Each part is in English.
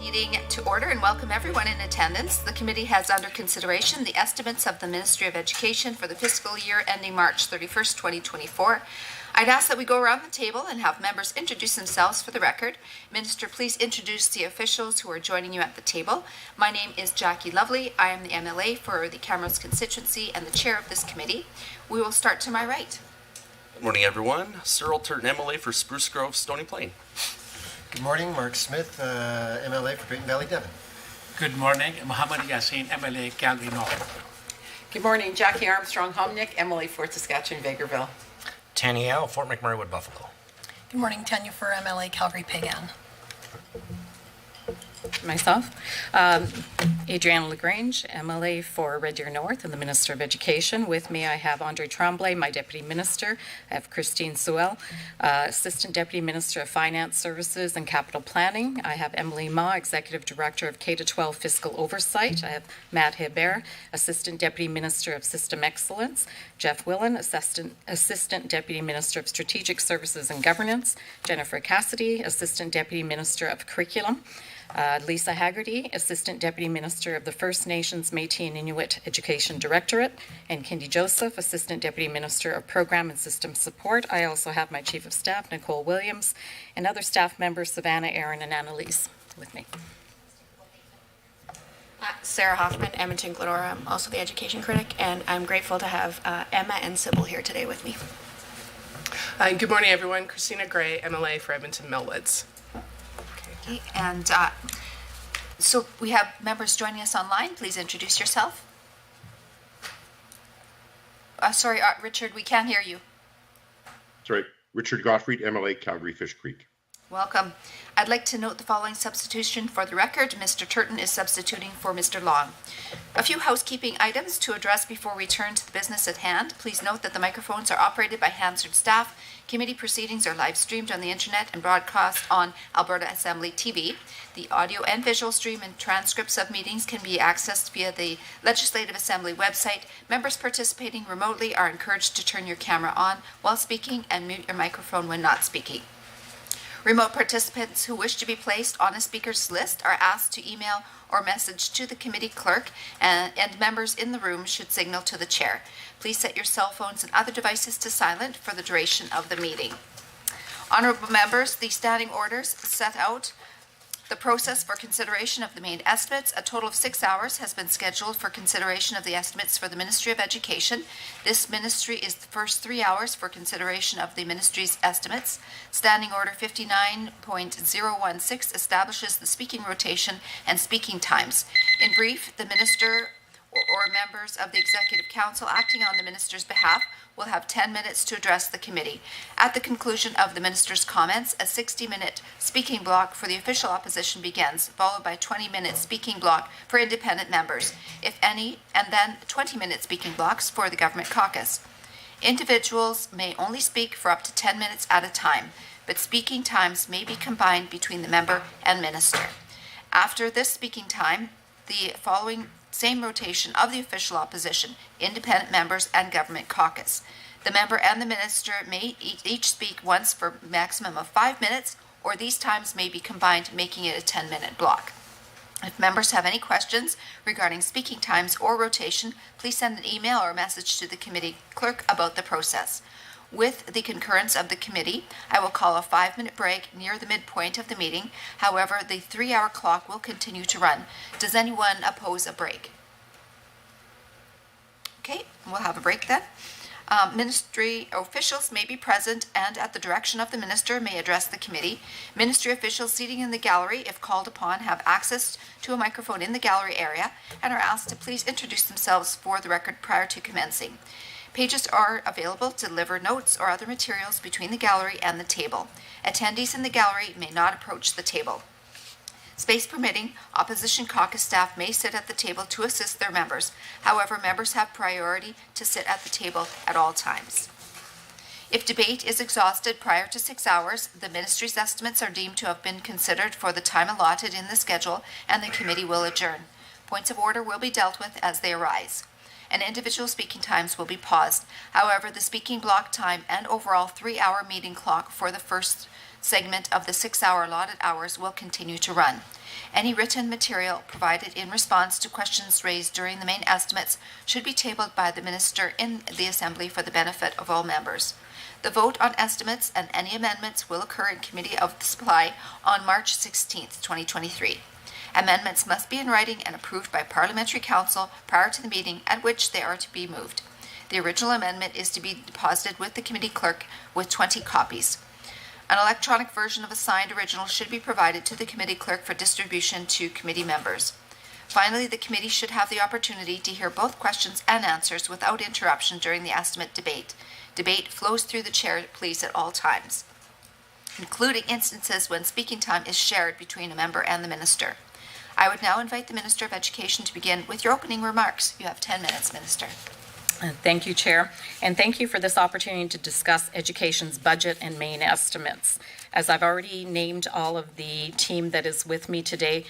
Meeting to order and welcome everyone in attendance. The committee has under consideration the estimates of the Ministry of Education for the fiscal year ending March 31st, 2024. I'd ask that we go around the table and have members introduce themselves for the record. Minister, please introduce the officials who are joining you at the table. My name is Jackie Lovely. I am the MLA for the Camrose constituency and the chair of this committee. We will start to my right. Good morning, everyone. Cyril Turton, MLA for Spruce Grove, Stony Plain. Good morning, Mark Smith, MLA for Drayton Valley, Devon. Good morning, Muhammad Yassin, MLA, Calgary North. Good morning, Jackie Armstrong Homnick, MLA for Saskatchewan, Vegreville. Tanny Al, Fort McMurray Wood, Buffalo. Good morning, Tanya for MLA, Calgary Pagan. Myself, Adrienne Lagrange, MLA for Red Deer North and the Minister of Education. With me, I have Andre Tremblay, my Deputy Minister. I have Christine Sewell, Assistant Deputy Minister of Finance Services and Capital Planning. I have Emily Ma, Executive Director of K-12 Fiscal Oversight. I have Matt Hebert, Assistant Deputy Minister of System Excellence. Jeff Willen, Assistant Deputy Minister of Strategic Services and Governance. Jennifer Cassidy, Assistant Deputy Minister of Curriculum. Lisa Haggerty, Assistant Deputy Minister of the First Nations, Métis and Inuit Education Directorate, and Kindy Joseph, Assistant Deputy Minister of Program and System Support. I also have my Chief of Staff, Nicole Williams, and other staff members, Savannah, Aaron, and Annalise, with me. Sarah Hoffman, Edmonton Glenora. I'm also the education critic, and I'm grateful to have Emma and Sybil here today with me. Good morning, everyone. Christina Gray, MLA for Edmonton Millwoods. Okay, and so we have members joining us online. Please introduce yourself. Sorry, Richard, we can't hear you. Sorry, Richard Gottfried, MLA, Calgary Fish Creek. Welcome. I'd like to note the following substitution for the record. Mr. Turton is substituting for Mr. Long. A few housekeeping items to address before we turn to the business at hand. Please note that the microphones are operated by Hansard staff. Committee proceedings are live streamed on the internet and broadcast on Alberta Assembly TV. The audio and visual stream and transcripts of meetings can be accessed via the Legislative Assembly website. Members participating remotely are encouraged to turn your camera on while speaking and mute your microphone when not speaking. Remote participants who wish to be placed on a speaker's list are asked to email or message to the committee clerk, and members in the room should signal to the chair. Please set your cell phones and other devices to silent for the duration of the meeting. Honorable members, the standing orders set out the process for consideration of the main estimates. A total of 6 hours has been scheduled for consideration of the estimates for the Ministry of Education. This ministry is the first 3 hours for consideration of the ministry's estimates. Standing Order 59.016 establishes the speaking rotation and speaking times. In brief, the minister or members of the Executive Council acting on the minister's behalf will have 10 minutes to address the committee. At the conclusion of the minister's comments, a 60-minute speaking block for the official opposition begins, followed by a 20-minute speaking block for independent members, if any, and then 20-minute speaking blocks for the government caucus. Individuals may only speak for up to 10 minutes at a time, but speaking times may be combined between the member and minister. After this speaking time, the following same rotation of the official opposition, independent members, and government caucus. The member and the minister may each speak once for a maximum of 5 minutes, or these times may be combined, making it a 10-minute block. If members have any questions regarding speaking times or rotation, please send an email or a message to the committee clerk about the process. With the concurrence of the committee, I will call a 5-minute break near the midpoint of the meeting. However, the 3-hour clock will continue to run. Does anyone oppose a break? Okay, we'll have a break then. Ministry officials may be present and at the direction of the minister may address the committee. Ministry officials seating in the gallery, if called upon, have access to a microphone in the gallery area and are asked to please introduce themselves for the record prior to commencing. Pages are available to deliver notes or other materials between the gallery and the table. Attendees in the gallery may not approach the table. Space permitting, opposition caucus staff may sit at the table to assist their members. However, members have priority to sit at the table at all times. If debate is exhausted prior to 6 hours, the ministry's estimates are deemed to have been considered for the time allotted in the schedule, and the committee will adjourn. Points of order will be dealt with as they arise, and individual speaking times will be paused. However, the speaking block time and overall 3-hour meeting clock for the first segment of the 6-hour allotted hours will continue to run. Any written material provided in response to questions raised during the main estimates should be tabled by the Minister in the Assembly for the benefit of all members. The vote on estimates and any amendments will occur in Committee of the Supply on March 16, 2023. Amendments must be in writing and approved by Parliamentary Council prior to the meeting at which they are to be moved. The original amendment is to be deposited with the committee clerk with 20 copies. An electronic version of a signed original should be provided to the committee clerk for distribution to committee members. Finally, the committee should have the opportunity to hear both questions and answers without interruption during the estimate debate. Debate flows through the chair, please, at all times, including instances when speaking time is shared between a member and the minister. I would now invite the Minister of Education to begin with your opening remarks. You have 10 minutes, Minister. Thank you, Chair, and thank you for this opportunity to discuss education's budget and main estimates. As I've already named all of the team that is with me today,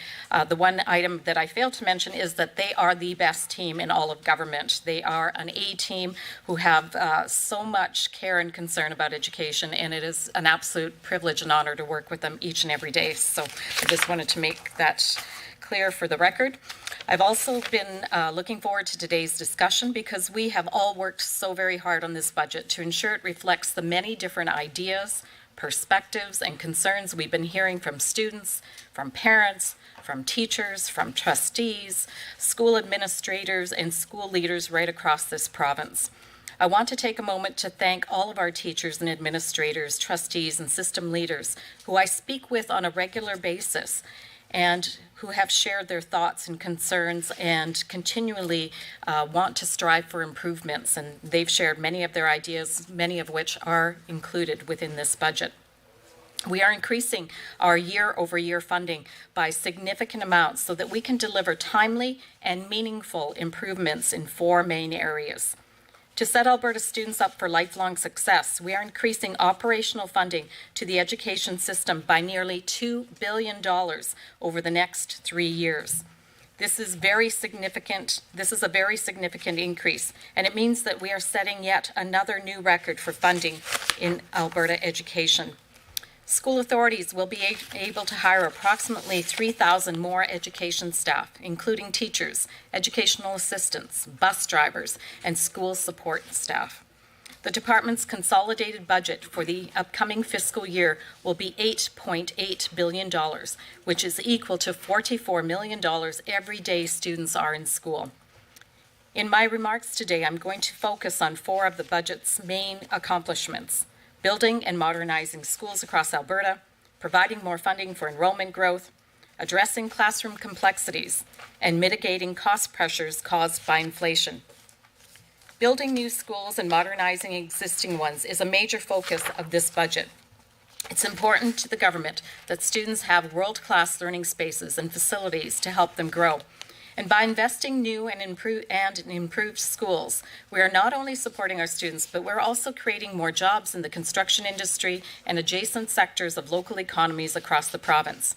the one item that I failed to mention is that they are the best team in all of government. They are an A team who have so much care and concern about education, and it is an absolute privilege and honor to work with them each and every day. So I just wanted to make that clear for the record. I've also been looking forward to today's discussion because we have all worked so very hard on this budget to ensure it reflects the many different ideas, perspectives, and concerns we've been hearing from students, from parents, from teachers, from trustees, school administrators, and school leaders right across this province. I want to take a moment to thank all of our teachers and administrators, trustees, and system leaders who I speak with on a regular basis and who have shared their thoughts and concerns and continually want to strive for improvements. And they've shared many of their ideas, many of which are included within this budget. We are increasing our year-over-year funding by significant amounts so that we can deliver timely and meaningful improvements in 4 main areas. To set Alberta students up for lifelong success, we are increasing operational funding to the education system by nearly $2 billion over the next 3 years. This is very significant. This is a very significant increase, and it means that we are setting yet another new record for funding in Alberta education. School authorities will be able to hire approximately 3,000 more education staff, including teachers, educational assistants, bus drivers, and school support staff. The department's consolidated budget for the upcoming fiscal year will be $8.8 billion, which is equal to $44 million every day students are in school. In my remarks today, I'm going to focus on 4 of the budget's main accomplishments: building and modernizing schools across Alberta, providing more funding for enrollment growth, addressing classroom complexities, and mitigating cost pressures caused by inflation. Building new schools and modernizing existing ones is a major focus of this budget. It's important to the government that students have world-class learning spaces and facilities to help them grow. And by investing new and improved schools, we are not only supporting our students, but we're also creating more jobs in the construction industry and adjacent sectors of local economies across the province.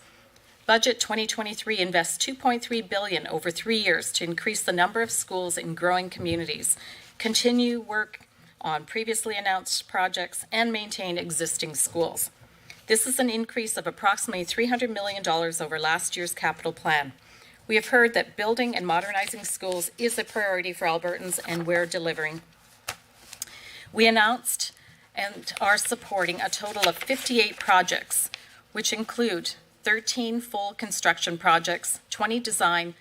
Budget 2023 invests $2.3 billion over 3 years to increase the number of schools in growing communities, continue work on previously announced projects, and maintain existing schools. This is an increase of approximately $300 million over last year's capital plan. We have heard that building and modernizing schools is a priority for Albertans, and we're delivering. We announced and are supporting a total of 58 projects, which include 13 full construction projects, 20 design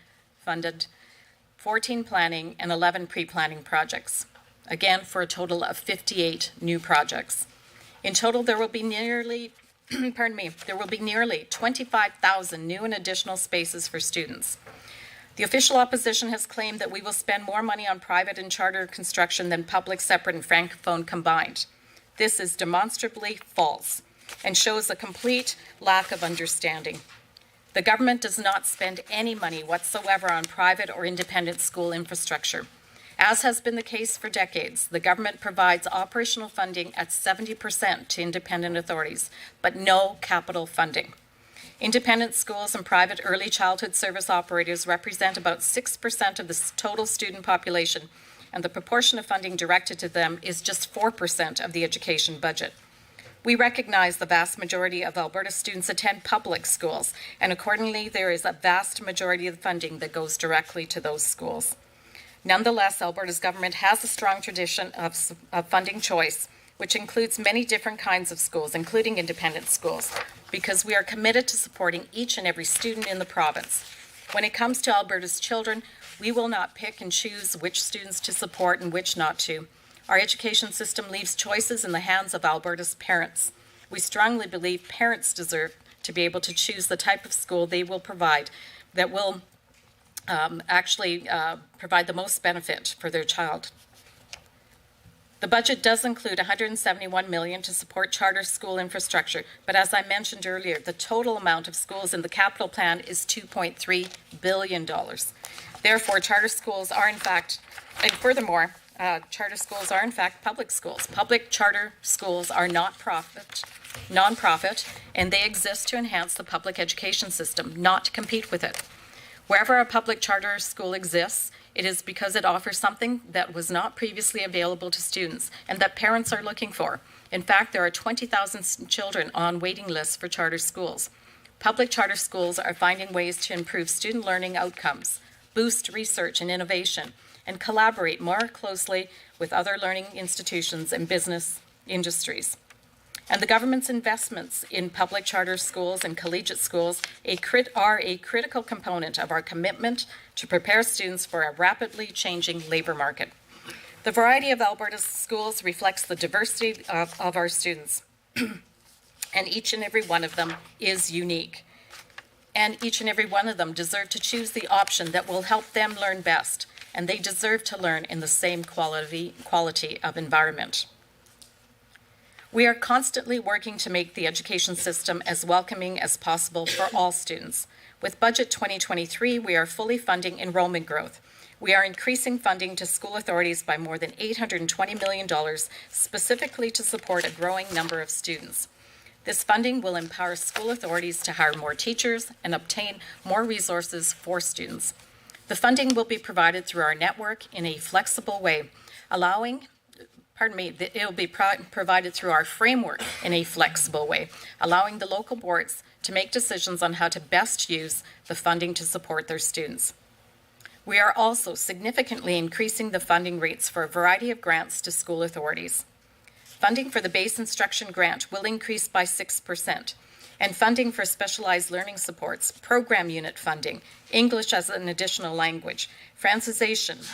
funded, 14 planning, and 11 pre-planning projects. Again, for a total of 58 new projects. In total, there will be nearly 25,000 new and additional spaces for students. The official opposition has claimed that we will spend more money on private and charter construction than public, separate, and francophone combined. This is demonstrably false and shows a complete lack of understanding. The government does not spend any money whatsoever on private or independent school infrastructure. As has been the case for decades, the government provides operational funding at 70% to independent authorities, but no capital funding. Independent schools and private early childhood service operators represent about 6% of the total student population, and the proportion of funding directed to them is just 4% of the education budget. We recognize the vast majority of Alberta students attend public schools, and accordingly, there is a vast majority of the funding that goes directly to those schools. Nonetheless, Alberta's government has a strong tradition of funding choice, which includes many different kinds of schools, including independent schools, because we are committed to supporting each and every student in the province. When it comes to Alberta's children, we will not pick and choose which students to support and which not to. Our education system leaves choices in the hands of Alberta's parents. We strongly believe parents deserve to be able to choose the type of school they will provide that will provide the most benefit for their child. The budget does include $171 million to support charter school infrastructure, but as I mentioned earlier, the total amount of schools in the capital plan is $2.3 billion. Therefore, charter schools are in fact, and furthermore, charter schools are in fact public schools. Public charter schools are nonprofit, and they exist to enhance the public education system, not to compete with it. Wherever a public charter school exists, it is because it offers something that was not previously available to students and that parents are looking for. In fact, there are 20,000 children on waiting lists for charter schools. Public charter schools are finding ways to improve student learning outcomes, boost research and innovation, and collaborate more closely with other learning institutions and business industries. And the government's investments in public charter schools and collegiate schools are a critical component of our commitment to prepare students for a rapidly changing labor market. The variety of Alberta's schools reflects the diversity of our students, and each and every one of them is unique. And each and every one of them deserve to choose the option that will help them learn best, and they deserve to learn in the same quality of environment. We are constantly working to make the education system as welcoming as possible for all students. With Budget 2023, we are fully funding enrollment growth. We are increasing funding to school authorities by more than $820 million, specifically to support a growing number of students. This funding will empower school authorities to hire more teachers and obtain more resources for students. The funding will be provided through our network in a flexible way, it will be provided through our framework in a flexible way, allowing the local boards to make decisions on how to best use the funding to support their students. We are also significantly increasing the funding rates for a variety of grants to school authorities. Funding for the base instruction grant will increase by 6%, and funding for specialized learning supports, program unit funding, English as an additional language, Francisation,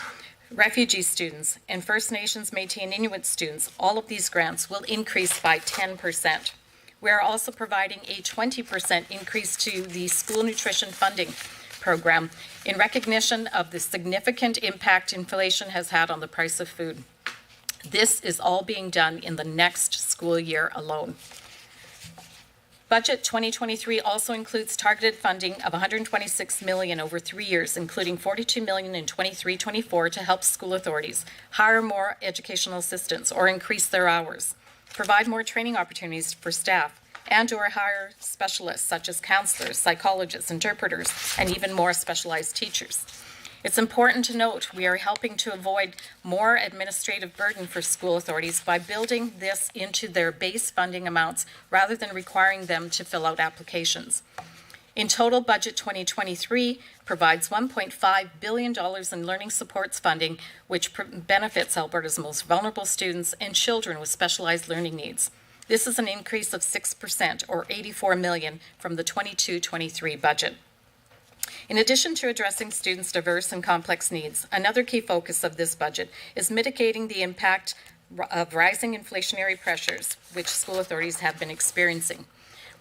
refugee students, and First Nations, Métis, and Inuit students, all of these grants will increase by 10%. We are also providing a 20% increase to the school nutrition funding program in recognition of the significant impact inflation has had on the price of food. This is all being done in the next school year alone. Budget 2023 also includes targeted funding of $126 million over 3 years, including $42 million in 23-24 to help school authorities hire more educational assistants or increase their hours, provide more training opportunities for staff, and/or hire specialists such as counselors, psychologists, interpreters, and even more specialized teachers. It's important to note we are helping to avoid more administrative burden for school authorities by building this into their base funding amounts rather than requiring them to fill out applications. In total, Budget 2023 provides $1.5 billion in learning supports funding, which benefits Alberta's most vulnerable students and children with specialized learning needs. This is an increase of 6%, or $84 million, from the 22-23 budget. In addition to addressing students' diverse and complex needs, another key focus of this budget is mitigating the impact of rising inflationary pressures which school authorities have been experiencing.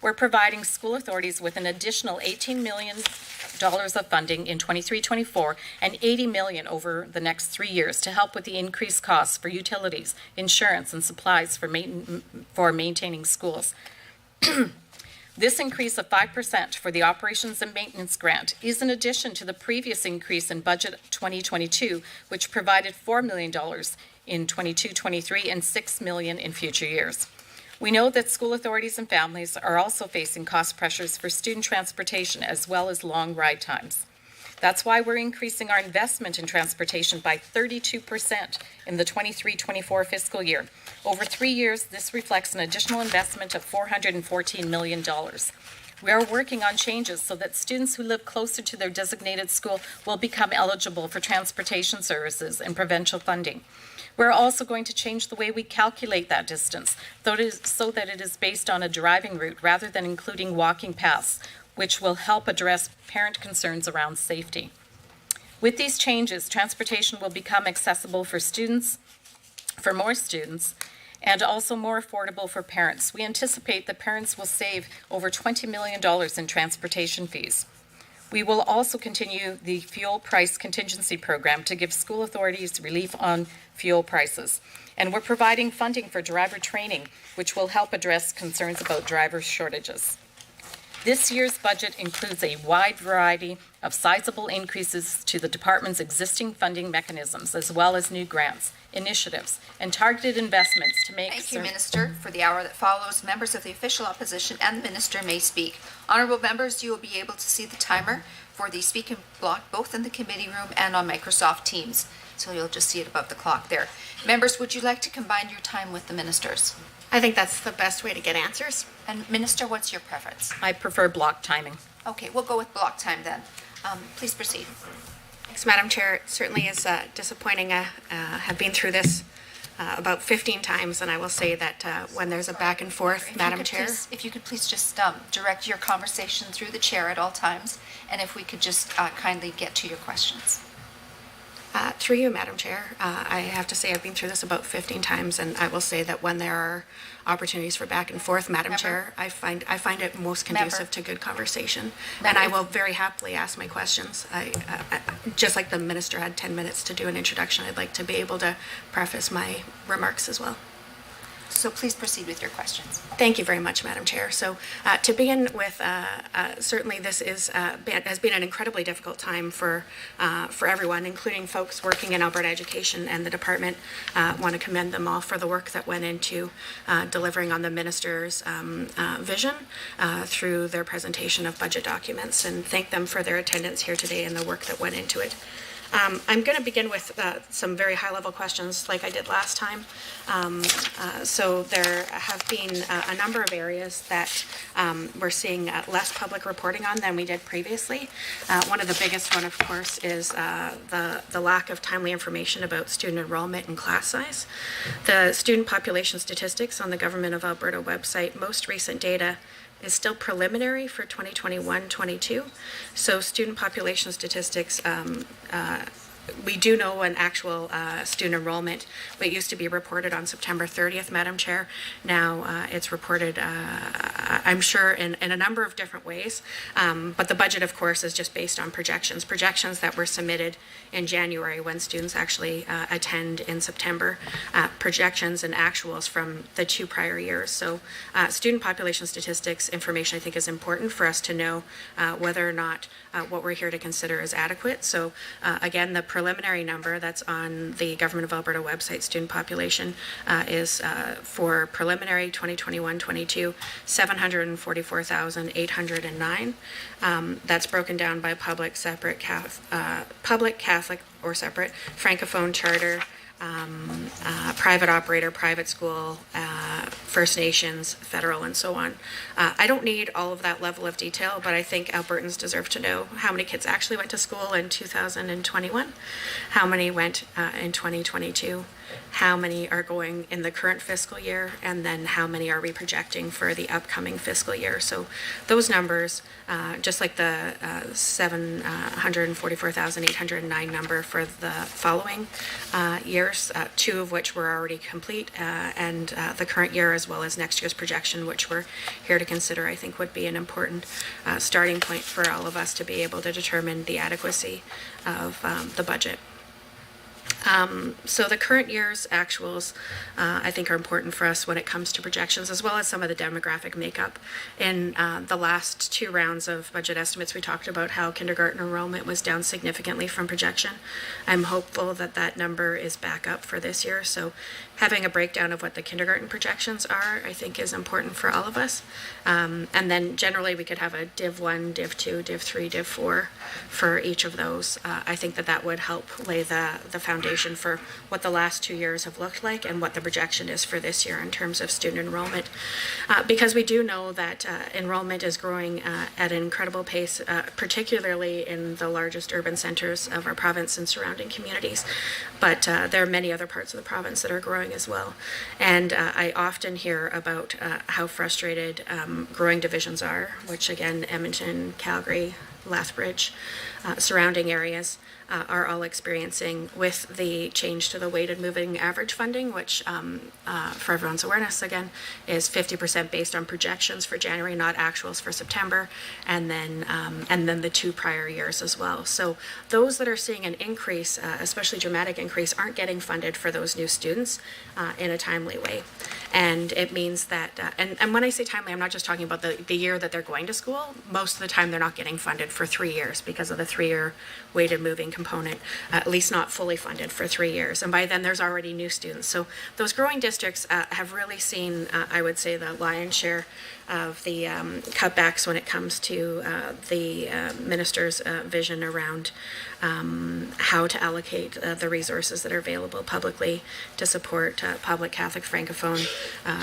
We're providing school authorities with an additional $18 million of funding in 23-24 and $80 million over the next 3 years to help with the increased costs for utilities, insurance, and supplies for maintaining schools. This increase of 5% for the Operations and Maintenance Grant is in addition to the previous increase in Budget 2022, which provided $4 million in 22-23 and $6 million in future years. We know that school authorities and families are also facing cost pressures for student transportation as well as long ride times. That's why we're increasing our investment in transportation by 32% in the 23-24 fiscal year. Over 3 years, this reflects an additional investment of $414 million. We are working on changes so that students who live closer to their designated school will become eligible for transportation services and provincial funding. We're also going to change the way we calculate that distance, so that it is based on a driving route rather than including walking paths, which will help address parent concerns around safety. With these changes, transportation will become accessible for more students, and also more affordable for parents. We anticipate that parents will save over $20 million in transportation fees. We will also continue the fuel price contingency program to give school authorities relief on fuel prices. And we're providing funding for driver training, which will help address concerns about driver shortages. This year's budget includes a wide variety of sizable increases to the department's existing funding mechanisms, as well as new grants, initiatives, and targeted investments to make Thank you, Minister. For the hour that follows, members of the official opposition and the Minister may speak. Honourable members, you will be able to see the timer for the speaking block both in the committee room and on Microsoft Teams. So you'll just see it above the clock there. Members, would you like to combine your time with the Minister's? I think that's the best way to get answers. And Minister, what's your preference? I prefer block timing. Okay, we'll go with block time then. Please proceed. Thanks, Madam Chair. It certainly is disappointing. I have been through this about 15 times, and I will say that when there's a back and forth, Madam Chair. If you could please just direct your conversation through the chair at all times, and if we could just kindly get to your questions. Through you, Madam Chair, I have to say I've been through this about 15 times, and I will say that when there are opportunities for back and forth, Madam Chair, I find it most conducive to good conversation. And I will very happily ask my questions. I just like the Minister had 10 minutes to do an introduction, I'd like to be able to preface my remarks as well. So please proceed with your questions. Thank you very much, Madam Chair. So to begin with, certainly this has been an incredibly difficult time for everyone, including folks working in Alberta education and the department. Want to commend them all for the work that went into delivering on the Minister's vision through their presentation of budget documents, and thank them for their attendance here today and the work that went into it. I'm going to begin with some very high-level questions like I did last time. So there have been a number of areas that we're seeing less public reporting on than we did previously. One of the biggest one, of course, is the lack of timely information about student enrollment and class size. The student population statistics on the Government of Alberta website, most recent data is still preliminary for 2021-22. So student population statistics, we do know an actual student enrollment, but it used to be reported on September 30th, Madam Chair. Now it's reported, I'm sure, in a number of different ways. But the budget, of course, is just based on projections that were submitted in January when students actually attend in September, projections and actuals from the 2 prior years. So student population statistics information, I think, is important for us to know whether or not what we're here to consider is adequate. So again, the preliminary number that's on the Government of Alberta website, student population, is for preliminary 2021-22, 744,809. That's broken down by public, separate, public, Catholic or separate, Francophone, charter, private operator, private school, First Nations, federal, and so on. I don't need all of that level of detail, but I think Albertans deserve to know how many kids actually went to school in 2021, how many went in 2022, how many are going in the current fiscal year, and then how many are we projecting for the upcoming fiscal year. So those numbers, just like the 744,809 number for the following years, 2 of which were already complete, and the current year as well as next year's projection, which we're here to consider, I think would be an important starting point for all of us to be able to determine the adequacy of the budget. So the current year's actuals, I think, are important for us when it comes to projections, as well as some of the demographic makeup. In the last two rounds of budget estimates, we talked about how kindergarten enrollment was down significantly from projection. I'm hopeful that that number is back up for this year. So having a breakdown of what the kindergarten projections are, I think, is important for all of us. And then generally we could have a Div 1, Div 2, Div 3, Div 4 for each of those. I think that that would help lay the foundation for what the last 2 years have looked like and what the projection is for this year in terms of student enrollment. Because we do know that enrollment is growing at an incredible pace, particularly in the largest urban centers of our province and surrounding communities. But there are many other parts of the province that are growing as well. And I often hear about how frustrated growing divisions are, which again, Edmonton, Calgary, Lethbridge, surrounding areas are all experiencing with the change to the weighted moving average funding, which for everyone's awareness again is 50% based on projections for January, not actuals for September, and then the 2 prior years as well. So those that are seeing an increase, especially dramatic increase, aren't getting funded for those new students in a timely way. And it means that, and when I say timely, I'm not just talking about the year that they're going to school. Most of the time they're not getting funded for 3 years because of the 3-year weighted moving component, at least not fully funded for 3 years. And by then there's already new students. So those growing districts have really seen, I would say, the lion's share of the cutbacks when it comes to the minister's vision around how to allocate the resources that are available publicly to support public Catholic Francophone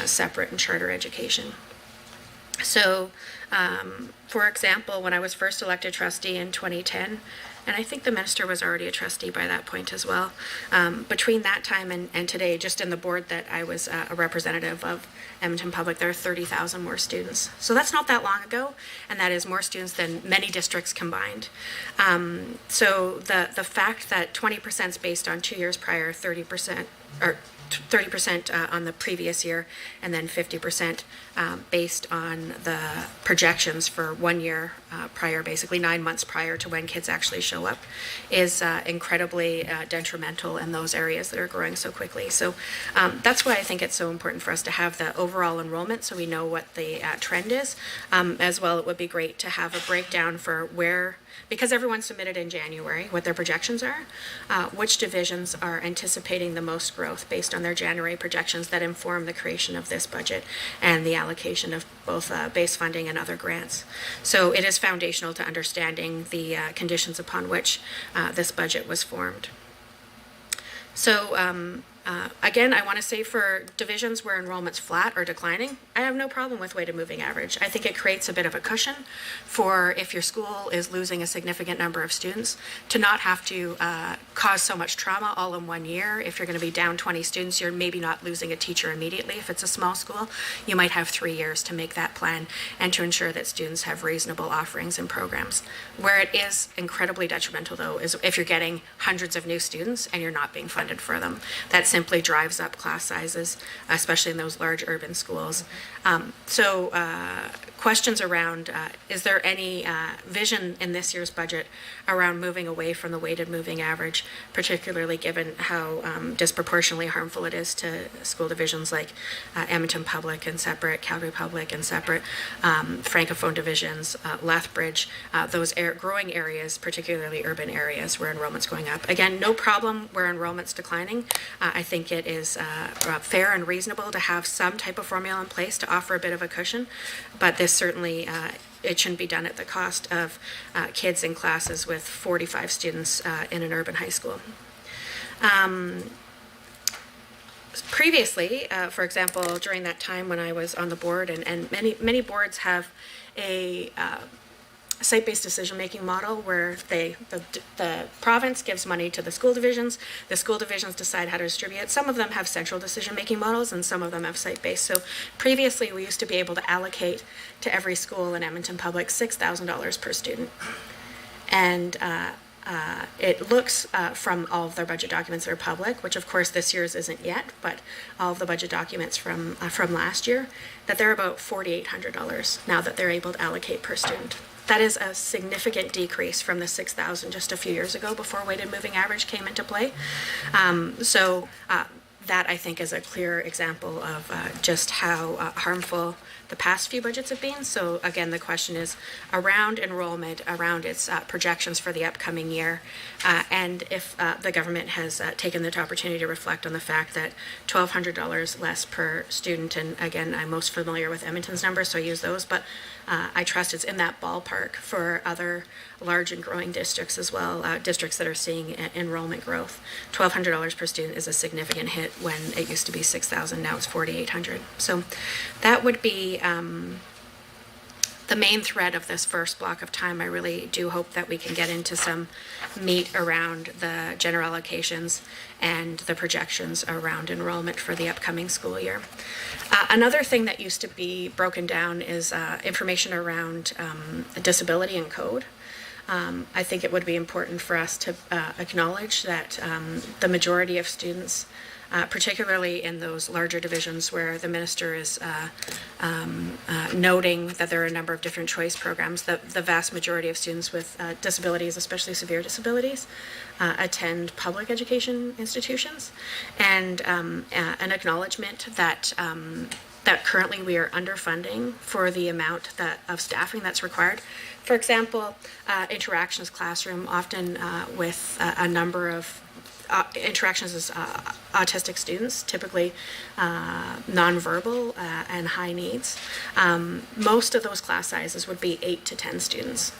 separate and charter education. So, for example, when I was first elected trustee in 2010, and I think the minister was already a trustee by that point as well, between that time and today, just in the board that I was a representative of Edmonton Public, there are 30,000 more students. So that's not that long ago, and that is more students than many districts combined. So the fact that 20% is based on 2 years prior, 30%, or 30% on the previous year, and then 50% based on the projections for 1 year prior, basically 9 months prior to when kids actually show up, is incredibly detrimental in those areas that are growing so quickly. So that's why I think it's so important for us to have the overall enrollment so we know what the trend is. As well, it would be great to have a breakdown for where, because everyone submitted in January what their projections are, which divisions are anticipating the most growth based on their January projections that inform the creation of this budget and the allocation of both base funding and other grants. So it is foundational to understanding the conditions upon which this budget was formed. So again, I want to say for divisions where enrollment's flat or declining, I have no problem with weighted moving average. I think it creates a bit of a cushion for if your school is losing a significant number of students to not have to cause so much trauma all in 1 year. If you're going to be down 20 students, you're maybe not losing a teacher immediately. If it's a small school, you might have 3 years to make that plan and to ensure that students have reasonable offerings and programs. Where it is incredibly detrimental, though, is if you're getting hundreds of new students and you're not being funded for them. That simply drives up class sizes, especially in those large urban schools. So questions around, is there any vision in this year's budget around moving away from the weighted moving average, particularly given how disproportionately harmful it is to school divisions like Edmonton Public and separate, Calgary Public and separate, Francophone divisions, Lethbridge, those growing areas, particularly urban areas where enrollment's going up. Again, no problem where enrollment's declining. I think it is fair and reasonable to have some type of formula in place to offer a bit of a cushion, but this certainly it shouldn't be done at the cost of kids in classes with 45 students in an urban high school. Previously, for example, during that time when I was on the board, and many boards have a site-based decision-making model where the province gives money to the school divisions decide how to distribute it. Some of them have central decision-making models and some of them have site-based. So previously we used to be able to allocate to every school in Edmonton Public $6,000 per student. And it looks from all of their budget documents that are public, which of course this year's isn't yet, but all of the budget documents from last year, that they're about $4,800 now that they're able to allocate per student. That is a significant decrease from the 6,000 just a few years ago before weighted moving average came into play. That, I think, is a clear example of just how harmful the past few budgets have been. So again, the question is around enrollment, around its projections for the upcoming year, and if the government has taken the opportunity to reflect on the fact that $1,200 less per student, and again, I'm most familiar with Edmonton's numbers, so I use those, but I trust it's in that ballpark for other large and growing districts as well, districts that are seeing enrollment growth. $1,200 per student is a significant hit when it used to be $6,000, now it's $4,800. So that would be the main thread of this first block of time. I really do hope that we can get into some meat around the general allocations and the projections around enrollment for the upcoming school year. Another thing that used to be broken down is information around disability and code. I think it would be important for us to acknowledge that the majority of students, particularly in those larger divisions where the minister is noting that there are a number of different choice programs, the vast majority of students with disabilities, especially severe disabilities, attend public education institutions, and an acknowledgement that that currently we are underfunding for the amount of staffing that's required. For example, interactions classroom, often with a number of interactions as autistic students, typically nonverbal and high needs. Most of those class sizes would be 8 to 10 students.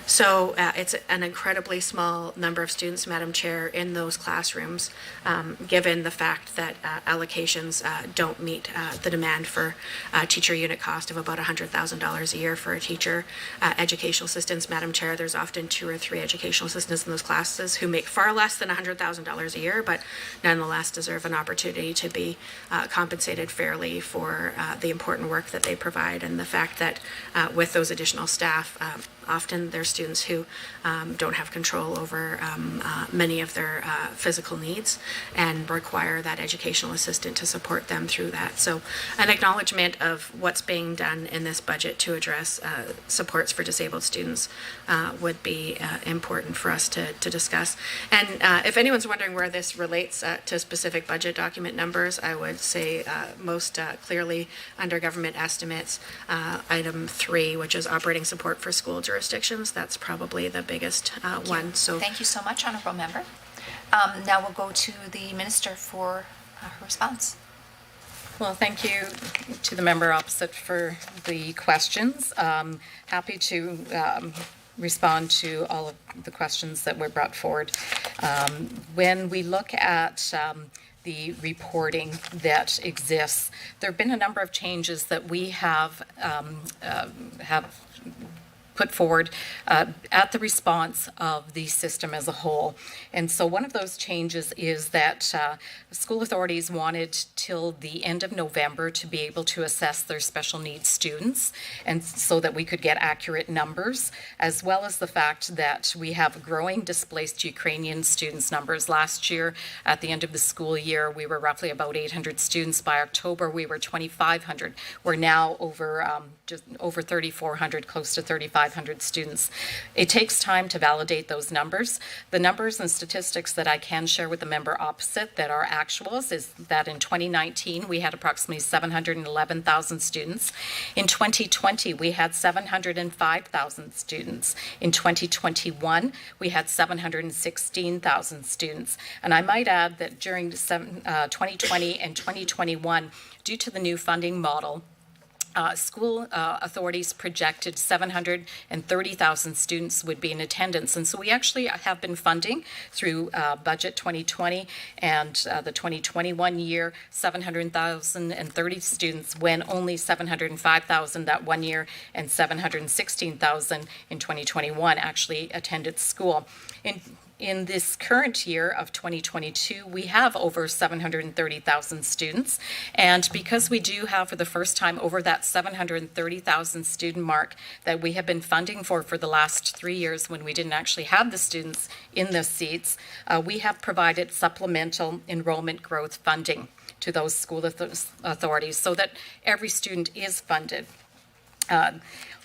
So it's an incredibly small number of students, Madam Chair, in those classrooms, given the fact that allocations don't meet the demand for a teacher unit cost of about $100,000 a year for a teacher. Educational assistants, Madam Chair, there's often 2 or 3 educational assistants in those classes who make far less than $100,000 a year, but nonetheless deserve an opportunity to be compensated fairly for the important work that they provide, and the fact that with those additional staff, often they're students who don't have control over many of their physical needs and require that educational assistant to support them through that. So an acknowledgement of what's being done in this budget to address supports for disabled students would be important for us to discuss. And if anyone's wondering where this relates to specific budget document numbers, I would say most clearly under government estimates, item 3, which is operating support for school jurisdictions. That's probably the biggest one. So Thank you so much, Honourable Member. Now we'll go to the Minister for her response. Well, thank you to the member opposite for the questions. Happy to respond to all of the questions that were brought forward. When we look at the reporting that exists, there have been a number of changes that we have put forward at the response of the system as a whole. And so one of those changes is that school authorities wanted till the end of November to be able to assess their special needs students, and so that we could get accurate numbers, as well as the fact that we have growing displaced Ukrainian students numbers. Last year, at the end of the school year, we were roughly about 800 students. By October, we were 2,500. We're now just over 3,400, close to 3,500 students. It takes time to validate those numbers. The numbers and statistics that I can share with the member opposite that are actuals is that in 2019, we had approximately 711,000 students. In 2020, we had 705,000 students. In 2021, we had 716,000 students. And I might add that during 2020 and 2021, due to the new funding model, school authorities projected 730,000 students would be in attendance. And so we actually have been funding through budget 2020 and the 2021 year, 700,030 students, when only 705,000 that one year and 716,000 in 2021 actually attended school. In this current year of 2022, we have over 730,000 students. And because we do have for the first time over that 730,000 student mark that we have been funding for the last 3 years when we didn't actually have the students in the seats, we have provided supplemental enrollment growth funding to those school authorities so that every student is funded.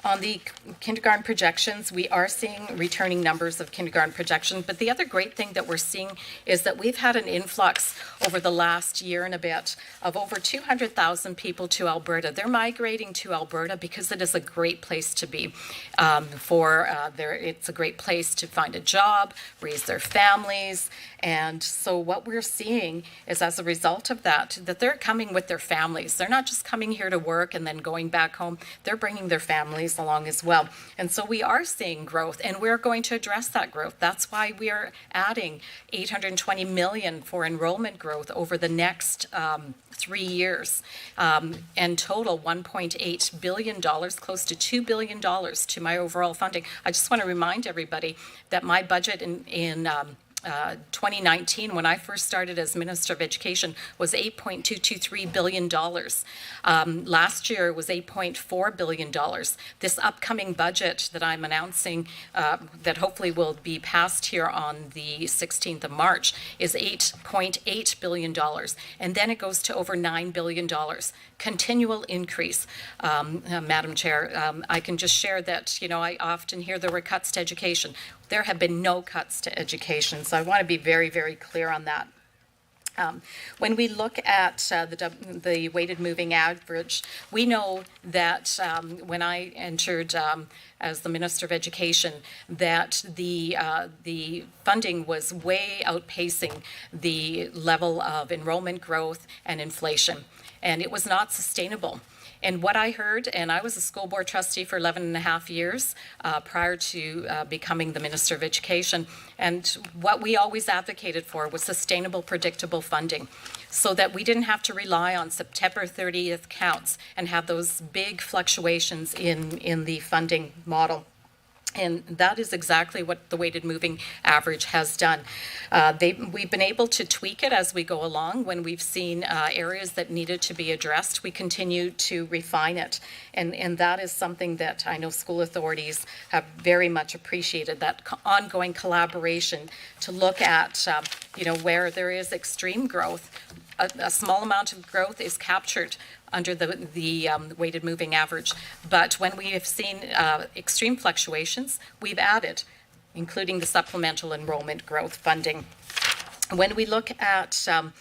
On the kindergarten projections, we are seeing returning numbers of kindergarten projections, but the other great thing that we're seeing is that we've had an influx over the last year and a bit of over 200,000 people to Alberta. They're migrating to Alberta because it is a great place to be. It's a great place to find a job, raise their families, and so what we're seeing is, as a result of that they're coming with their families. They're not just coming here to work and then going back home. They're bringing their families along as well. And so we are seeing growth, and we're going to address that growth. That's why we are adding $820 million for enrollment growth over the next 3 years, and total $1.8 billion, close to $2 billion to my overall funding. I just want to remind everybody that my budget in 2019, when I first started as Minister of Education, was $8.223 billion. Last year was $8.4 billion. This upcoming budget that I'm announcing, that hopefully will be passed here on the 16th of March, is $8.8 billion. And then it goes to over $9 billion. Continual increase, Madam Chair. I can just share that, I often hear there were cuts to education. There have been no cuts to education, so I want to be very, very clear on that. When we look at the weighted moving average, we know that when I entered as the Minister of Education, that the funding was way outpacing the level of enrollment growth and inflation, and it was not sustainable. And what I heard, and I was a school board trustee for 11 and a half years prior to becoming the Minister of Education, and what we always advocated for was sustainable, predictable funding, so that we didn't have to rely on September 30th counts and have those big fluctuations in the funding model. And that is exactly what the weighted moving average has done. We've been able to tweak it as we go along. When we've seen areas that needed to be addressed, we continue to refine it. And that is something that I know school authorities have very much appreciated, that ongoing collaboration to look at, where there is extreme growth. A small amount of growth is captured under the weighted moving average. But when we have seen extreme fluctuations, we've added, including the supplemental enrollment growth funding. When we look at, the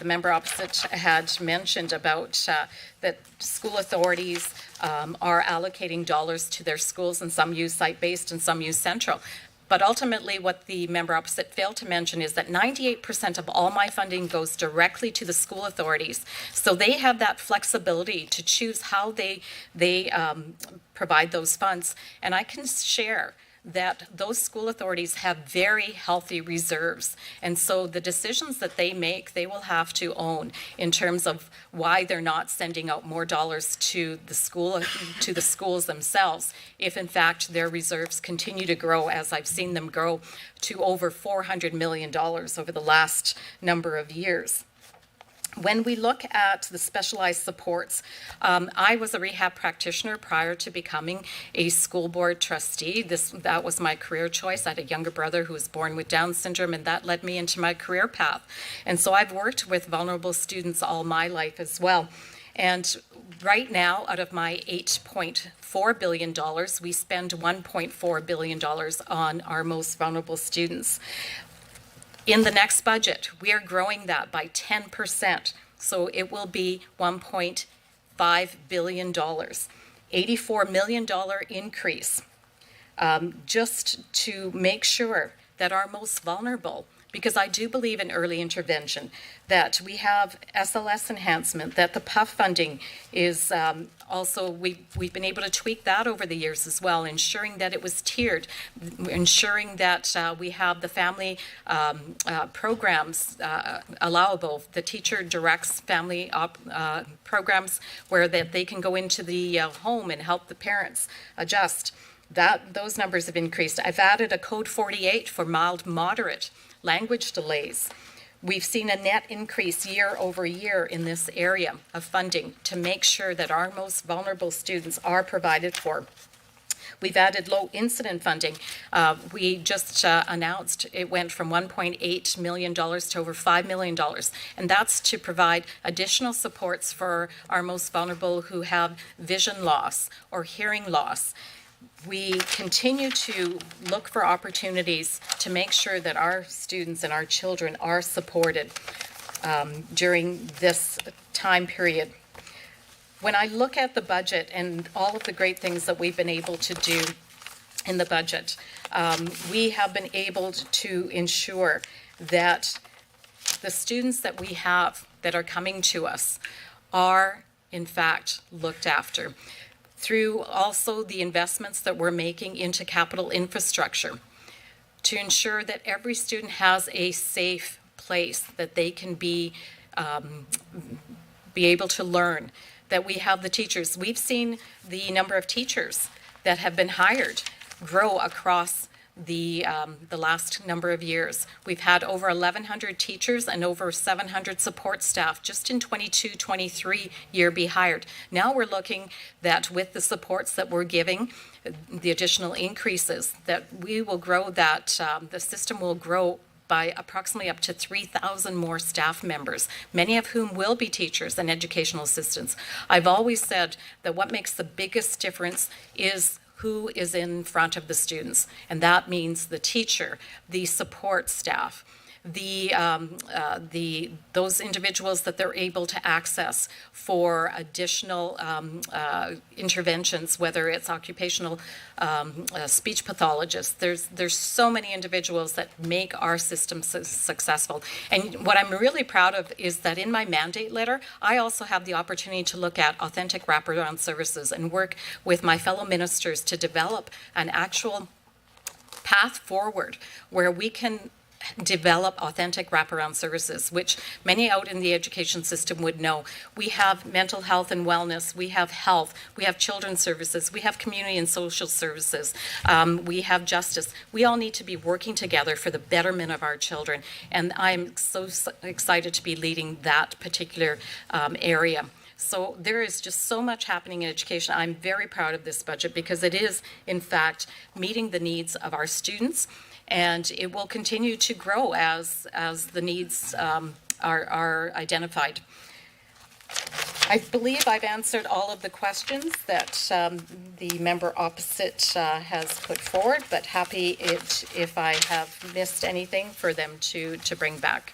member opposite had mentioned about that school authorities are allocating dollars to their schools, and some use site-based and some use central. But ultimately, what the member opposite failed to mention is that 98% of all my funding goes directly to the school authorities. So they have that flexibility to choose how they provide those funds. And I can share that those school authorities have very healthy reserves. And so the decisions that they make, they will have to own in terms of why they're not sending out more dollars to the schools themselves, if in fact their reserves continue to grow, as I've seen them grow to over $400 million over the last number of years. When we look at the specialized supports, I was a rehab practitioner prior to becoming a school board trustee. That was my career choice. I had a younger brother who was born with Down syndrome, and that led me into my career path. And so I've worked with vulnerable students all my life as well. And right now, out of my $8.4 billion, we spend $1.4 billion on our most vulnerable students. In the next budget, we are growing that by 10%, so it will be $1.5 billion, $84 million increase, just to make sure that our most vulnerable, because I do believe in early intervention, that we have SLS enhancement, that the PUF funding is also, we've been able to tweak that over the years as well, ensuring that it was tiered, ensuring that we have the family programs allowable. The teacher directs family programs where that they can go into the home and help the parents adjust. Those numbers have increased. I've added a code 48 for mild, moderate language delays. We've seen a net increase year over year in this area of funding to make sure that our most vulnerable students are provided for. We've added low incident funding. We just announced it went from $1.8 million to over $5 million. And that's to provide additional supports for our most vulnerable who have vision loss or hearing loss. We continue to look for opportunities to make sure that our students and our children are supported during this time period. When I look at the budget and all of the great things that we've been able to do in the budget, we have been able to ensure that the students that we have that are coming to us are, in fact, looked after through also the investments that we're making into capital infrastructure to ensure that every student has a safe place that they can be able to learn, that we have the teachers. We've seen the number of teachers that have been hired grow across the last number of years. We've had over 1,100 teachers and over 700 support staff just in 22-23 year be hired. Now we're looking that with the supports that we're giving, the additional increases, that we will grow that, the system will grow by approximately up to 3,000 more staff members, many of whom will be teachers and educational assistants. I've always said that what makes the biggest difference is who is in front of the students, and that means the teacher, the support staff, those individuals that they're able to access for additional interventions, whether it's occupational speech pathologists. There's so many individuals that make our system successful. And what I'm really proud of is that in my mandate letter, I also have the opportunity to look at authentic wraparound services and work with my fellow ministers to develop an actual path forward where we can develop authentic wraparound services, which many out in the education system would know. We have mental health and wellness, we have health, we have children's services, we have community and social services, we have justice. We all need to be working together for the betterment of our children, and I'm so excited to be leading that particular area. So there is just so much happening in education. I'm very proud of this budget because it is, in fact, meeting the needs of our students, and it will continue to grow as the needs are identified. I believe I've answered all of the questions that the member opposite has put forward, but happy if I have missed anything for them to bring back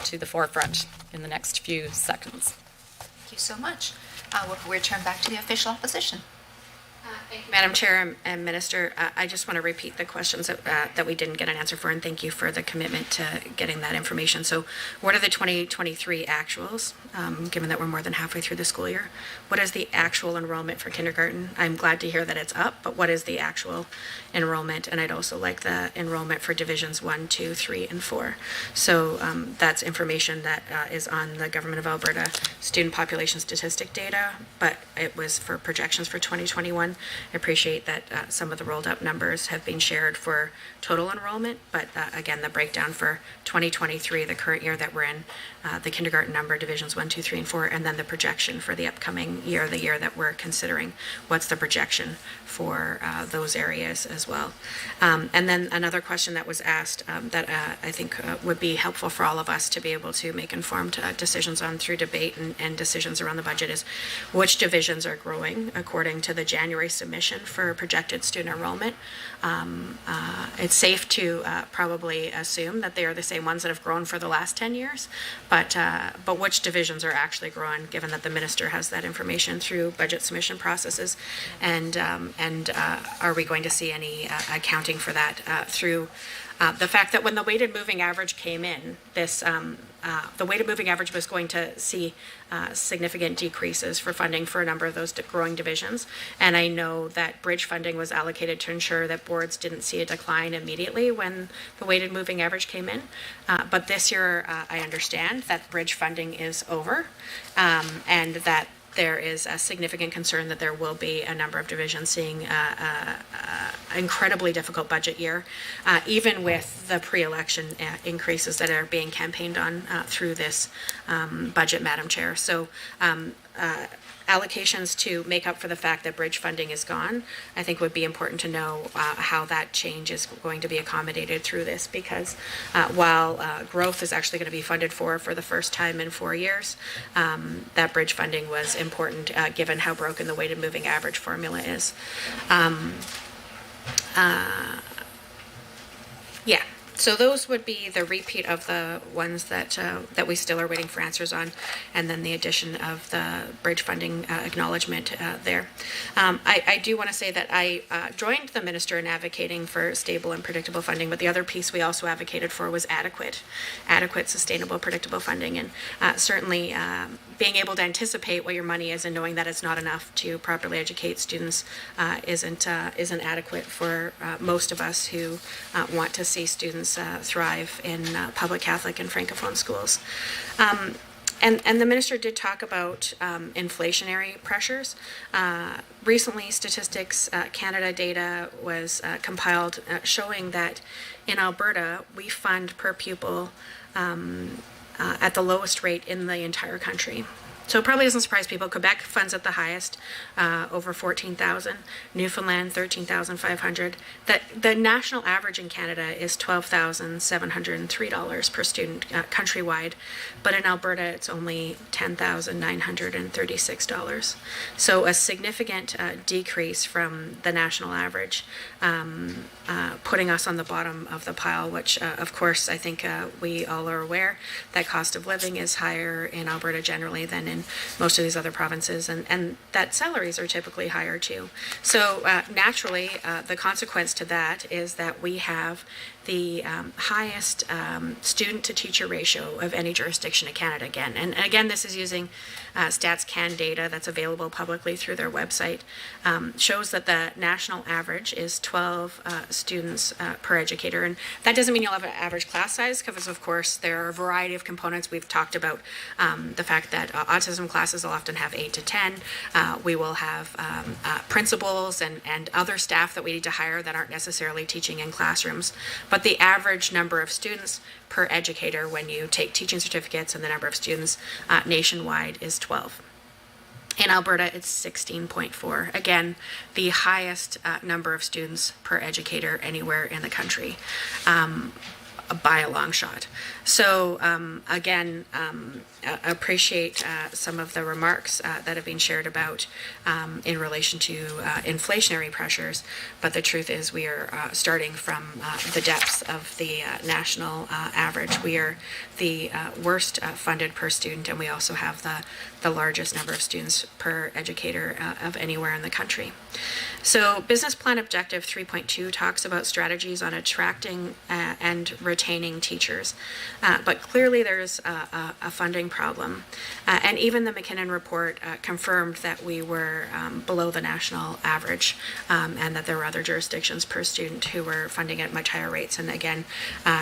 to the forefront in the next few seconds. Thank you so much. We'll return back to the official opposition. Thank you, Madam Chair and Minister. I just want to repeat the questions that we didn't get an answer for, and thank you for the commitment to getting that information. So what are the 2023 actuals, given that we're more than halfway through the school year? What is the actual enrollment for kindergarten? I'm glad to hear that it's up, but what is the actual enrollment? And I'd also like the enrollment for divisions 1, 2, 3, and 4. So that's information that is on the Government of Alberta student population statistic data, but it was for projections for 2021. I appreciate that some of the rolled up numbers have been shared for total enrollment, but again, the breakdown for 2023, the current year that we're in, the kindergarten number, divisions 1, 2, 3, and 4, and then the projection for the upcoming year, the year that we're considering. What's the projection for those areas as well? And then another question that was asked that I think would be helpful for all of us to be able to make informed decisions on through debate and decisions around the budget is which divisions are growing according to the January submission for projected student enrollment. It's safe to probably assume that they are the same ones that have grown for the last 10 years, but which divisions are actually growing, given that the minister has that information through budget submission processes, and are we going to see any accounting for that through the fact that when the weighted moving average came in, the weighted moving average was going to see significant decreases for funding for a number of those growing divisions. And I know that bridge funding was allocated to ensure that boards didn't see a decline immediately when the weighted moving average came in. But this year, I understand that bridge funding is over, and that there is a significant concern that there will be a number of divisions seeing an incredibly difficult budget year, even with the pre-election increases that are being campaigned on through this budget, Madam Chair. So allocations to make up for the fact that bridge funding is gone, I think would be important to know how that change is going to be accommodated through this, because while growth is actually going to be funded for the first time in 4 years, that bridge funding was important given how broken the weighted moving average formula is. Yeah. So those would be the repeat of the ones that we still are waiting for answers on, and then the addition of the bridge funding acknowledgement there. I do want to say that I joined the minister in advocating for stable and predictable funding, but the other piece we also advocated for was adequate, sustainable, predictable funding, and certainly being able to anticipate what your money is and knowing that it's not enough to properly educate students isn't adequate for most of us who want to see students thrive in public Catholic and Francophone schools. And the minister did talk about inflationary pressures. Recently, Statistics Canada data was compiled showing that in Alberta, we fund per pupil at the lowest rate in the entire country. So it probably doesn't surprise people. Quebec funds at the highest, over 14,000. Newfoundland, 13,500. The national average in Canada is $12,703 per student countrywide, but in Alberta it's only $10,936. So a significant decrease from the national average, putting us on the bottom of the pile, which of course I think we all are aware that cost of living is higher in Alberta generally than in most of these other provinces, and that salaries are typically higher too. So naturally, the consequence to that is that we have the highest student-to-teacher ratio of any jurisdiction in Canada again. And again, this is using Stats Can data that's available publicly through their website, shows that the national average is 12 students per educator. And that doesn't mean you'll have an average class size, because of course there are a variety of components. We've talked about the fact that autism classes will often have 8 to 10. We will have principals and other staff that we need to hire that aren't necessarily teaching in classrooms. But the average number of students per educator when you take teaching certificates and the number of students nationwide is 12. In Alberta, it's 16.4. Again, the highest number of students per educator anywhere in the country, by a long shot. So again, appreciate some of the remarks that have been shared about in relation to inflationary pressures, but the truth is we are starting from the depths of the national average. We are the worst funded per student, and we also have the largest number of students per educator of anywhere in the country. So Business Plan Objective 3.2 talks about strategies on attracting and retaining teachers, but clearly there's a funding problem. And even the McKinnon report confirmed that we were below the national average, and that there were other jurisdictions per student who were funding at much higher rates. And again,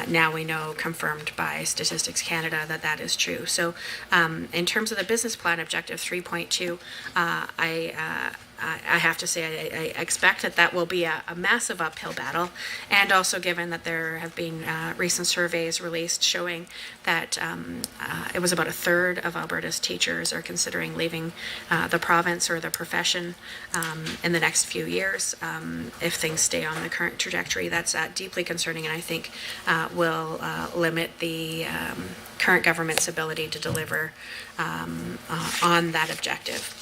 now we know, confirmed by Statistics Canada, that that is true. So in terms of the Business Plan Objective 3.2, I have to say I expect that will be a massive uphill battle, and also given that there have been recent surveys released showing that it was about a third of Alberta's teachers are considering leaving the province or the profession in the next few years if things stay on the current trajectory. That's deeply concerning, and I think will limit the current government's ability to deliver on that objective.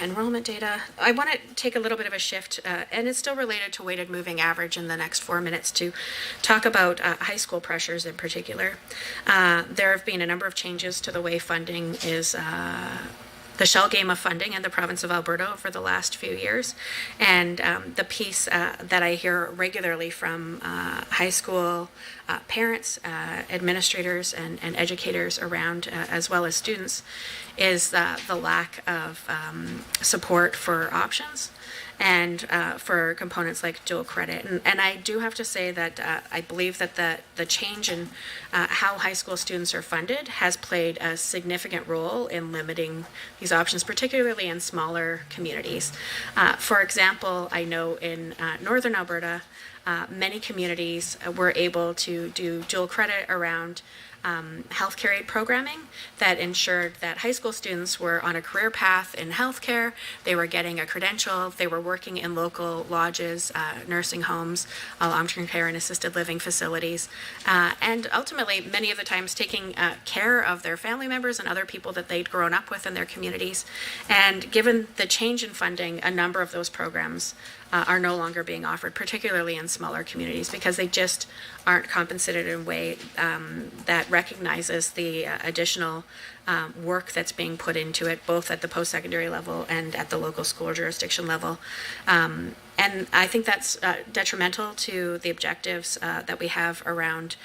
Enrollment data. I want to take a little bit of a shift, and it's still related to weighted moving average in the next 4 minutes, to talk about high school pressures in particular. There have been a number of changes to the way funding is the shell game of funding in the province of Alberta over the last few years. And the piece that I hear regularly from high school parents, administrators, and educators around, as well as students, is the lack of support for options and for components like dual credit. And I do have to say that I believe that the change in how high school students are funded has played a significant role in limiting these options, particularly in smaller communities. For example, I know in Northern Alberta, many communities were able to do dual credit around healthcare aid programming that ensured that high school students were on a career path in healthcare. They were getting a credential. They were working in local lodges, nursing homes, long-term care and assisted living facilities, and ultimately many of the times taking care of their family members and other people that they'd grown up with in their communities. And given the change in funding, a number of those programs are no longer being offered, particularly in smaller communities, because they just aren't compensated in a way that recognizes the additional work that's being put into it, both at the post-secondary level and at the local school or jurisdiction level. And I think that's detrimental to the objectives that we have around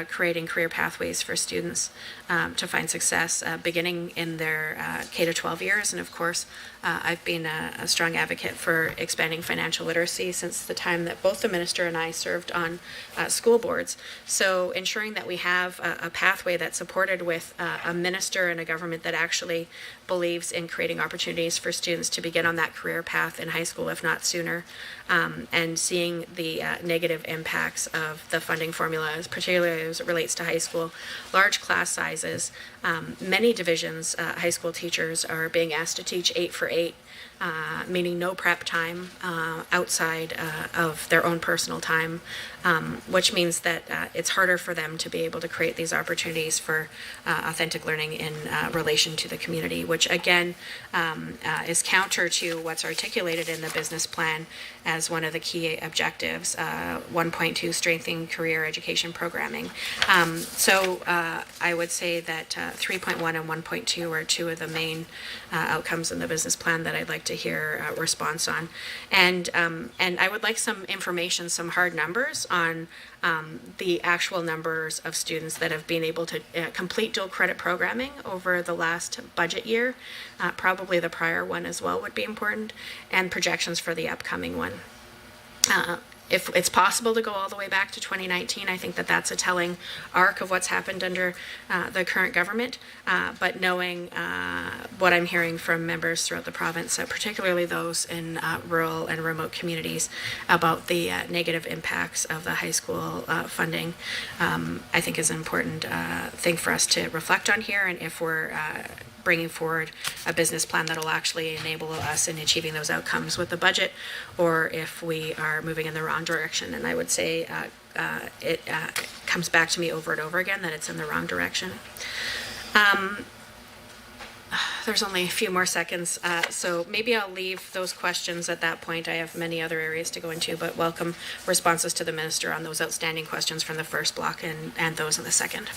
creating career pathways for students to find success beginning in their K-12 years. And of course, I've been a strong advocate for expanding financial literacy since the time that both the minister and I served on school boards. So ensuring that we have a pathway that's supported with a minister and a government that actually believes in creating opportunities for students to begin on that career path in high school, if not sooner, and seeing the negative impacts of the funding formulas, particularly as it relates to high school, large class sizes. Many divisions, high school teachers are being asked to teach 8 for 8, meaning no prep time outside of their own personal time, which means that it's harder for them to be able to create these opportunities for authentic learning in relation to the community, which again is counter to what's articulated in the business plan as one of the key objectives, 1.2 strengthening career education programming. So I would say that 3.1 and 1.2 are two of the main outcomes in the business plan that I'd like to hear a response on. And I would like some information, some hard numbers on the actual numbers of students that have been able to complete dual credit programming over the last budget year. Probably the prior one as well would be important, and projections for the upcoming one. If it's possible to go all the way back to 2019, I think that that's a telling arc of what's happened under the current government. But knowing what I'm hearing from members throughout the province, particularly those in rural and remote communities, about the negative impacts of the high school funding, I think is an important thing for us to reflect on here. And if we're bringing forward a business plan that will actually enable us in achieving those outcomes with the budget, or if we are moving in the wrong direction. And I would say it comes back to me over and over again that it's in the wrong direction. There's only a few more seconds, so maybe I'll leave those questions at that point. I have many other areas to go into, but welcome responses to the minister on those outstanding questions from the first block and those in the second.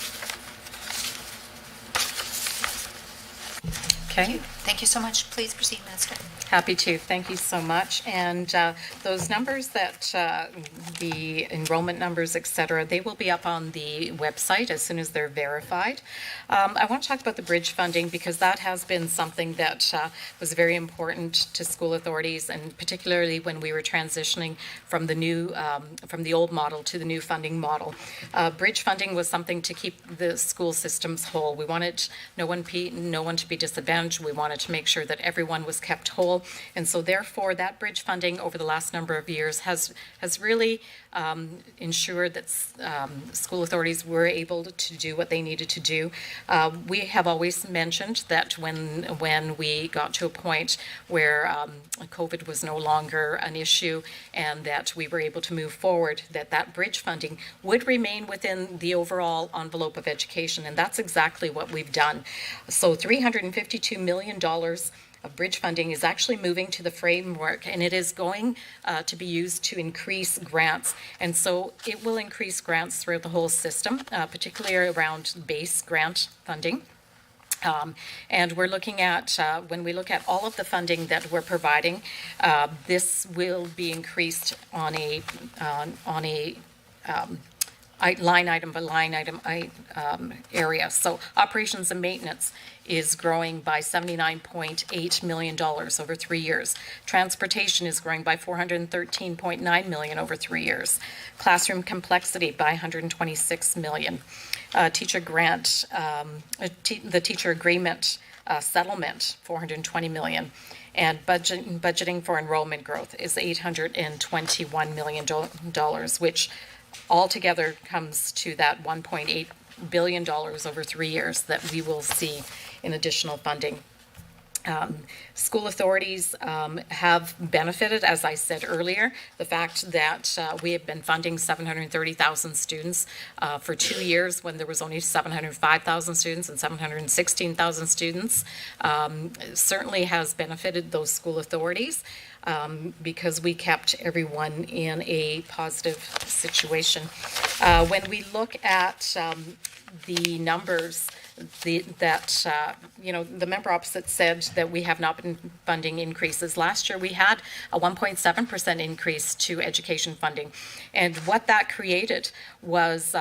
Okay. Thank you so much. Please proceed, Minister. Happy to. Thank you so much. And those numbers that the enrollment numbers, et cetera, they will be up on the website as soon as they're verified. I want to talk about the bridge funding because that has been something that was very important to school authorities, and particularly when we were transitioning from the new, from the old model to the new funding model. Bridge funding was something to keep the school systems whole. We wanted no one to be disadvantaged. We wanted to make sure that everyone was kept whole. And so therefore that bridge funding over the last number of years has really ensured that school authorities were able to do what they needed to do. We have always mentioned that when we got to a point where COVID was no longer an issue and that we were able to move forward, that bridge funding would remain within the overall envelope of education, and that's exactly what we've done. So $352 million of bridge funding is actually moving to the framework, and it is going to be used to increase grants. And so it will increase grants throughout the whole system, particularly around base grant funding. And we're looking at, when we look at all of the funding that we're providing, this will be increased on a line item by line item area. So operations and maintenance is growing by $79.8 million over 3 years. Transportation is growing by $413.9 million over 3 years. Classroom complexity by $126 million. Teacher grant, the teacher agreement settlement, $420 million. And budgeting for enrollment growth is $821 million, which altogether comes to that $1.8 billion over 3 years that we will see in additional funding. School authorities have benefited, as I said earlier, the fact that we have been funding 730,000 students for 2 years when there was only 705,000 students and 716,000 students, certainly has benefited those school authorities because we kept everyone in a positive situation. When we look at the numbers, the member opposite said that we have not been funding increases. Last year, we had a 1.7% increase to education funding. And what that created was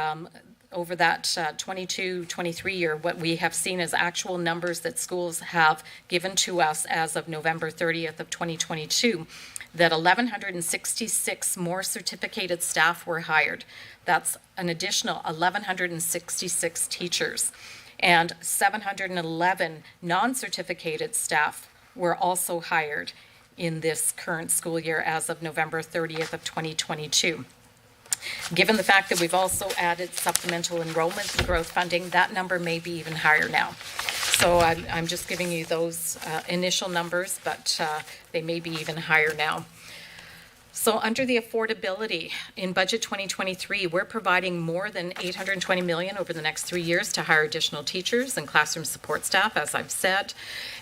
over that 22-23 year, what we have seen as actual numbers that schools have given to us as of November 30th of 2022, that 1,166 more certificated staff were hired. That's an additional 1,166 teachers. And 711 non-certificated staff were also hired in this current school year as of November 30th of 2022. Given the fact that we've also added supplemental enrollment and growth funding, that number may be even higher now. So I'm just giving you those initial numbers, but they may be even higher now. So under the affordability in budget 2023, we're providing more than $820 million over the next 3 years to hire additional teachers and classroom support staff, as I've said.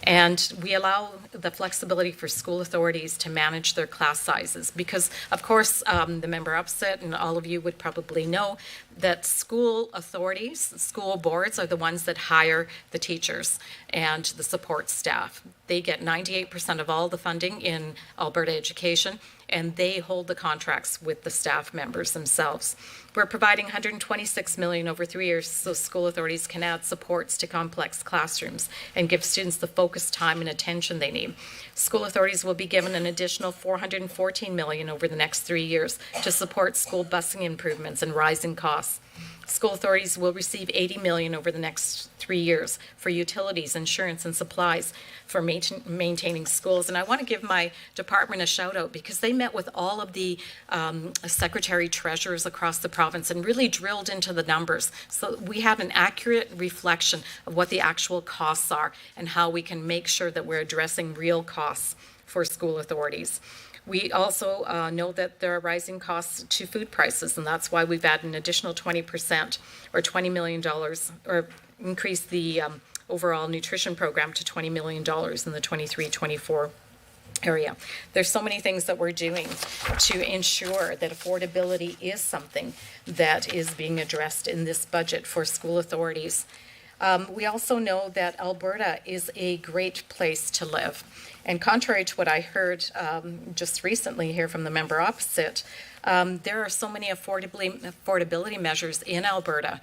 And we allow the flexibility for school authorities to manage their class sizes because, of course, the member opposite and all of you would probably know that school authorities, school boards are the ones that hire the teachers and the support staff. They get 98% of all the funding in Alberta education, and they hold the contracts with the staff members themselves. We're providing $126 million over 3 years so school authorities can add supports to complex classrooms and give students the focused time and attention they need. School authorities will be given an additional $414 million over the next 3 years to support school busing improvements and rising costs. School authorities will receive $80 million over the next 3 years for utilities, insurance, and supplies for maintaining schools. And I want to give my department a shout out because they met with all of the secretary treasurers across the province and really drilled into the numbers. So we have an accurate reflection of what the actual costs are and how we can make sure that we're addressing real costs for school authorities. We also know that there are rising costs to food prices, and that's why we've added an additional 20% or $20 million, or increased the overall nutrition program to $20 million in the 23-24 area. There's so many things that we're doing to ensure that affordability is something that is being addressed in this budget for school authorities. We also know that Alberta is a great place to live. And contrary to what I heard just recently here from the member opposite, there are so many affordability measures in Alberta.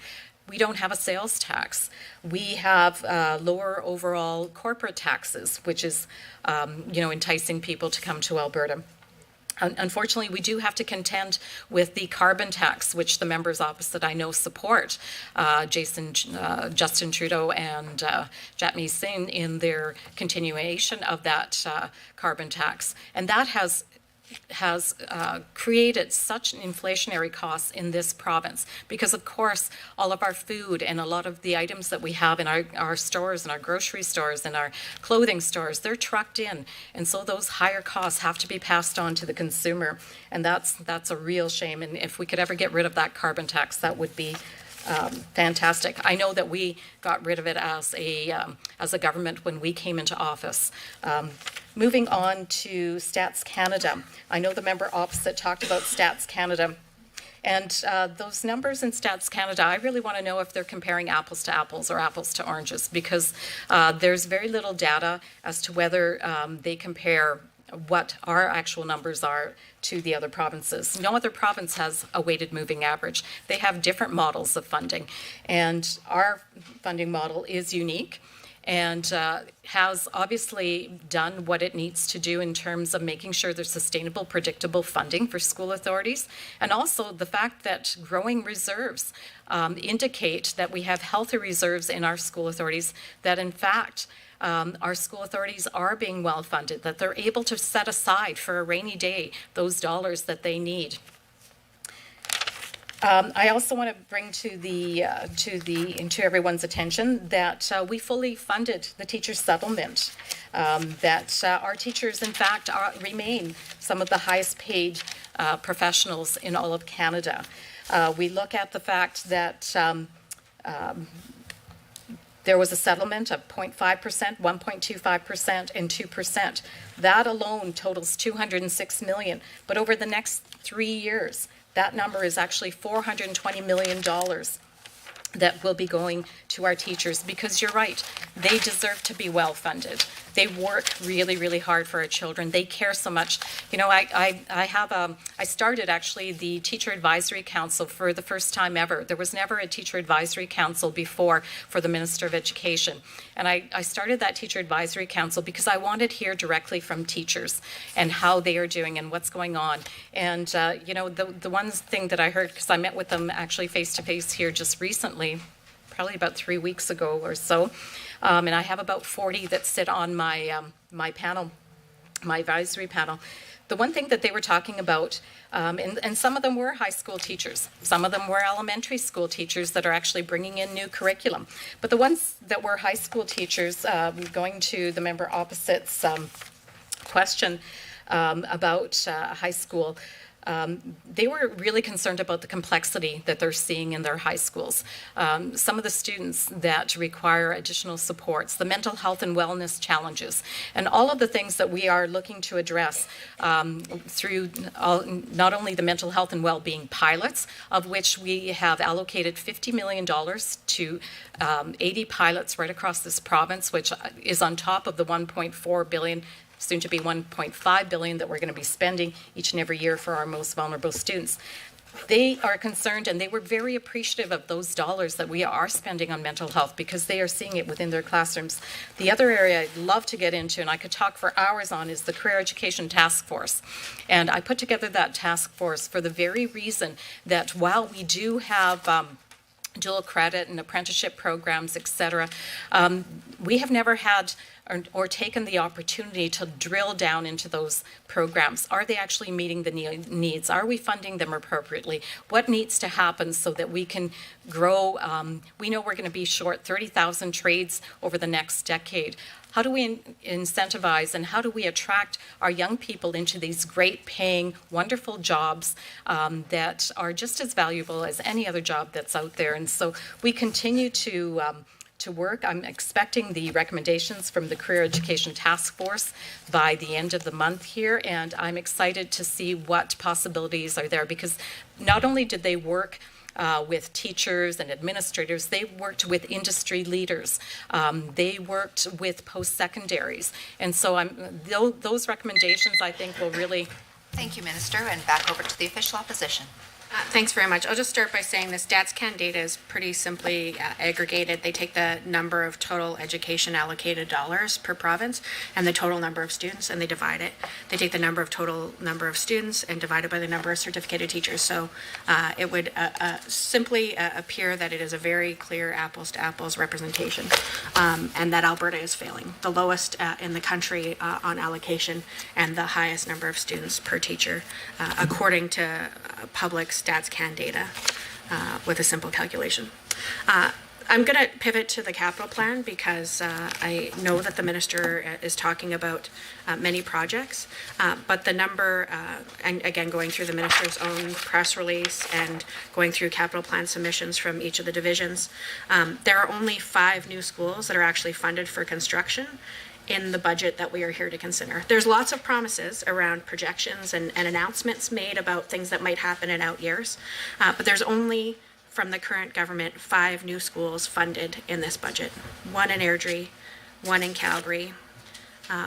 We don't have a sales tax. We have lower overall corporate taxes, which is, enticing people to come to Alberta. Unfortunately, we do have to contend with the carbon tax, which the members opposite I know support. Justin Trudeau and Jagmeet Singh in their continuation of that carbon tax. And that has created such an inflationary cost in this province because, of course, all of our food and a lot of the items that we have in our stores and our grocery stores and our clothing stores, they're trucked in. And so those higher costs have to be passed on to the consumer. And that's a real shame. And if we could ever get rid of that carbon tax, that would be fantastic. I know that we got rid of it as a government when we came into office. Moving on to Stats Canada. I know the member opposite talked about Stats Canada. And those numbers in Stats Canada, I really want to know if they're comparing apples to apples or apples to oranges, because there's very little data as to whether they compare what our actual numbers are to the other provinces. No other province has a weighted moving average. They have different models of funding, and our funding model is unique and has obviously done what it needs to do in terms of making sure there's sustainable, predictable funding for school authorities, and also the fact that growing reserves indicate that we have healthy reserves in our school authorities that in fact our school authorities are being well funded, that they're able to set aside for a rainy day those dollars that they need. I also want to bring to everyone's attention that we fully funded the teacher settlement. That our teachers, in fact, remain some of the highest paid professionals in all of Canada. We look at the fact that there was a settlement of 0.5%, 1.25%, and 2%. That alone totals $206 million. But over the next 3 years, that number is actually $420 million that will be going to our teachers, because you're right, they deserve to be well funded. They work really, really hard for our children. They care so much. You know, I started actually the Teacher Advisory Council for the first time ever. There was never a Teacher Advisory Council before for the Minister of Education. And I started that Teacher Advisory Council because I wanted to hear directly from teachers and how they are doing and what's going on. And, you know, the one thing that I heard, because I met with them actually face-to-face here just recently, probably about 3 weeks ago or so, and I have about 40 that sit on my my panel, my advisory panel. The one thing that they were talking about, and some of them were high school teachers, some of them were elementary school teachers that are actually bringing in new curriculum. But the ones that were high school teachers, going to the member opposite's question about high school, they were really concerned about the complexity that they're seeing in their high schools. Some of the students that require additional supports, the mental health and wellness challenges, and all of the things that we are looking to address through not only the mental health and well-being pilots, of which we have allocated $50 million to 80 pilots right across this province, which is on top of the $1.4 billion, soon to be $1.5 billion that we're going to be spending each and every year for our most vulnerable students. They are concerned, and they were very appreciative of those dollars that we are spending on mental health, because they are seeing it within their classrooms. The other area I'd love to get into, and I could talk for hours on, is the Career Education Task Force. And I put together that task force for the very reason that while we do have dual credit and apprenticeship programs, et cetera, we have never had or taken the opportunity to drill down into those programs. Are they actually meeting the needs? Are we funding them appropriately? What needs to happen so that we can grow? We know we're going to be short 30,000 trades over the next decade. How do we incentivize and how do we attract our young people into these great paying, wonderful jobs that are just as valuable as any other job that's out there? And so we continue to work. I'm expecting the recommendations from the Career Education Task Force by the end of the month here, and I'm excited to see what possibilities are there, because not only did they work with teachers and administrators, they worked with industry leaders. They worked with post-secondaries. And so those recommendations, I think, will really... Thank you, Minister, and back over to the official opposition. Thanks very much. I'll just start by saying the StatsCan data is pretty simply aggregated. They take the number of total education allocated dollars per province and the total number of students, and they divide it. They take the total number of students and divide it by the number of certificated teachers. So it would simply appear that it is a very clear apples to apples representation, and that Alberta is failing. The lowest in the country on allocation and the highest number of students per teacher, according to public StatsCan data with a simple calculation. I'm going to pivot to the capital plan because I know that the minister is talking about many projects, but the number, and again going through the minister's own press release and going through capital plan submissions from each of the divisions, there are only 5 new schools that are actually funded for construction in the budget that we are here to consider. There's lots of promises around projections and announcements made about things that might happen in out years, but there's only, from the current government, 5 new schools funded in this budget. 1 in Airdrie, 1 in Calgary,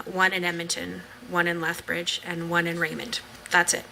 1 in Edmonton, 1 in Lethbridge, and 1 in Raymond. That's it.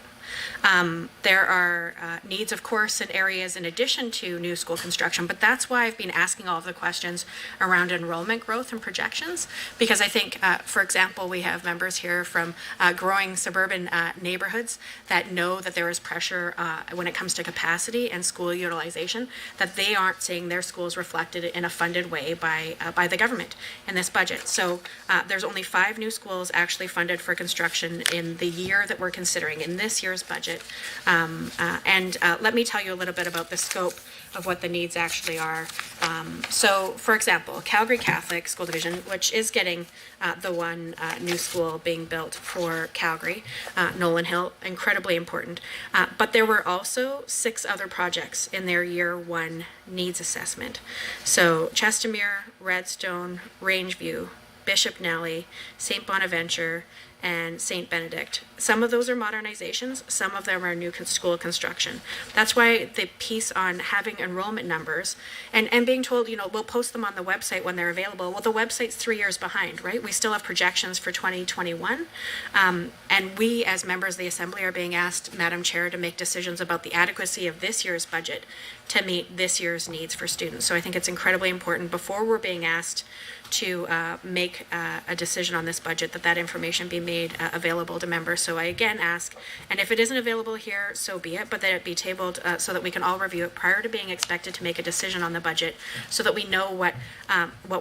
There are needs, of course, in areas in addition to new school construction, but that's why I've been asking all of the questions around enrollment growth and projections, because I think, for example, we have members here from growing suburban neighborhoods that know that there is pressure when it comes to capacity and school utilization, that they aren't seeing their schools reflected in a funded way by the government in this budget. So there's only 5 new schools actually funded for construction in the year that we're considering in this year's budget. Let me tell you a little bit about the scope of what the needs actually are. So, for example, Calgary Catholic School Division, which is getting the one new school being built for Calgary, Nolan Hill, incredibly important. But there were also 6 other projects in their year 1 needs assessment. So, Chestermere, Redstone, Rangeview, Bishop Nellie, St. Bonaventure, and St. Benedict. Some of those are modernizations, some of them are new school construction. That's why the piece on having enrollment numbers and being told, we'll post them on the website when they're available. Well, the website's 3 years behind, right? We still have projections for 2021. And we, as members of the Assembly, are being asked, Madam Chair, to make decisions about the adequacy of this year's budget to meet this year's needs for students. So I think it's incredibly important before we're being asked to make a decision on this budget, that information be made available to members. So I again ask, and if it isn't available here, so be it, but that it be tabled so that we can all review it prior to being expected to make a decision on the budget, so that we know what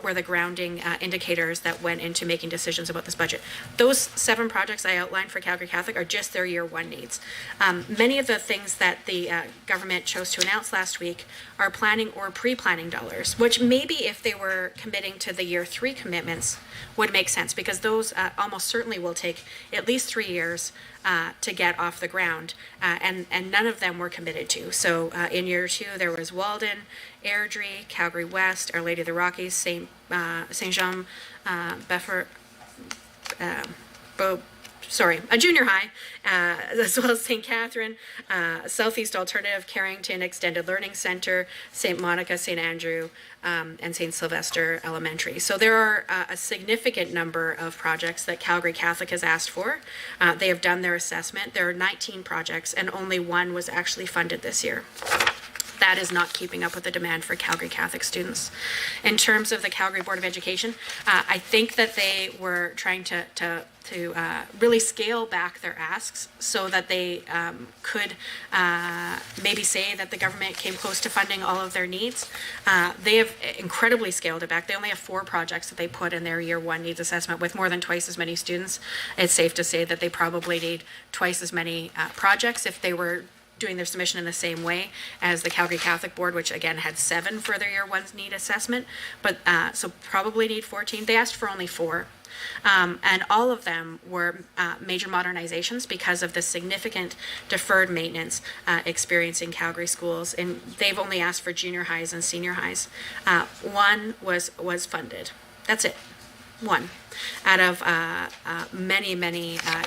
were the grounding indicators that went into making decisions about this budget. Those 7 projects I outlined for Calgary Catholic are just their year 1 needs. Many of the things that the government chose to announce last week are planning or pre-planning dollars, which maybe if they were committing to the year 3 commitments would make sense, because those almost certainly will take at least 3 years to get off the ground, and none of them were committed to. So in year 2 there was Walden, Airdrie, Calgary West, Our Lady of the Rockies, St. Jean, Bedford, a junior high, as well as St. Catherine, Southeast Alternative, Carrington Extended Learning Center, St. Monica, St. Andrew, and St. Sylvester Elementary. So there are a significant number of projects that Calgary Catholic has asked for. They have done their assessment. There are 19 projects, and only 1 was actually funded this year. That is not keeping up with the demand for Calgary Catholic students. In terms of the Calgary Board of Education, I think that they were trying to really scale back their asks so that they could maybe say that the government came close to funding all of their needs. They have incredibly scaled it back. They only have 4 projects that they put in their year 1 needs assessment with more than twice as many students. It's safe to say that they probably need twice as many projects if they were doing their submission in the same way as the Calgary Catholic Board, which again had 7 for their year 1 need assessment, but so probably need 14. They asked for only 4. And all of them were major modernizations because of the significant deferred maintenance experiencing Calgary schools. And they've only asked for junior highs and senior highs. 1 was funded. That's it. 1 out of many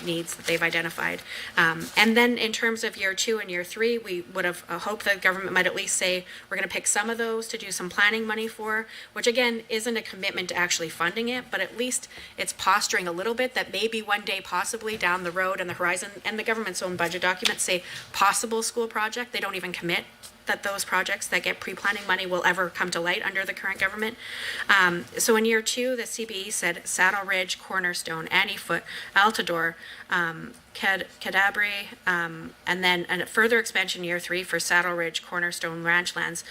needs that they've identified. And then in terms of year 2 and year 3, we would have hoped that the government might at least say, we're going to pick some of those to do some planning money for, which again isn't a commitment to actually funding it, but at least it's posturing a little bit that maybe one day possibly down the road and the horizon, and the government's own budget documents say possible school project. They don't even commit that those projects that get pre-planning money will ever come to light under the current government. So in year 2, the CBE said Saddle Ridge, Cornerstone, Anniefoot, Altador, Cadabri, and then a further expansion year 3 for Saddle Ridge, Cornerstone, Ranchlands,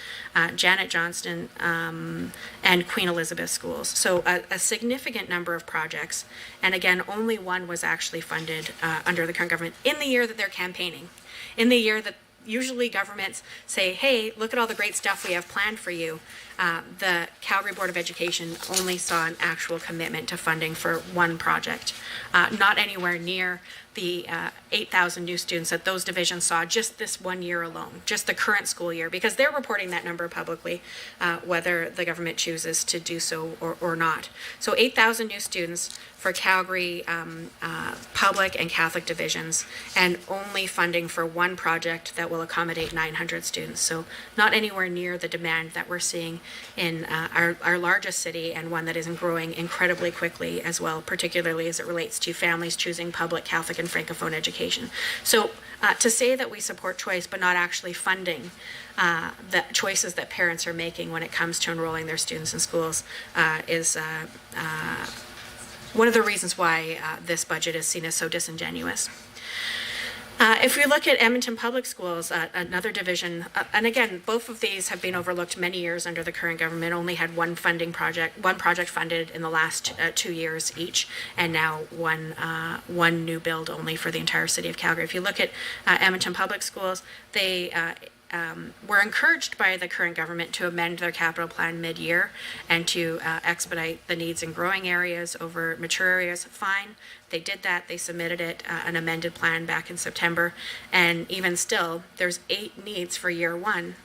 Janet Johnston, and Queen Elizabeth schools. So a significant number of projects, and again, only 1 was actually funded under the current government in the year that they're campaigning, in the year that usually governments say, hey, look at all the great stuff we have planned for you. The Calgary Board of Education only saw an actual commitment to funding for 1 project, not anywhere near the 8,000 new students that those divisions saw just this 1 year alone, just the current school year, because they're reporting that number publicly, whether the government chooses to do so or not. So 8,000 new students for Calgary public and Catholic divisions, and only funding for 1 project that will accommodate 900 students. So not anywhere near the demand that we're seeing in our largest city, and one that is growing incredibly quickly as well, particularly as it relates to families choosing public, Catholic, and Francophone education. So To say that we support choice but not actually funding the choices that parents are making when it comes to enrolling their students in schools is one of the reasons why this budget is seen as so disingenuous. If we look at Edmonton Public Schools, another division, and again, both of these have been overlooked many years under the current government, only had one project funded in the last 2 years each, and now one new build only for the entire city of Calgary. If you look at Edmonton Public Schools, they were encouraged by the current government to amend their capital plan mid-year and to expedite the needs in growing areas over mature areas. Fine, they did that. They submitted it, an amended plan back in September, and even still, there's 8 needs for year 1.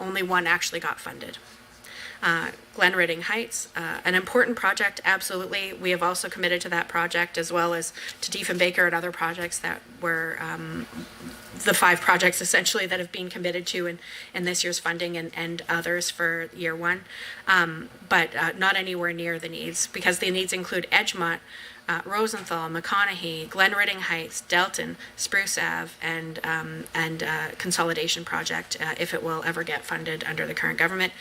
Only 1 actually got funded. Glenridding Heights, an important project, absolutely. We have also committed to that project, as well as to Diefenbaker and other projects that were the 5 projects essentially that have been committed to in this year's funding, and others for year 1, but not anywhere near the needs, because the needs include Edgemont, Rosenthal, McConaughey, Glenridding Heights, Delton, Spruce Ave, and Consolidation Project, if it will ever get funded under the current government.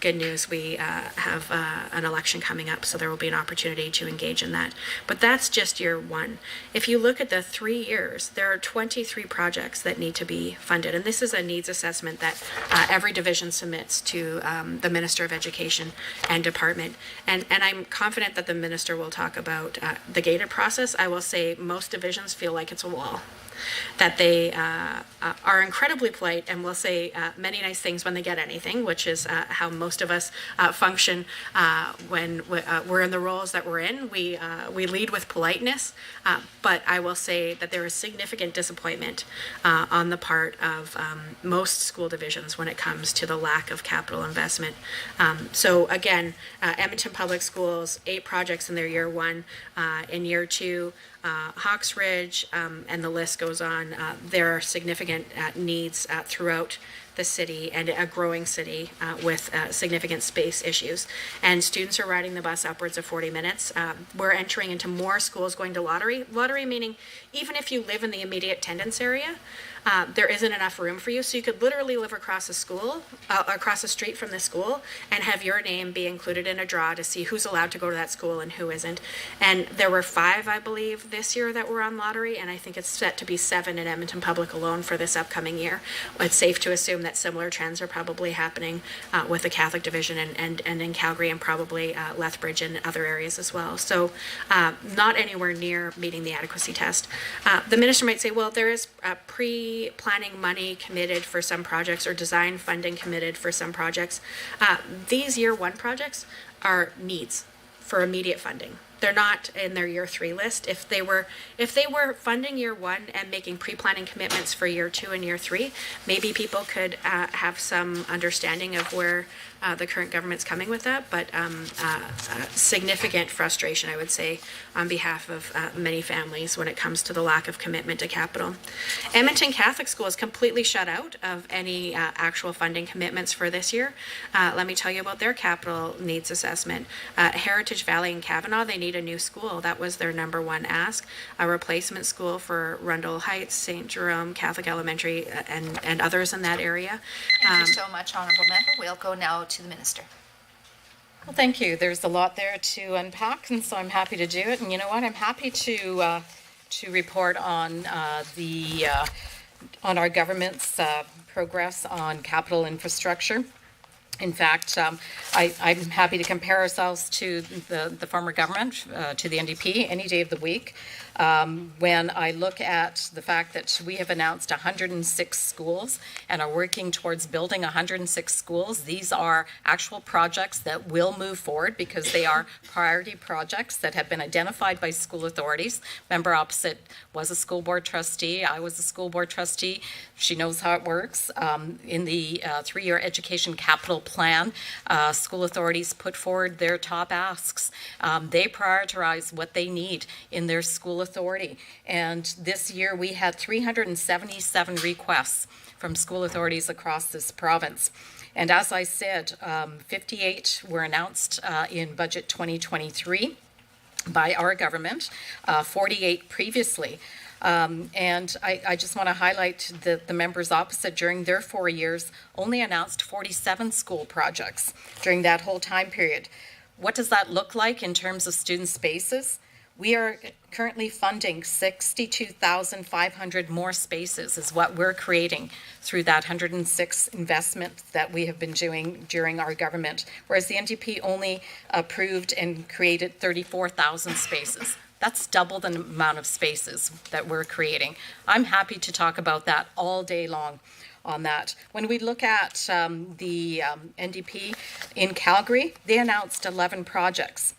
Good news, we have an election coming up, so there will be an opportunity to engage in that. But that's just year 1. If you look at the 3 years, there are 23 projects that need to be funded, and this is a needs assessment that every division submits to the Minister of Education and Department, and I'm confident that the Minister will talk about the gated process. I will say most divisions feel like it's a wall, that they are incredibly polite and will say many nice things when they get anything, which is how most of us function when we're in the roles that we're in. We lead with politeness, but I will say that there is significant disappointment on the part of most school divisions when it comes to the lack of capital investment. So again, Edmonton Public Schools, 8 projects in their year 1. In year 2, Hawks Ridge, and the list goes on. There are significant needs throughout the city, and a growing city with significant space issues. And students are riding the bus upwards of 40 minutes. We're entering into more schools going to lottery. Lottery meaning even if you live in the immediate attendance area, there isn't enough room for you, so you could literally live across across the street from the school, and have your name be included in a draw to see who's allowed to go to that school and who isn't. And there were 5, I believe, this year that were on lottery, and I think it's set to be 7 in Edmonton Public alone for this upcoming year. It's safe to assume that similar trends are probably happening with the Catholic Division and in Calgary, and probably Lethbridge and other areas as well. So not anywhere near meeting the adequacy test. The minister might say, well, there is pre-planning money committed for some projects, or design funding committed for some projects. These year 1 projects are needs for immediate funding. They're not in their year 3 list. If they were funding year 1 and making pre-planning commitments for year 2 and year 3, maybe people could have some understanding of where the current government's coming with that. But significant frustration, I would say, on behalf of many families when it comes to the lack of commitment to capital. Edmonton Catholic School is completely shut out of any actual funding commitments for this year. Let me tell you about their capital needs assessment. Heritage Valley and Kavanaugh, they need a new school. That was their number 1 ask. A replacement school for Rundle Heights, St. Jerome Catholic Elementary, and others in that area. Thank you so much, Honourable Member. We'll go now to the Minister. Well, thank you. There's a lot there to unpack, and so I'm happy to do it. And you know what? I'm happy to report on on our government's progress on capital infrastructure. In fact, I'm happy to compare ourselves to the former government, to the NDP, any day of the week. When I look at the fact that we have announced 106 schools and are working towards building 106 schools, these are actual projects that will move forward because they are priority projects that have been identified by school authorities. Member opposite was a school board trustee. I was a school board trustee. She knows how it works. In the 3-year education capital plan, school authorities put forward their top asks. They prioritize what they need in their school authority. And this year we had 377 requests from school authorities across this province. And as I said, 58 were announced in Budget 2023 by our government, 48 previously. And I just want to highlight the members opposite during their 4 years only announced 47 school projects during that whole time period. What does that look like in terms of student spaces? We are currently funding 62,500 more spaces is what we're creating through that 106 investment that we have been doing during our government, whereas the NDP only approved and created 34,000 spaces. That's double the amount of spaces that we're creating. I'm happy to talk about that all day long on that. When we look at the NDP in Calgary, they announced 11 projects.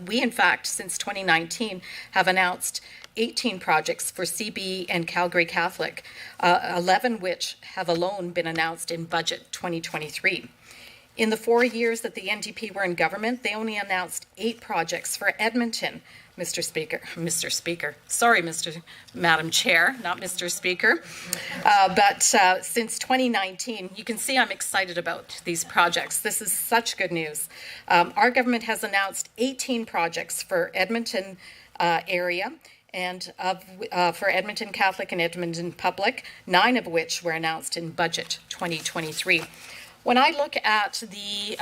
We, in fact, since 2019, have announced 18 projects for CB and Calgary Catholic, 11 which have alone been announced in budget 2023. In the 4 years that the NDP were in government, they only announced 8 projects for Edmonton, Madam Chair, not Mr. Speaker. But since 2019, you can see I'm excited about these projects. This is such good news. Our government has announced 18 projects for Edmonton area, and for Edmonton Catholic and Edmonton Public, 9 of which were announced in budget 2023. When I look at the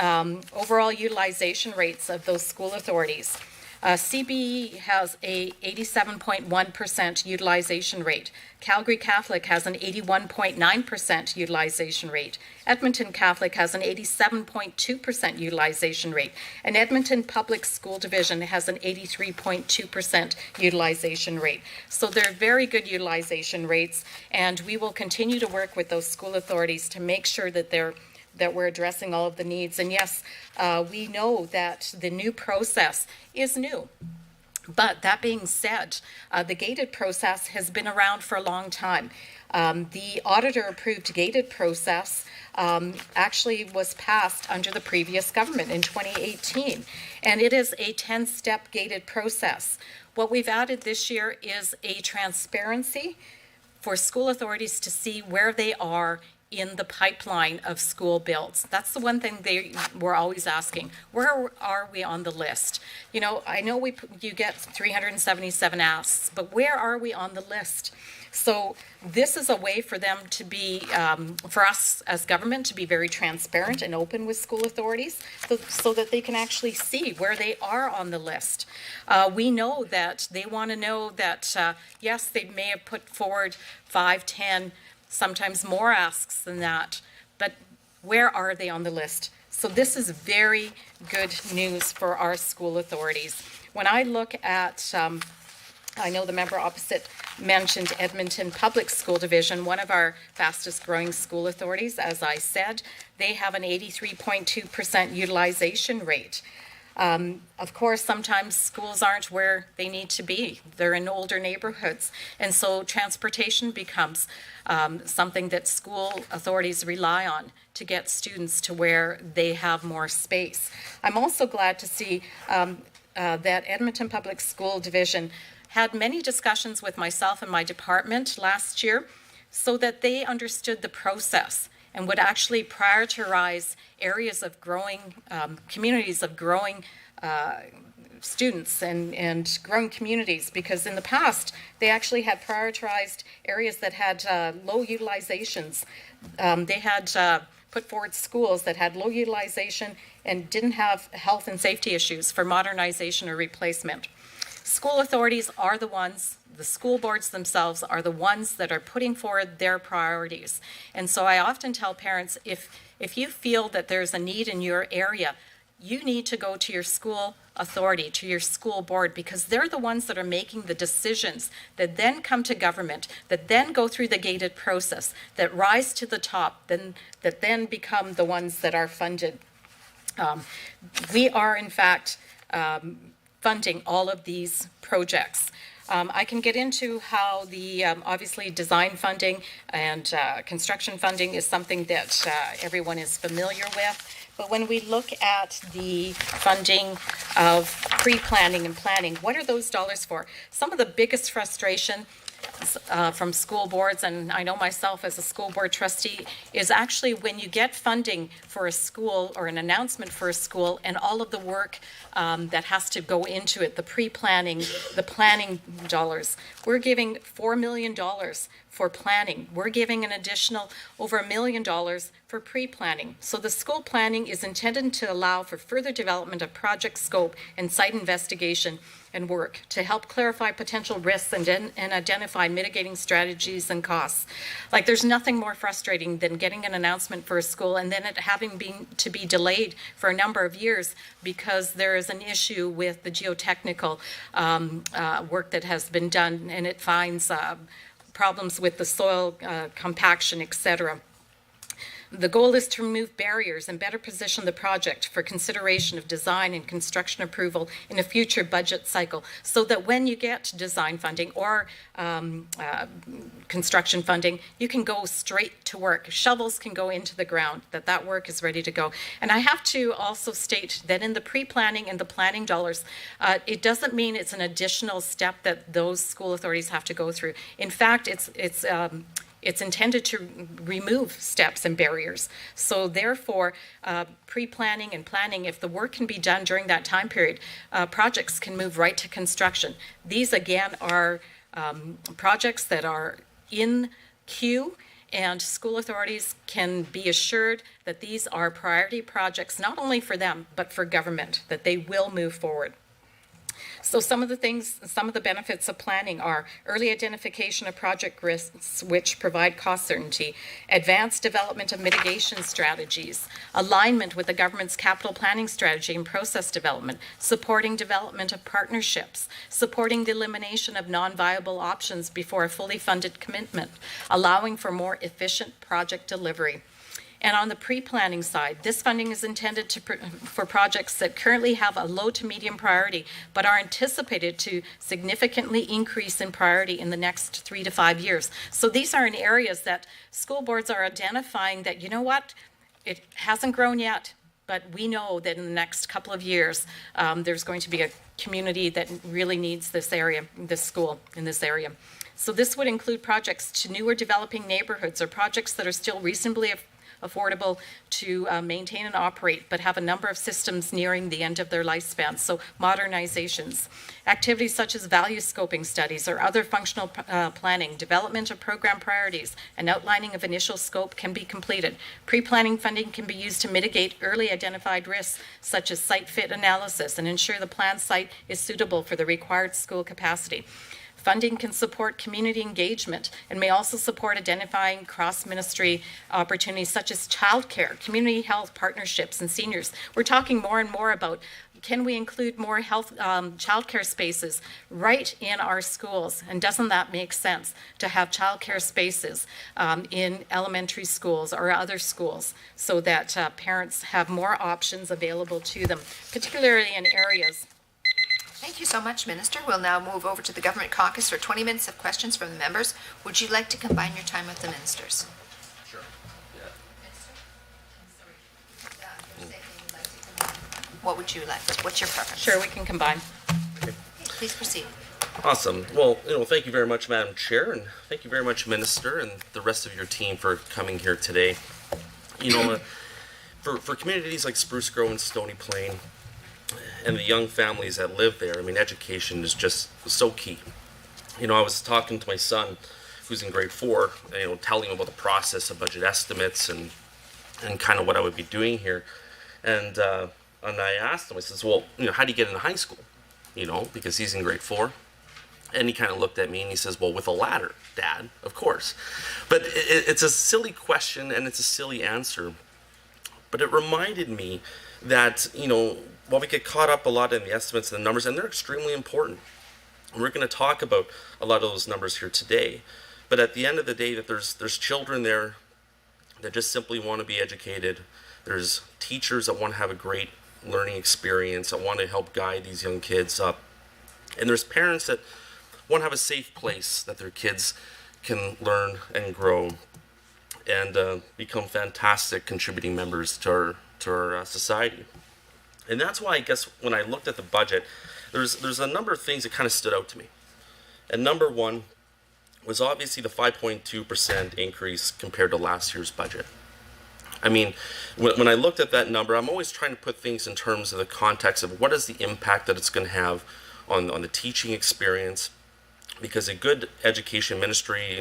overall utilization rates of those school authorities, CB has a 87.1% utilization rate. Calgary Catholic has an 81.9% utilization rate. Edmonton Catholic has an 87.2% utilization rate. And Edmonton Public School Division has an 83.2% utilization rate. So they're very good utilization rates, and we will continue to work with those school authorities to make sure that we're addressing all of the needs. And yes, we know that the new process is new. But that being said, the gated process has been around for a long time. The auditor-approved gated process actually was passed under the previous government in 2018, and it is a 10-step gated process. What we've added this year is a transparency for school authorities to see where they are in the pipeline of school builds. That's the one thing they were always asking. Where are we on the list? You know, I know you get 377 asks, but where are we on the list? So this is a way for them to be, for us as government, to be very transparent and open with school authorities so that they can actually see where they are on the list. We know that they want to know that, yes, they may have put forward 5, 10, sometimes more asks than that, but where are they on the list? So this is very good news for our school authorities. When I look at, I know the member opposite mentioned Edmonton Public School Division, one of our fastest growing school authorities. As I said, they have an 83.2% utilization rate. Of course, sometimes schools aren't where they need to be. They're in older neighborhoods. And so transportation becomes something that school authorities rely on to get students to where they have more space. I'm also glad to see that Edmonton Public School Division had many discussions with myself and my department last year so that they understood the process and would actually prioritize areas of growing, communities of growing students and growing communities, because in the past, they actually had prioritized areas that had low utilizations. They had put forward schools that had low utilization and didn't have health and safety issues for modernization or replacement. School authorities are the ones, the school boards themselves are the ones that are putting forward their priorities. And so I often tell parents, if you feel that there's a need in your area, you need to go to your school authority, to your school board, because they're the ones that are making the decisions that then come to government, that then go through the gated process, that rise to the top, that then become the ones that are funded. We are, in fact, funding all of these projects. I can get into how the, obviously, design funding and construction funding is something that everyone is familiar with. But when we look at the funding of pre-planning and planning, what are those dollars for? Some of the biggest frustrations experience from school boards, and I know myself as a school board trustee, is actually when you get funding for a school or an announcement for a school and all of the work that has to go into it, the pre-planning, the planning dollars. We're giving $4 million for planning. We're giving an additional over $1 million for pre-planning. So the school planning is intended to allow for further development of project scope and site investigation and work to help clarify potential risks and identify mitigating strategies and costs. Like, there's nothing more frustrating than getting an announcement for a school and then it having to be delayed for a number of years because there is an issue with the geotechnical work that has been done, and it finds problems with the soil compaction, etc. The goal is to remove barriers and better position the project for consideration of design and construction approval in a future budget cycle, so that when you get design funding or construction funding, you can go straight to work. Shovels can go into the ground, that work is ready to go. And I have to also state that in the pre-planning and the planning dollars, it doesn't mean it's an additional step that those school authorities have to go through. In fact, it's intended to remove steps and barriers. So therefore, pre-planning and planning, if the work can be done during that time period, projects can move right to construction. These, again, are projects that are in queue, and school authorities can be assured that these are priority projects, not only for them, but for government, that they will move forward. So some of the benefits of planning are early identification of project risks, which provide cost certainty, advanced development of mitigation strategies, alignment with the government's capital planning strategy and process development, supporting development of partnerships, supporting the elimination of non-viable options before a fully funded commitment, allowing for more efficient project delivery. And on the pre-planning side, this funding is intended for projects that currently have a low to medium priority, but are anticipated to significantly increase in priority in the next 3 to 5 years. So these are in areas that school boards are identifying that, you know what, it hasn't grown yet, but we know that in the next couple of years, there's going to be a community that really needs this area, this school in this area. So this would include projects to newer developing neighborhoods or projects that are still reasonably affordable to maintain and operate, but have a number of systems nearing the end of their lifespan. So modernizations, activities such as value scoping studies or other functional planning, development of program priorities, and outlining of initial scope can be completed. Pre-planning funding can be used to mitigate early identified risks, such as site fit analysis, and ensure the planned site is suitable for the required school capacity. Funding can support community engagement and may also support identifying cross-ministry opportunities such as childcare, community health partnerships, and seniors. We're talking more and more about, can we include more health childcare spaces right in our schools? And doesn't that make sense to have childcare spaces in elementary schools or other schools so that parents have more options available to them, particularly in areas. Thank you so much, Minister. We'll now move over to the Government Caucus for 20 minutes of questions from the members. Would you like to combine your time with the ministers? Sure. What would you like? What's your preference? Sure, we can combine. Please proceed. Awesome. Well, thank you very much, Madam Chair, and thank you very much, Minister, and the rest of your team for coming here today. For communities like Spruce Grove and Stony Plain, and the young families that live there, education is just so key. I was talking to my son, who's in grade 4, telling him about the process of budget estimates and kind of what I would be doing here. And I asked him, I says, well, how do you get into high school? Because he's in grade 4. And he kind of looked at me and he says, well, with a ladder, Dad, of course. But it's a silly question and it's a silly answer. But it reminded me that, while we get caught up a lot in the estimates and the numbers, and they're extremely important, and we're going to talk about a lot of those numbers here today, but at the end of the day, that there's children there that just simply want to be educated. There's teachers that want to have a great learning experience, that want to help guide these young kids up, and there's parents that want to have a safe place that their kids can learn and grow and become fantastic contributing members to our society. And that's why I guess when I looked at the budget, there's a number of things that kind of stood out to me. And number one was obviously the 5.2% increase compared to last year's budget. I mean, when I looked at that number, I'm always trying to put things in terms of the context of what is the impact that it's going to have on the teaching experience, because a good education ministry,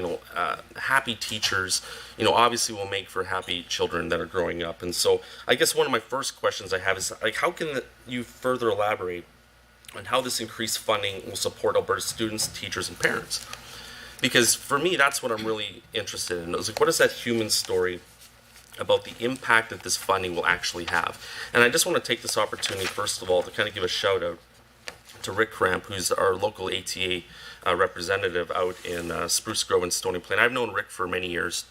happy teachers, obviously will make for happy children that are growing up. And so I guess one of my first questions I have is, like, how can you further elaborate on how this increased funding will support Alberta students, teachers, and parents? Because for me, that's what I'm really interested in. It's like, what is that human story about the impact that this funding will actually have? And I just want to take this opportunity, first of all, to kind of give a shout out to Rick Cramp, who's our local ATA representative out in Spruce Grove and Stony Plain. I've known Rick for many years,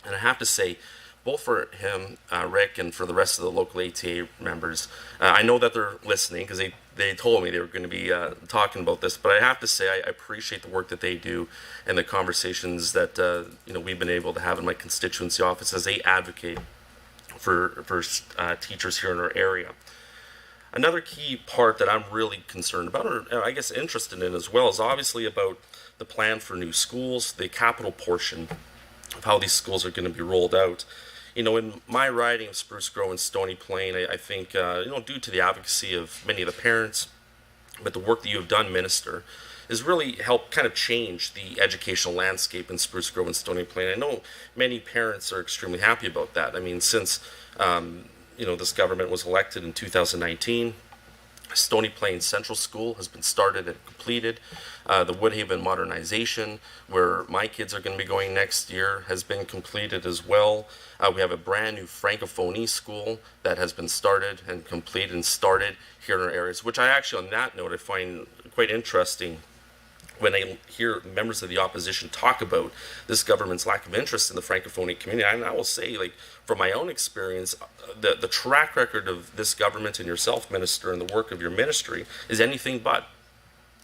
and I have to say, both for him, Rick, and for the rest of the local ATA members, I know that they're listening because they told me they were going to be talking about this, but I have to say I appreciate the work that they do and the conversations that we've been able to have in my constituency office as they advocate for teachers here in our area. Another key part that I'm really concerned about, or I guess interested in as well, is obviously about the plan for new schools, the capital portion of how these schools are going to be rolled out. In my riding of Spruce Grove and Stony Plain, I think, due to the advocacy of many of the parents, but the work that you have done, Minister, has really helped kind of change the educational landscape in Spruce Grove and Stony Plain. I know many parents are extremely happy about that. I mean, since this government was elected in 2019. Stony Plain Central School has been started and completed. The Woodhaven modernization, where my kids are going to be going next year, has been completed as well. We have a brand new Francophonie school that has been started and completed and started here in our areas, which I actually, on that note, I find quite interesting when I hear members of the opposition talk about this government's lack of interest in the Francophonie community. And I will say, like, from my own experience, the track record of this government and yourself, Minister, and the work of your ministry is anything but.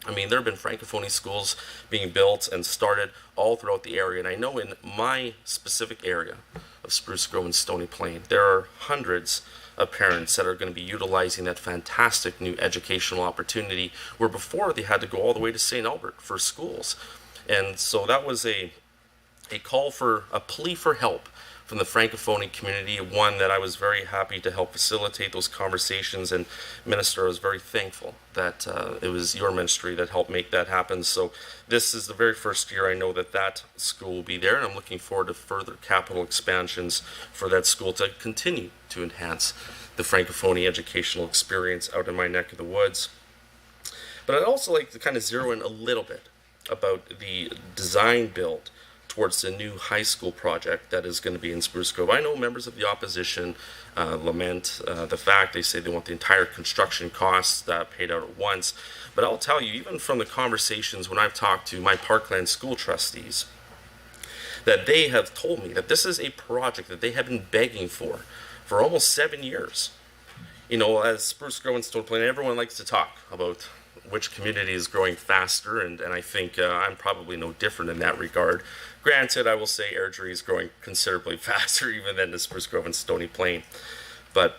I mean, there have been Francophonie schools being built and started all throughout the area. And I know in my specific area of Spruce Grove and Stony Plain, there are hundreds of parents that are going to be utilizing that fantastic new educational opportunity, where before they had to go all the way to St. Albert for schools. And so that was a call for a plea for help from the Francophonie community, one that I was very happy to help facilitate those conversations. And Minister, I was very thankful that it was your ministry that helped make that happen. So this is the very first year I know that school will be there, and I'm looking forward to further capital expansions for that school to continue to enhance the Francophonie educational experience out in my neck of the woods. But I'd also like to kind of zero in a little bit about the design build towards the new high school project that is going to be in Spruce Grove. I know members of the opposition lament the fact they say they want the entire construction costs paid out at once. But I'll tell you, even from the conversations when I've talked to my Parkland school trustees, that they have told me that this is a project that they have been begging for almost 7 years. As Spruce Grove and Stony Plain, everyone likes to talk about which community is growing faster, and I think I'm probably no different in that regard. Granted, I will say Airdrie is growing considerably faster even than the Spruce Grove and Stony Plain. But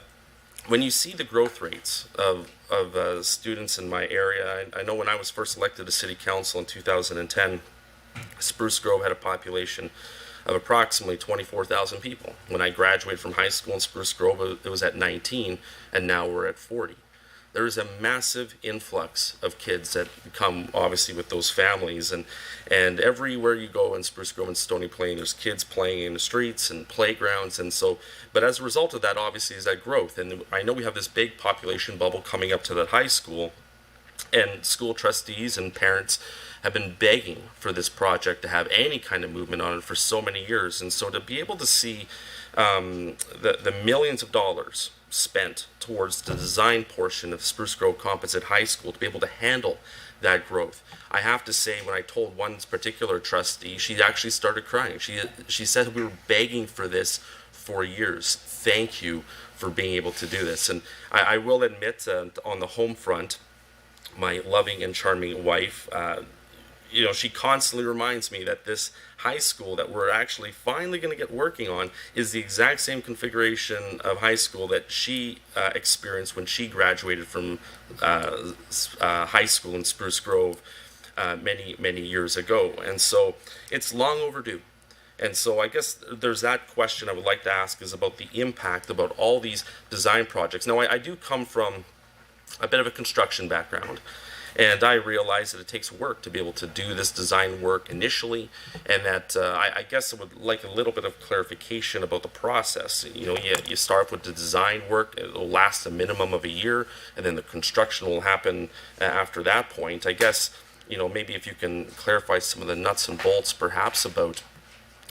when you see the growth rates of students in my area, I know when I was first elected to City Council in 2010, Spruce Grove had a population of approximately 24,000 people. When I graduated from high school in Spruce Grove, it was at 19, and now we're at 40. There is a massive influx of kids that come, obviously, with those families, and everywhere you go in Spruce Grove and Stony Plain, there's kids playing in the streets and playgrounds, and so, but as a result of that, obviously, is that growth. And I know we have this big population bubble coming up to that high school, and school trustees and parents have been begging for this project to have any kind of movement on it for so many years. And so to be able to see the millions of dollars spent towards the design portion of Spruce Grove Composite High School to be able to handle that growth, I have to say, when I told one particular trustee, she actually started crying. She said, we were begging for this for years. Thank you for being able to do this. And I will admit, on the home front, my loving and charming wife, she constantly reminds me that this high school that we're actually finally going to get working on is the exact same configuration of high school that she experienced when she graduated from high school in Spruce Grove many years ago. And so it's long overdue. And so I guess there's that question I would like to ask is about the impact about all these design projects. Now, I do come from a bit of a construction background, and I realize that it takes work to be able to do this design work initially, and that I guess I would like a little bit of clarification about the process. You know, you start with the design work, it'll last a minimum of a year, and then the construction will happen after that point. I guess, you know, maybe if you can clarify some of the nuts and bolts perhaps about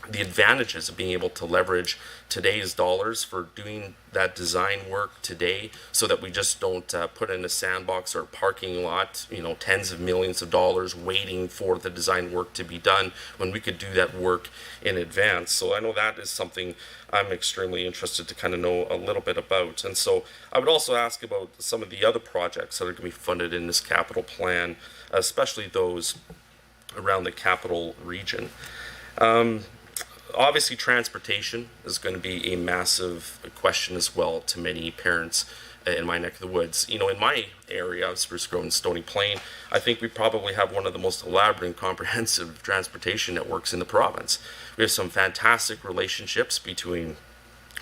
the advantages of being able to leverage today's dollars for doing that design work today, so that we just don't put in a sandbox or parking lot, you know, tens of millions of dollars waiting for the design work to be done when we could do that work in advance. So I know that is something I'm extremely interested to kind of know a little bit about. And so I would also ask about some of the other projects that are going to be funded in this capital plan, especially those around the capital region. Obviously, transportation is going to be a massive question as well to many parents in my neck of the woods. You know, in my area of Spruce Grove and Stony Plain, I think we probably have one of the most elaborate and comprehensive transportation networks in the province. We have some fantastic relationships between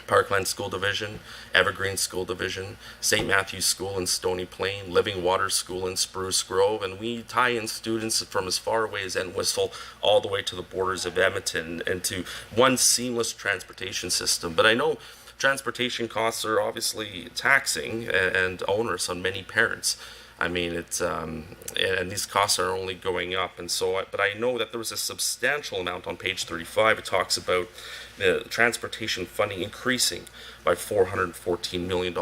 Parkland School Division, Evergreen School Division, St. Matthew's School in Stony Plain, Living Water School in Spruce Grove, and we tie in students from as far away as Entwistle all the way to the borders of Edmonton into one seamless transportation system. But I know transportation costs are obviously taxing and onerous on many parents. I mean, it's and these costs are only going up, and so. But I know that there was a substantial amount on page 35. It talks about the transportation funding increasing by $414 million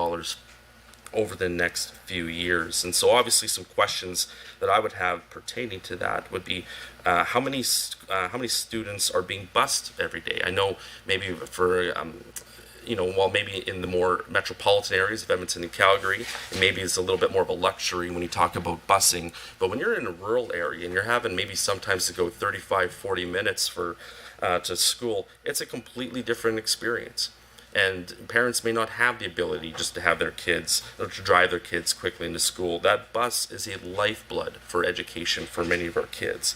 over the next few years. And so, obviously, some questions that I would have pertaining to that would be how many students are being bused every day. I know maybe for you know, while maybe in the more metropolitan areas of Edmonton and Calgary, maybe it's a little bit more of a luxury when you talk about busing. But when you're in a rural area and you're having maybe sometimes to go 35, 40 minutes for to school, it's a completely different experience. And parents may not have the ability just to have their kids, or to drive their kids quickly into school. That bus is a lifeblood for education for many of our kids.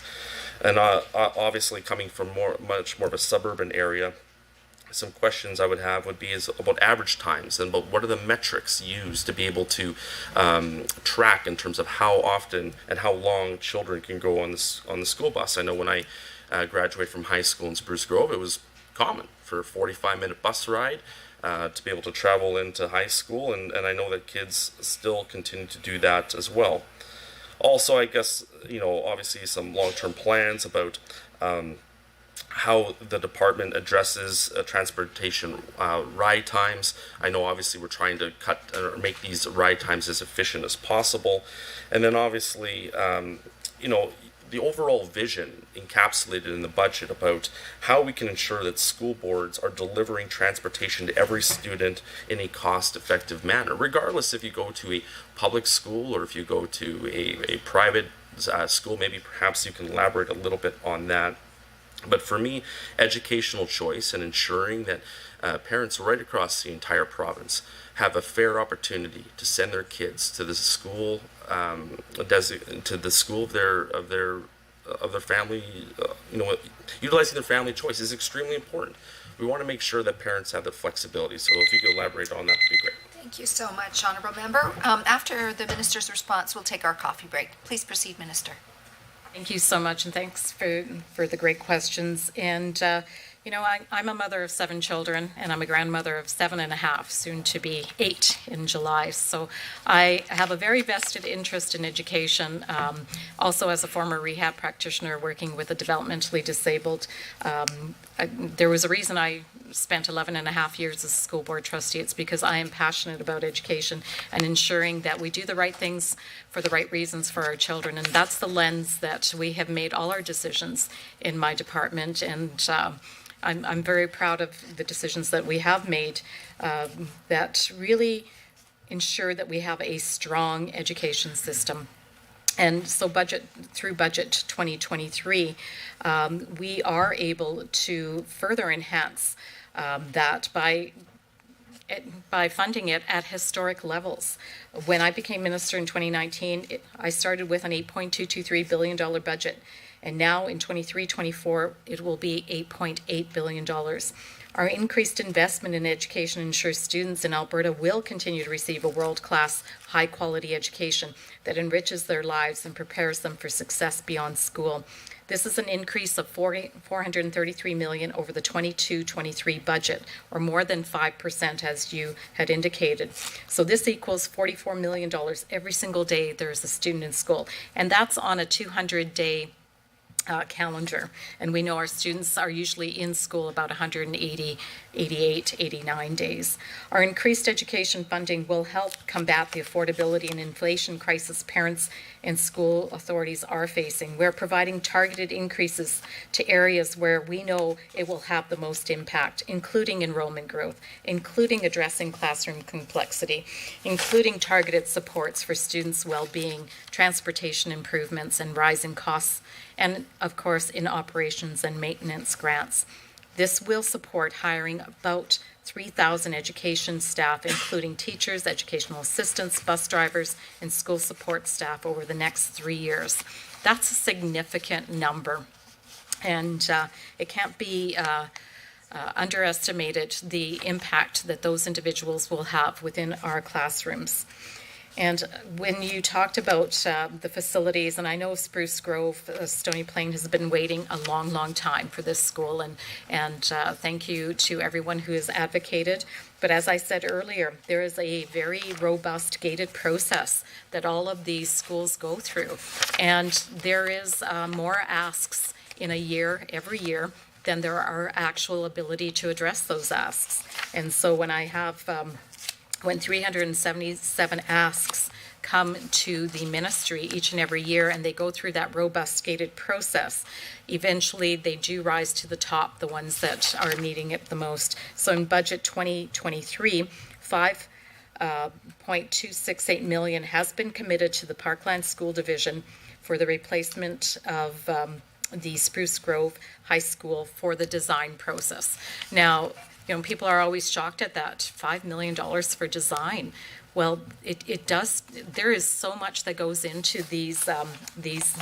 And obviously coming from much more of a suburban area, some questions I would have would be is about average times and about what are the metrics used to be able to track in terms of how often and how long children can go on the school bus. I know when I graduated from high school in Spruce Grove, it was common for a 45-minute bus ride to be able to travel into high school, and I know that kids still continue to do that as well. Also, I guess, you know, obviously some long-term plans about how the department addresses transportation ride times. I know obviously we're trying to cut or make these ride times as efficient as possible. And then obviously, you know, the overall vision encapsulated in the budget about how we can ensure that school boards are delivering transportation to every student in a cost-effective manner, regardless if you go to a public school or if you go to a private school. Maybe perhaps you can elaborate a little bit on that. But for me, educational choice and ensuring that parents right across the entire province have a fair opportunity to send their kids to the school, to the school of their family, you know, utilizing their family choice is extremely important. We want to make sure that parents have the flexibility. So if you could elaborate on that, would be great. Thank you so much, Honourable Member. After the Minister's response, we'll take our coffee break. Please proceed, Minister. Thank you so much, and thanks for the great questions. And, you know, I'm a mother of 7 children, and I'm a grandmother of 7.5, soon to be 8 in July. So I have a very vested interest in education. Also, as a former rehab practitioner working with the developmentally disabled, there was a reason I spent 11.5 years as a school board trustee. It's because I am passionate about education and ensuring that we do the right things for the right reasons for our children. And that's the lens that we have made all our decisions in my department. And I'm very proud of the decisions that we have made that really ensure that we have a strong education system. And so through budget 2023, we are able to further enhance that by by funding it at historic levels. When I became minister in 2019, I started with an $8.223 billion budget, and now in 23-24, it will be $8.8 billion. Our increased investment in education ensures students in Alberta will continue to receive a world-class, high-quality education that enriches their lives and prepares them for success beyond school. This is an increase of $433 million over the 22-23 budget, or more than 5%, as you had indicated. So this equals $44 million every single day there's a student in school, and that's on a 200-day calendar. And we know our students are usually in school about 180, 88, 89 days. Our increased education funding will help combat the affordability and inflation crisis parents and school authorities are facing. We're providing targeted increases to areas where we know it will have the most impact, including enrollment growth, including addressing classroom complexity, including targeted supports for students' well-being, transportation improvements, and rising costs, and of course in operations and maintenance grants. This will support hiring about 3,000 education staff, including teachers, educational assistants, bus drivers, and school support staff over the next 3 years. That's a significant number, and it can't be underestimated the impact that those individuals will have within our classrooms. And when you talked about the facilities, and I know Spruce Grove, Stony Plain has been waiting a long, long time for this school, and thank you to everyone who has advocated. But as I said earlier, there is a very robust gated process that all of these schools go through. And there is more asks in a year, every year, than there are actual ability to address those asks. And so when I have when 377 asks come to the ministry each and every year, and they go through that robust gated process, eventually they do rise to the top, the ones that are needing it the most. So in budget 2023, $5.268 million has been committed to the Parkland School Division for the replacement of the Spruce Grove High School for the design process. Now, you know, people are always shocked at that, $5 million for design. Well, it does, there is so much that goes into these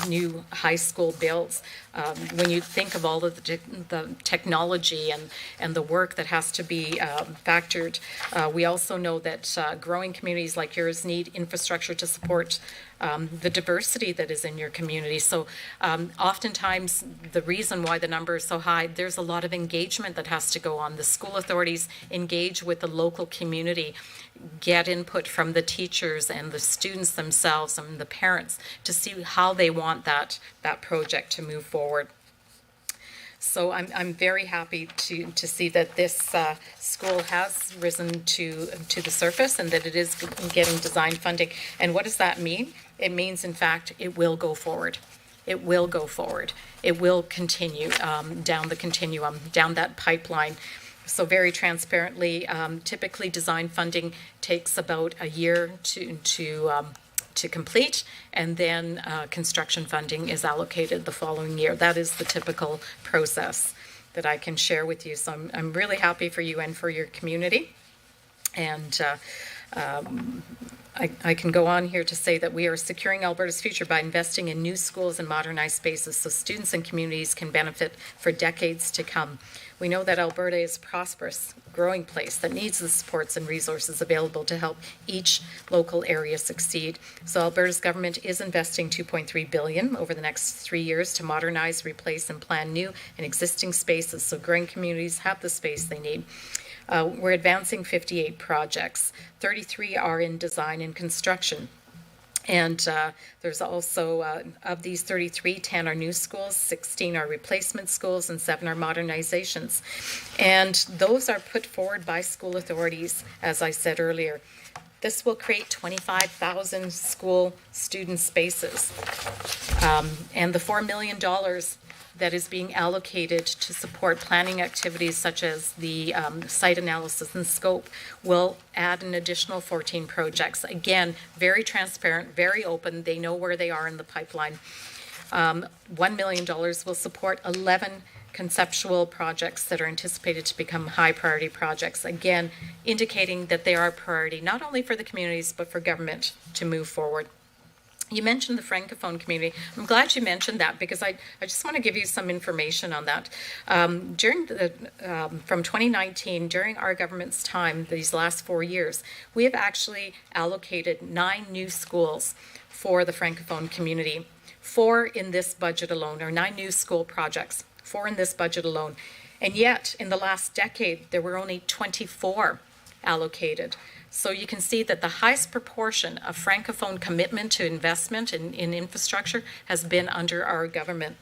new high school builds. When you think of all of the technology and the work that has to be factored, we also know that growing communities like yours need infrastructure to support the diversity that is in your community. So oftentimes the reason why the number is so high, there's a lot of engagement that has to go on. The school authorities engage with the local community, get input from the teachers and the students themselves and the parents to see how they want that project to move forward. So I'm very happy to see that this school has risen to the surface and that it is getting design funding. And what does that mean? It means, in fact, it will go forward. It will go forward. It will continue down the continuum, down that pipeline. So very transparently, typically design funding takes about a year to complete, and then construction funding is allocated the following year. That is the typical process that I can share with you. So I'm really happy for you and for your community. And I can go on here to say that we are securing Alberta's future by investing in new schools and modernized spaces so students and communities can benefit for decades to come. We know that Alberta is a prosperous, growing place that needs the supports and resources available to help each local area succeed. So Alberta's government is investing $2.3 billion over the next 3 years to modernize, replace, and plan new and existing spaces so growing communities have the space they need. We're advancing 58 projects. 33 are in design and construction. And there's also, of these 33, 10 are new schools, 16 are replacement schools, and 7 are modernizations. And those are put forward by school authorities, as I said earlier. This will create 25,000 school student spaces. And the $4 million that is being allocated to support planning activities such as the site analysis and scope will add an additional 14 projects. Again, very transparent, very open. They know where they are in the pipeline. $1 million will support 11 conceptual projects that are anticipated to become high priority projects, again, indicating that they are a priority not only for the communities but for government to move forward. You mentioned the Francophone community. I'm glad you mentioned that because I just want to give you some information on that. From 2019, during our government's time, these last 4 years, we have actually allocated 9 new schools for the Francophone community. 4 in this budget alone, or 9 new school projects, 4 in this budget alone. And yet, in the last decade, there were only 24 allocated. So you can see that the highest proportion of Francophone commitment to investment in infrastructure has been under our government.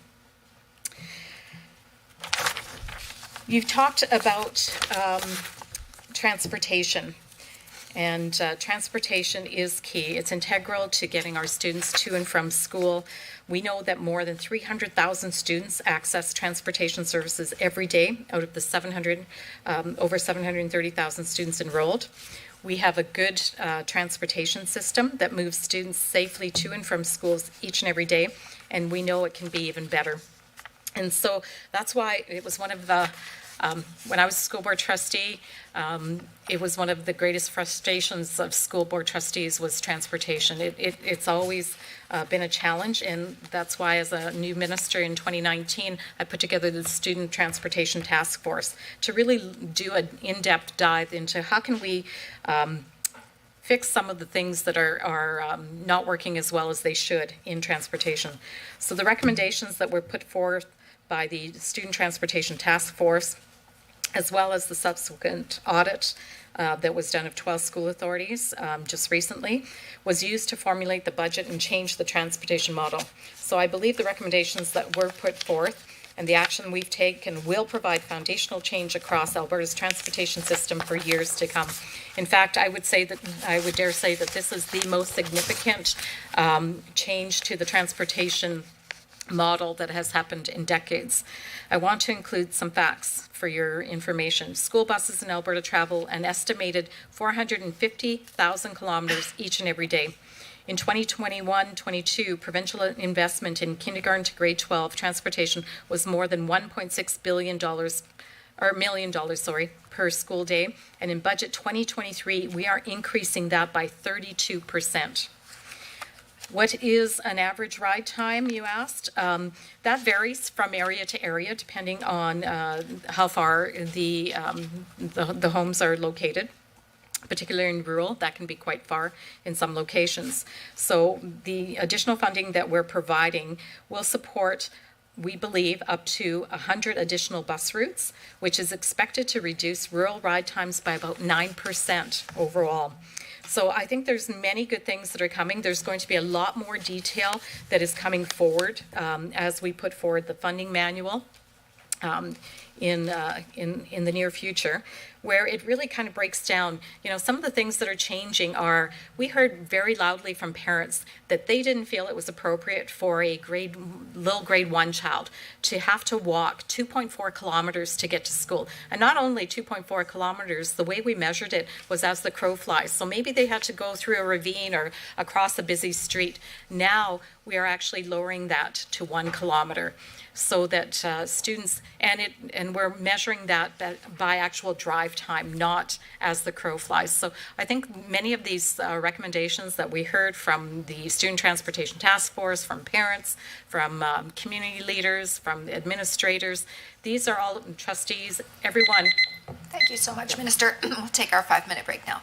You've talked about transportation. And transportation is key. It's integral to getting our students to and from school. We know that more than 300,000 students access transportation services every day out of the over 730,000 students enrolled. We have a good transportation system that moves students safely to and from schools each and every day, and we know it can be even better. And so that's why it was one of the when I was a school board trustee, it was one of the greatest frustrations of school board trustees was transportation. It's always been a challenge, and that's why as a new minister in 2019, I put together the Student Transportation Task Force to really do an in-depth dive into how can we fix some of the things that are not working as well as they should in transportation. So the recommendations that were put forth by the Student Transportation Task Force, as well as the subsequent audit that was done of 12 school authorities just recently, was used to formulate the budget and change the transportation model. So I believe the recommendations that were put forth and the action we've taken will provide foundational change across Alberta's transportation system for years to come. In fact, I would dare say that this is the most significant change to the transportation model that has happened in decades. I want to include some facts for your information. School buses in Alberta travel an estimated 450,000 kilometers each and every day. In 2021-22, provincial investment in kindergarten to grade 12 transportation was more than $1.6 million per school day. And in budget 2023, we are increasing that by 32%. What is an average ride time, you asked? That varies from area to area, depending on how far the homes are located. Particularly in rural, that can be quite far in some locations. So the additional funding that we're providing will support, we believe, up to 100 additional bus routes, which is expected to reduce rural ride times by about 9% overall. So I think there's many good things that are coming. There's going to be a lot more detail that is coming forward as we put forward the funding manual in the near future, where it really kind of breaks down, some of the things that are changing are, we heard very loudly from parents that they didn't feel it was appropriate for a grade 1 child to have to walk 2.4 kilometers to get to school. And not only 2.4 kilometers, the way we measured it was as the crow flies. So maybe they had to go through a ravine or across a busy street. Now we are actually lowering that to 1 kilometer. So that students, and we're measuring that by actual drive time, not as the crow flies. So I think many of these recommendations that we heard from the Student Transportation Task Force, from parents, from community leaders, from administrators, these are all trustees, everyone. Thank you so much, Minister. We'll take our 5-minute break now.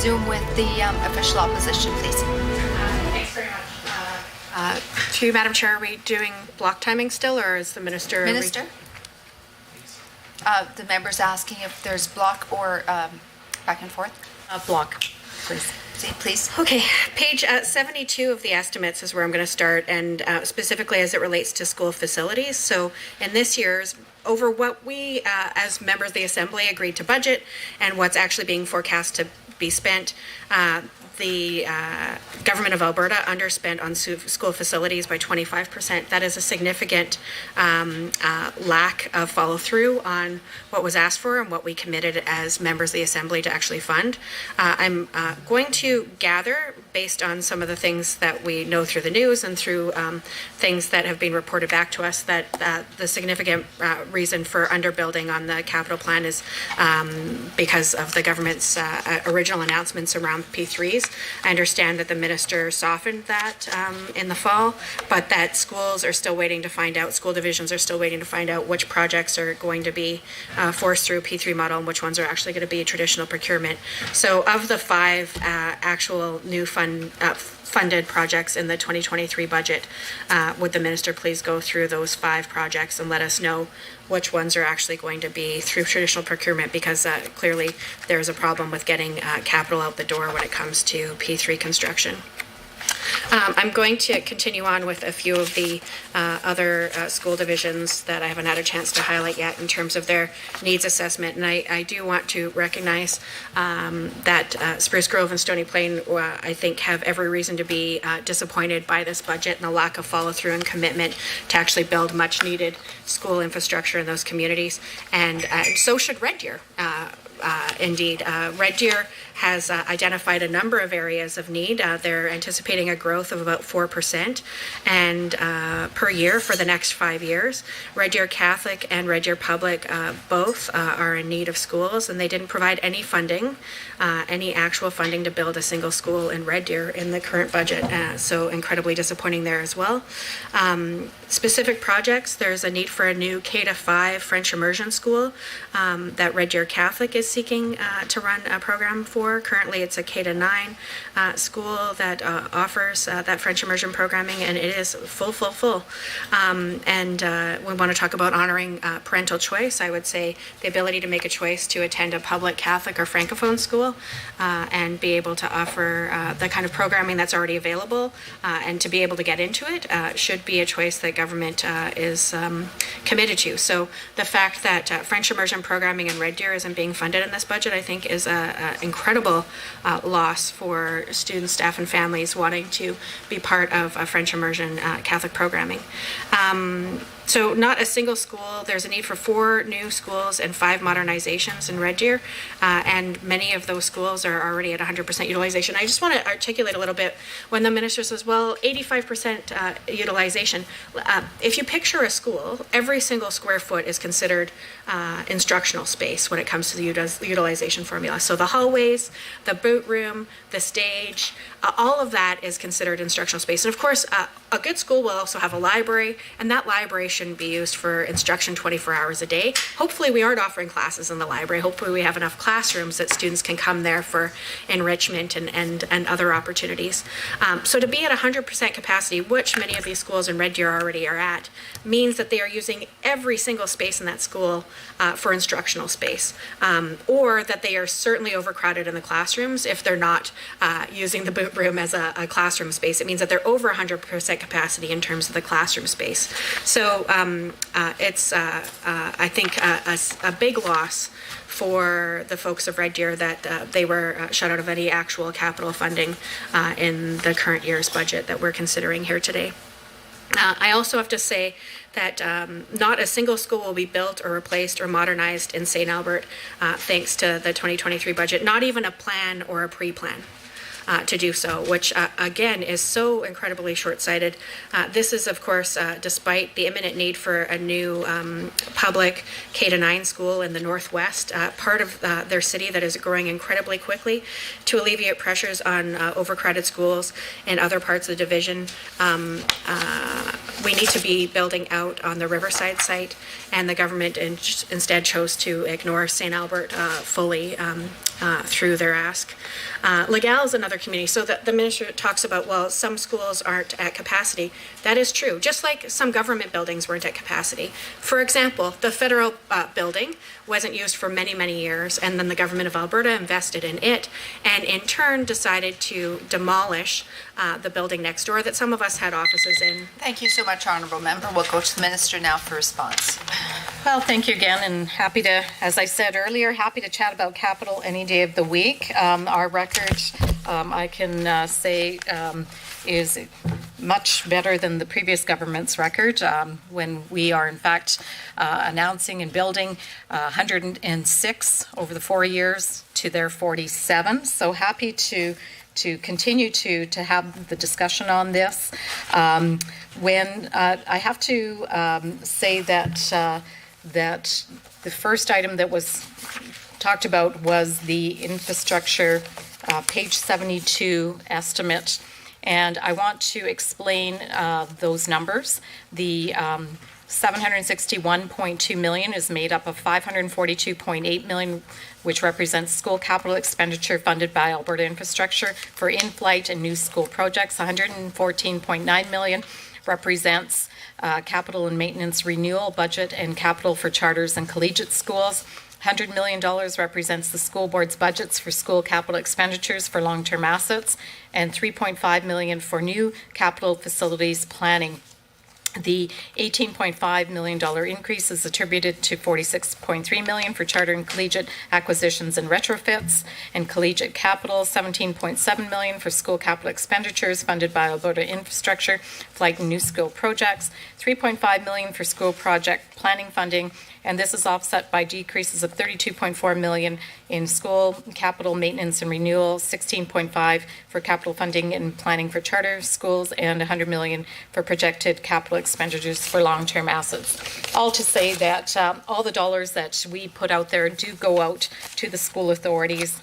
resume with the official opposition, please. Thanks very much. To you, Madam Chair, are we doing block timing still, or is the minister? Minister? The member's asking if there's block or back and forth. Block, please. See, please. Okay, page 72 of the estimates is where I'm going to start, and specifically as it relates to school facilities. So in this year's, over what we as members of the Assembly agreed to budget and what's actually being forecast to be spent, the government of Alberta underspent on school facilities by 25%. That is a significant lack of follow through on what was asked for and what we committed as members of the Assembly to actually fund. I'm going to gather, based on some of the things that we know through the news and through things that have been reported back to us, that the significant reason for underbuilding on the capital plan is because of the government's original announcements around P3s. I understand that the minister softened that in the fall, but that schools are still waiting to find out, school divisions are still waiting to find out which projects are going to be forced through P3 model and which ones are actually going to be traditional procurement. So of the 5 actual new funded projects in the 2023 budget, would the minister please go through those 5 projects and let us know which ones are actually going to be through traditional procurement, because clearly there's a problem with getting capital out the door when it comes to P3 construction. I'm going to continue on with a few of the other school divisions that I haven't had a chance to highlight yet in terms of their needs assessment. And I do want to recognize that Spruce Grove and Stony Plain, I think, have every reason to be disappointed by this budget and the lack of follow through and commitment to actually build much needed school infrastructure in those communities. And so should Red Deer. Indeed, Red Deer has identified a number of areas of need. They're anticipating a growth of about 4% and per year for the next 5 years. Red Deer Catholic and Red Deer Public both are in need of schools, and they didn't provide any funding, any actual funding to build a single school in Red Deer in the current budget. So incredibly disappointing there as well. Specific projects, there's a need for a new K-5 French immersion school that Red Deer Catholic is seeking to run a program for. Currently, it's a K-9 school that offers that French immersion programming, and it is full. And we want to talk about honoring parental choice. I would say the ability to make a choice to attend a public Catholic or Francophone school and be able to offer the kind of programming that's already available and to be able to get into it should be a choice that government is committed to. So the fact that French immersion programming in Red Deer isn't being funded in this budget, I think, is an incredible loss for students, staff, and families wanting to be part of a French immersion Catholic programming. So not a single school. There's a need for 4 new schools and 5 modernizations in Red Deer, and many of those schools are already at 100% utilization. I just want to articulate a little bit when the minister says, well, 85% utilization. If you picture a school, every single square foot is considered instructional space when it comes to the utilization formula. So the hallways, the boot room, the stage, all of that is considered instructional space. And of course, a good school will also have a library, and that library shouldn't be used for instruction 24 hours a day. Hopefully we aren't offering classes in the library. Hopefully we have enough classrooms that students can come there for enrichment and other opportunities. So to be at 100% capacity, which many of these schools in Red Deer already are at, means that they are using every single space in that school for instructional space, or that they are certainly overcrowded in the classrooms if they're not using the boot room as a classroom space. It means that they're over 100% capacity in terms of the classroom space. So it's, I think, a big loss for the folks of Red Deer that they were shut out of any actual capital funding in the current year's budget that we're considering here today. I also have to say that not a single school will be built or replaced or modernized in St. Albert thanks to the 2023 budget, not even a plan or a pre-plan. to do so, which again is so incredibly short-sighted. This is, of course, despite the imminent need for a new public K-9 school in the Northwest, part of their city that is growing incredibly quickly. To alleviate pressures on overcrowded schools in other parts of the division, we need to be building out on the Riverside site, and the government instead chose to ignore St. Albert fully through their ask. Legal is another community. So the minister talks about, well, some schools aren't at capacity. That is true, just like some government buildings weren't at capacity. For example, the federal building wasn't used for many, many years, and then the government of Alberta invested in it, and in turn decided to demolish the building next door that some of us had offices in. Thank you so much, Honourable Member. We'll go to the Minister now for response. Well, thank you again, and happy to, as I said earlier, happy to chat about capital any day of the week. Our record, I can say, is much better than the previous government's record, when we are in fact announcing and building 106 over the 4 years to their 47. So happy to continue to have the discussion on this. When I have to say that that the first item that was talked about was the infrastructure page 72 estimate, and I want to explain those numbers. The 761.2 million is made up of 542.8 million, which represents school capital expenditure funded by Alberta Infrastructure for in-flight and new school projects. 114.9 million represents capital and maintenance renewal budget and capital for charters and collegiate schools. $100 million represents the school board's budgets for school capital expenditures for long-term assets, and $3.5 million for new capital facilities planning. The $18.5 million increase is attributed to $46.3 million for charter and collegiate acquisitions and retrofits, and collegiate capital, $17.7 million for school capital expenditures funded by Alberta Infrastructure, flight and new school projects, $3.5 million for school project planning funding, and this is offset by decreases of $32.4 million in school capital maintenance and renewal, $16.5 for capital funding and planning for charter schools, and $100 million for projected capital expenditures for long-term assets. All to say that all the dollars that we put out there do go out to the school authorities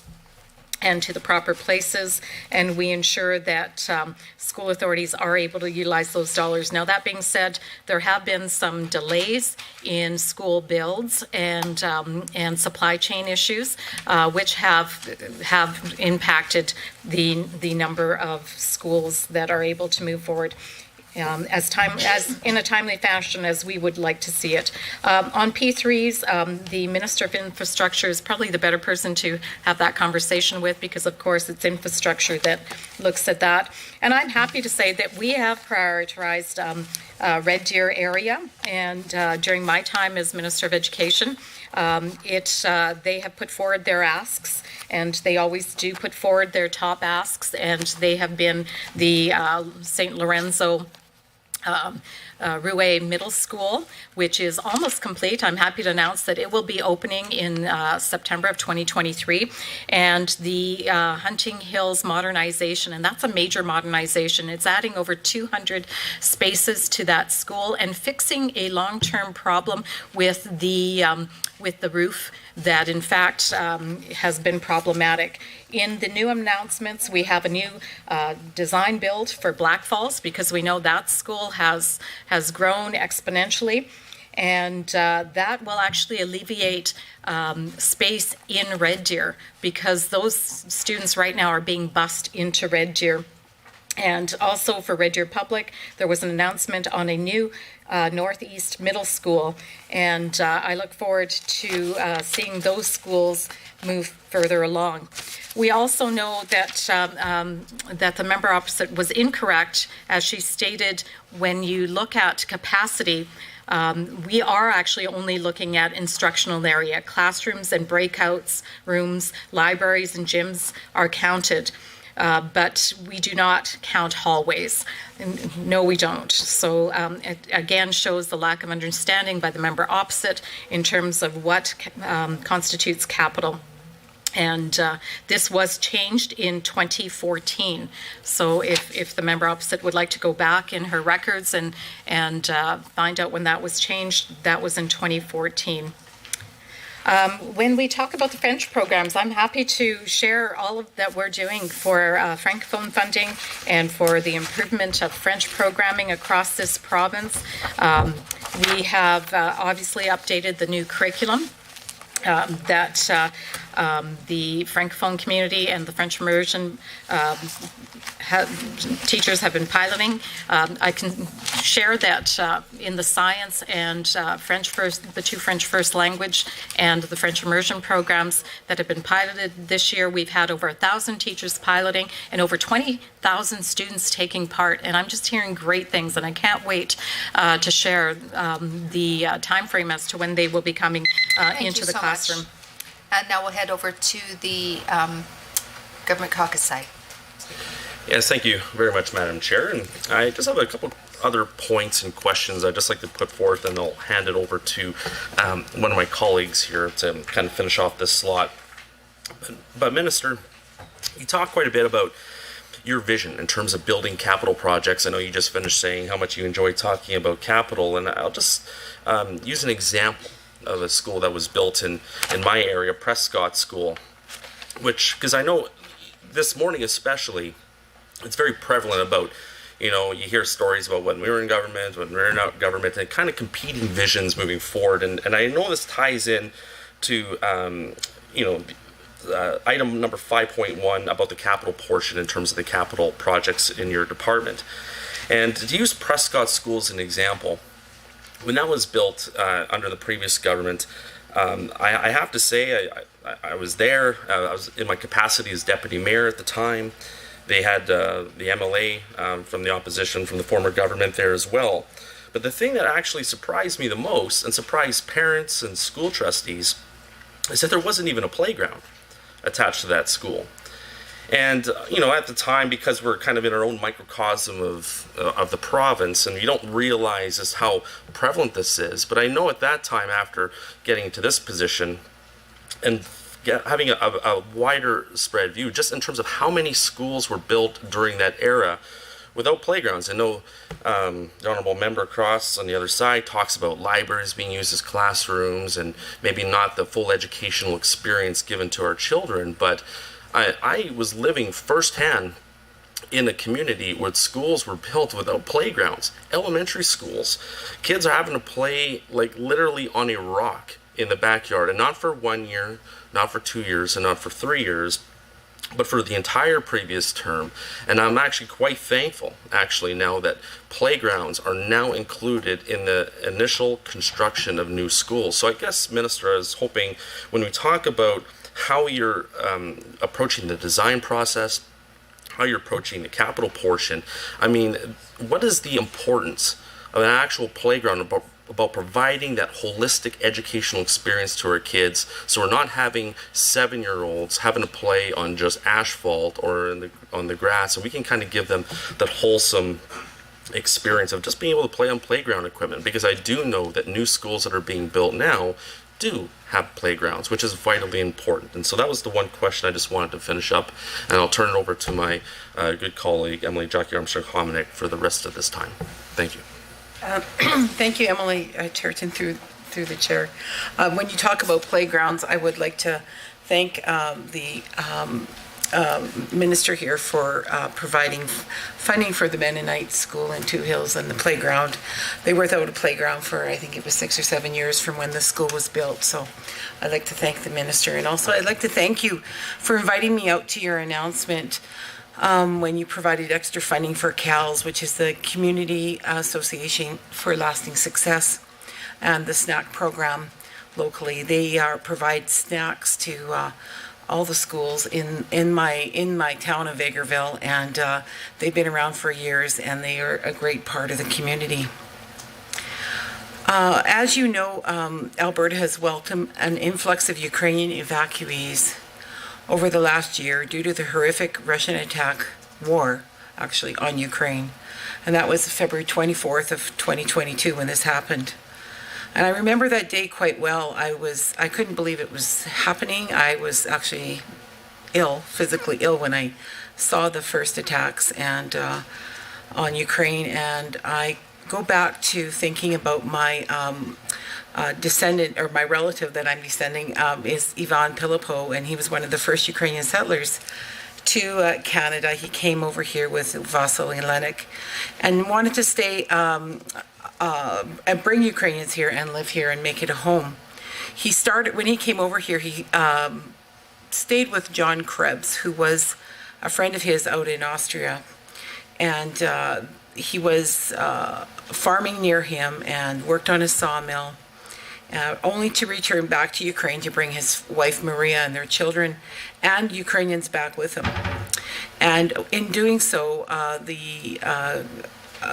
and to the proper places, and we ensure that school authorities are able to utilize those dollars. Now, that being said, there have been some delays in school builds and supply chain issues, which have impacted the number of schools that are able to move forward as in a timely fashion as we would like to see it. On P3s, the Minister of Infrastructure is probably the better person to have that conversation with, because of course it's infrastructure that looks at that. And I'm happy to say that we have prioritized Red Deer area, and during my time as Minister of Education, they have put forward their asks, and they always do put forward their top asks, and they have been the St. Lorenzo Roué Middle School, which is almost complete. I'm happy to announce that it will be opening in September of 2023. And the Hunting Hills modernization, and that's a major modernization. It's adding over 200 spaces to that school and fixing a long-term problem with the roof that in fact has been problematic. In the new announcements, we have a new design build for Black Falls, because we know that school has grown exponentially, and that will actually alleviate space in Red Deer, because those students right now are being bused into Red Deer. And also for Red Deer Public, there was an announcement on a new Northeast Middle School, and I look forward to seeing those schools move further along. We also know that that the member opposite was incorrect, as she stated. When you look at capacity, we are actually only looking at instructional area. Classrooms and breakouts rooms, libraries and gyms are counted. But we do not count hallways. No, we don't. So it again shows the lack of understanding by the member opposite in terms of what constitutes capital. And this was changed in 2014. So if the member opposite would like to go back in her records and find out when that was changed, that was in 2014. When we talk about the French programs, I'm happy to share all of that we're doing for Francophone funding and for the improvement of French programming across this province. We have obviously updated the new curriculum that the Francophone community and the French immersion teachers have been piloting. I can share that in the science and French first, the two French first language and the French immersion programs that have been piloted this year, we've had over 1,000 teachers piloting and over 20,000 students taking part. And I'm just hearing great things, and I can't wait to share the time frame as to when they will be coming into the classroom. And now we'll head over to the government caucus side. Yes, thank you very much, Madam Chair. And I just have a couple other points and questions I'd just like to put forth, and I'll hand it over to one of my colleagues here to kind of finish off this slot. But Minister, you talked quite a bit about your vision in terms of building capital projects. I know you just finished saying how much you enjoy talking about capital, and I'll just use an example of a school that was built in my area, Prescott School, which, because I know this morning especially, it's very prevalent about, you know, you hear stories about when we were in government, when we were not government, and kind of competing visions moving forward. And I know this ties in to, item number 5.1 about the capital portion in terms of the capital projects in your department. And to use Prescott School as an example, when that was built under the previous government, I have to say I was there. I was in my capacity as deputy mayor at the time. They had the MLA from the opposition, from the former government there as well. But the thing that actually surprised me the most, and surprised parents and school trustees, is that there wasn't even a playground attached to that school. And, at the time, because we're kind of in our own microcosm of the province, and you don't realize just how prevalent this is. But I know at that time, after getting to this position and having a wider spread view, just in terms of how many schools were built during that era without playgrounds. I know the Honourable Member Cross on the other side talks about libraries being used as classrooms and maybe not the full educational experience given to our children, but I was living firsthand in a community where schools were built without playgrounds. Elementary schools, kids are having to play like literally on a rock in the backyard, and not for 1 year, not for 2 years, and not for 3 years, but for the entire previous term. And I'm actually quite thankful, actually, now that playgrounds are now included in the initial construction of new schools. So I guess, Minister, I was hoping when we talk about how you're approaching the design process, how you're approaching the capital portion, I mean, what is the importance of an actual playground about providing that holistic educational experience to our kids, so we're not having 7-year-olds having to play on just asphalt or on the grass, and we can kind of give them that wholesome experience of just being able to play on playground equipment, because I do know that new schools that are being built now do have playgrounds, which is vitally important. And so that was the one question I just wanted to finish up, and I'll turn it over to my good colleague Emily Jackie Armstrong-Hominick for the rest of this time. Thank you. Thank you, Emily Cheriton, through the chair. When you talk about playgrounds, I would like to thank the minister here for providing funding for the Mennonite School in Two Hills and the playground. They were without a playground for, I think it was 6 or 7 years from when the school was built. So I'd like to thank the minister. And also I'd like to thank you for inviting me out to your announcement when you provided extra funding for CALS, which is the Community Association for Lasting Success, and the snack program locally. They provide snacks to all the schools in my town of Vegreville, and they've been around for years, and they are a great part of the community. As you know, Alberta has welcomed an influx of Ukrainian evacuees over the last year due to the horrific Russian war on Ukraine. And that was February 24th of 2022 when this happened. And I remember that day quite well. I couldn't believe it was happening. I was actually ill, physically ill, when I saw the first attacks and on Ukraine. And I go back to thinking about my descendant, or my relative that I'm descending, is Ivan Pilipo, and he was one of the first Ukrainian settlers to Canada. He came over here with Vasil and Lenik and wanted to stay and bring Ukrainians here and live here and make it a home. He started, when he came over here, he stayed with John Krebs, who was a friend of his out in Austria. And he was farming near him and worked on a sawmill, only to return back to Ukraine to bring his wife Maria and their children and Ukrainians back with him. And in doing so, the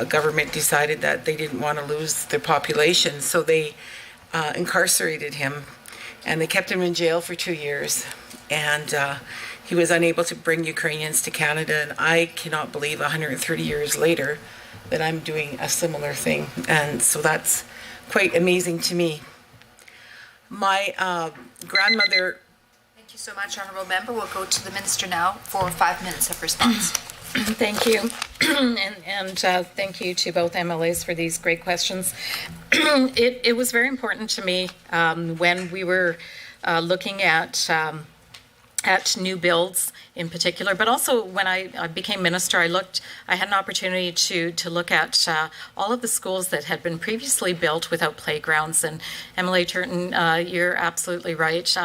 government decided that they didn't want to lose their population, so they incarcerated him, and they kept him in jail for 2 years. And he was unable to bring Ukrainians to Canada, and I cannot believe 130 years later that I'm doing a similar thing. And so that's quite amazing to me. My grandmother... Thank you so much, Honourable Member. We'll go to the Minister now for 5 minutes of response. Thank you. and thank you to both MLAs for these great questions. It was very important to me when we were looking at new builds in particular, but also when I became minister, I had an opportunity to look at all of the schools that had been previously built without playgrounds. And Emily Turton, you're absolutely right.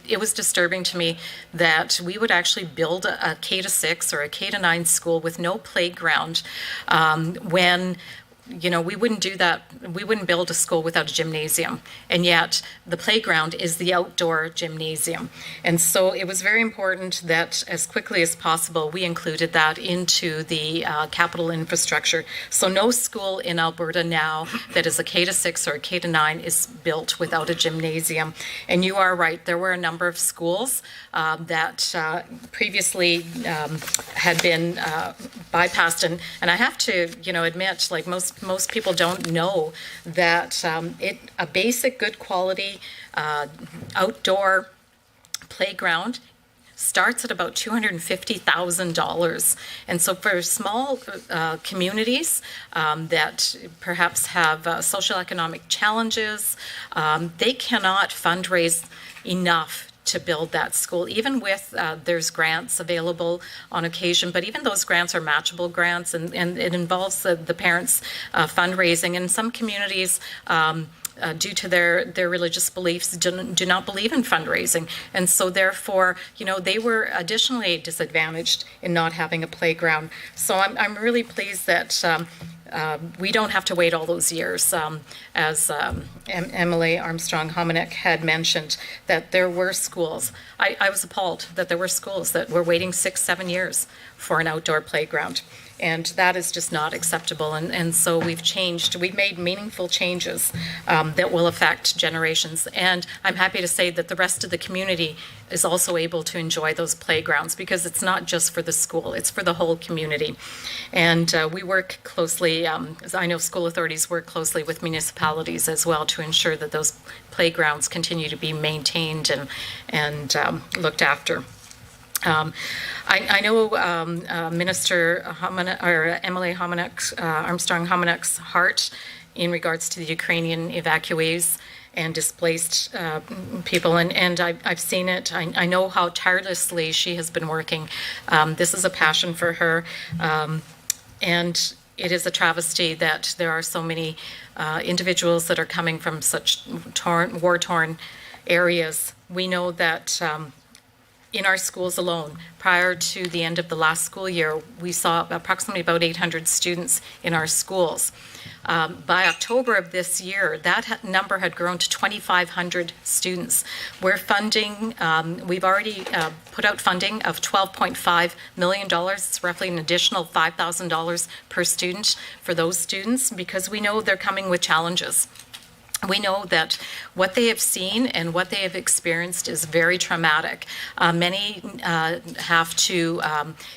It was disturbing to me that we would actually build a K-6 or a K-9 school with no playground when we wouldn't do that. We wouldn't build a school without a gymnasium. And yet the playground is the outdoor gymnasium. And so it was very important that as quickly as possible, we included that into the capital infrastructure. So no school in Alberta now that is a K-6 or a K-9 is built without a gymnasium. And you are right, there were a number of schools that previously had been bypassed. And I have to, admit, like most people don't know that a basic good quality outdoor playground starts at about $250,000. And so for small communities that perhaps have socioeconomic challenges, they cannot fundraise enough to build that school, even with there's grants available on occasion, but even those grants are matchable grants, and it involves the parents fundraising. And some communities, due to their religious beliefs, do not believe in fundraising, and so therefore, they were additionally disadvantaged in not having a playground. So I'm really pleased that we don't have to wait all those years. As Emily Armstrong-Hominick had mentioned, that there were schools. I was appalled that there were schools that were waiting 6-7 years for an outdoor playground. And that is just not acceptable. And so we've made meaningful changes that will affect generations. And I'm happy to say that the rest of the community is also able to enjoy those playgrounds, because it's not just for the school, it's for the whole community. And we work closely, as I know school authorities work closely with municipalities as well to ensure that those playgrounds continue to be maintained and looked after. I know Minister Emily Armstrong-Hominick's heart in regards to the Ukrainian evacuees and displaced people, and I've seen it. I know how tirelessly she has been working. This is a passion for her, and it is a travesty that there are so many individuals that are coming from such war-torn areas. We know that in our schools alone, prior to the end of the last school year, we saw approximately about 800 students in our schools. By October of this year, that number had grown to 2,500 students. We're funding, we've already put out funding of $12.5 million. It's roughly an additional $5,000 per student for those students, because we know they're coming with challenges. we know that what they have seen and what they have experienced is very traumatic. Many have to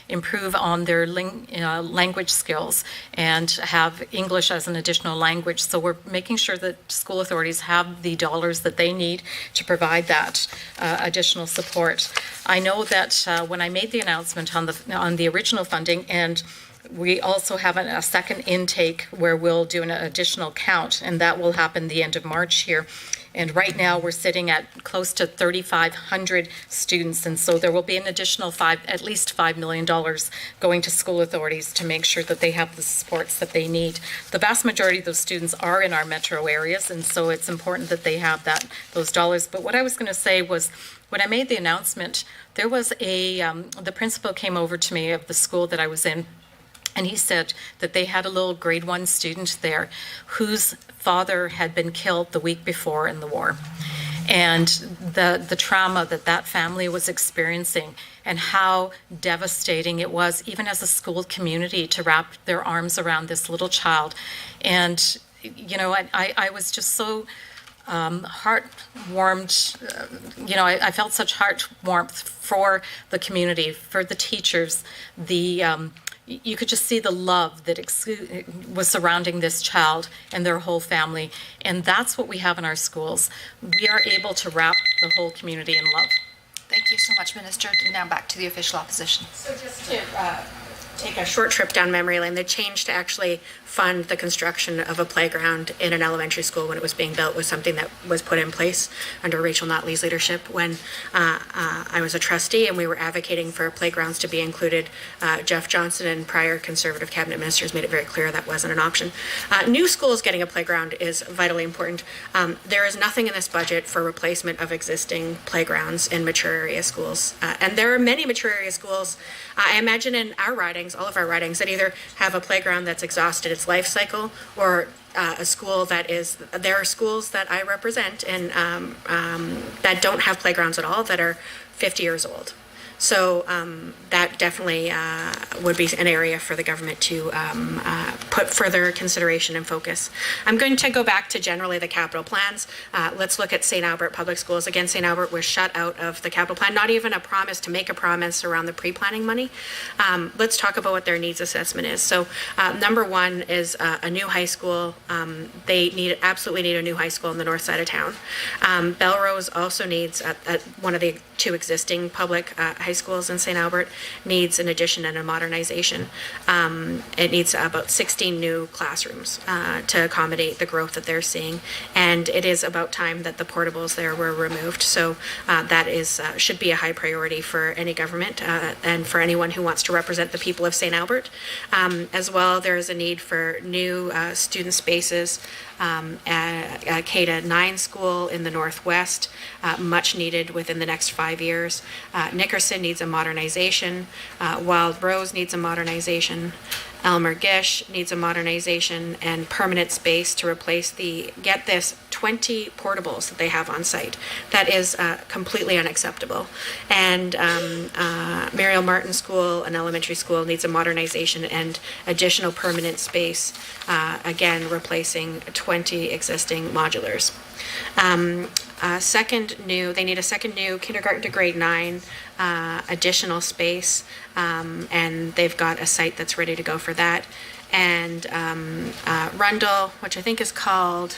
improve on their language skills and have English as an additional language. So we're making sure that school authorities have the dollars that they need to provide that additional support. I know that when I made the announcement on the original funding, and we also have a second intake where we'll do an additional count, and that will happen the end of March here. And right now, we're sitting at close to 3,500 students, and so there will be an additional at least $5 million going to school authorities to make sure that they have the supports that they need. The vast majority of those students are in our metro areas, and so it's important that they have those dollars. But what I was going to say was, when I made the announcement, there was the principal came over to me of the school that I was in, and he said that they had a little grade 1 student there whose father had been killed the week before in the war. And the trauma that family was experiencing, and how devastating it was, even as a school community, to wrap their arms around this little child. And, you know, I was just so heart-warmed. I felt such heart warmth for the community, for the teachers, you could just see the love that was surrounding this child and their whole family. And that's what we have in our schools. We are able to wrap the whole community in love. Thank you so much, Minister. Now back to the official opposition. So just to take a short trip down memory lane, the change to actually fund the construction of a playground in an elementary school when it was being built was something that was put in place under Rachel Notley's leadership when I was a trustee, and we were advocating for playgrounds to be included. Jeff Johnson and prior Conservative cabinet ministers made it very clear that wasn't an option. New schools getting a playground is vitally important. There is nothing in this budget for replacement of existing playgrounds in mature area schools. And there are many mature area schools, I imagine in our ridings, all of our ridings, that either have a playground that's exhausted its life cycle, or a school that is, there are schools that I represent and that don't have playgrounds at all, that are 50 years old. So that definitely would be an area for the government to put further consideration and focus. I'm going to go back to generally the capital plans. Let's look at St. Albert Public Schools. Again, St. Albert was shut out of the capital plan, not even a promise to make a promise around the pre-planning money. Let's talk about what their needs assessment is. So number one is a new high school. They absolutely need a new high school on the north side of town. Belrose also needs, one of the two existing public high schools in St. Albert, needs an addition and a modernization. It needs about 16 new classrooms to accommodate the growth that they're seeing, and it is about time that the portables there were removed. So that should be a high priority for any government and for anyone who wants to represent the people of St. Albert. As well, there is a need for new student spaces at a K-9 school in the Northwest, much needed within the next 5 years. Nickerson needs a modernization. Wild Rose needs a modernization. Elmer Gish needs a modernization and permanent space to replace get this, 20 portables that they have on site. That is completely unacceptable. And Muriel Martin School, an elementary school, needs a modernization and additional permanent space, again, replacing 20 existing modulars. They need a second new kindergarten to grade 9 additional space, and they've got a site that's ready to go for that. And Rundle, which I think is called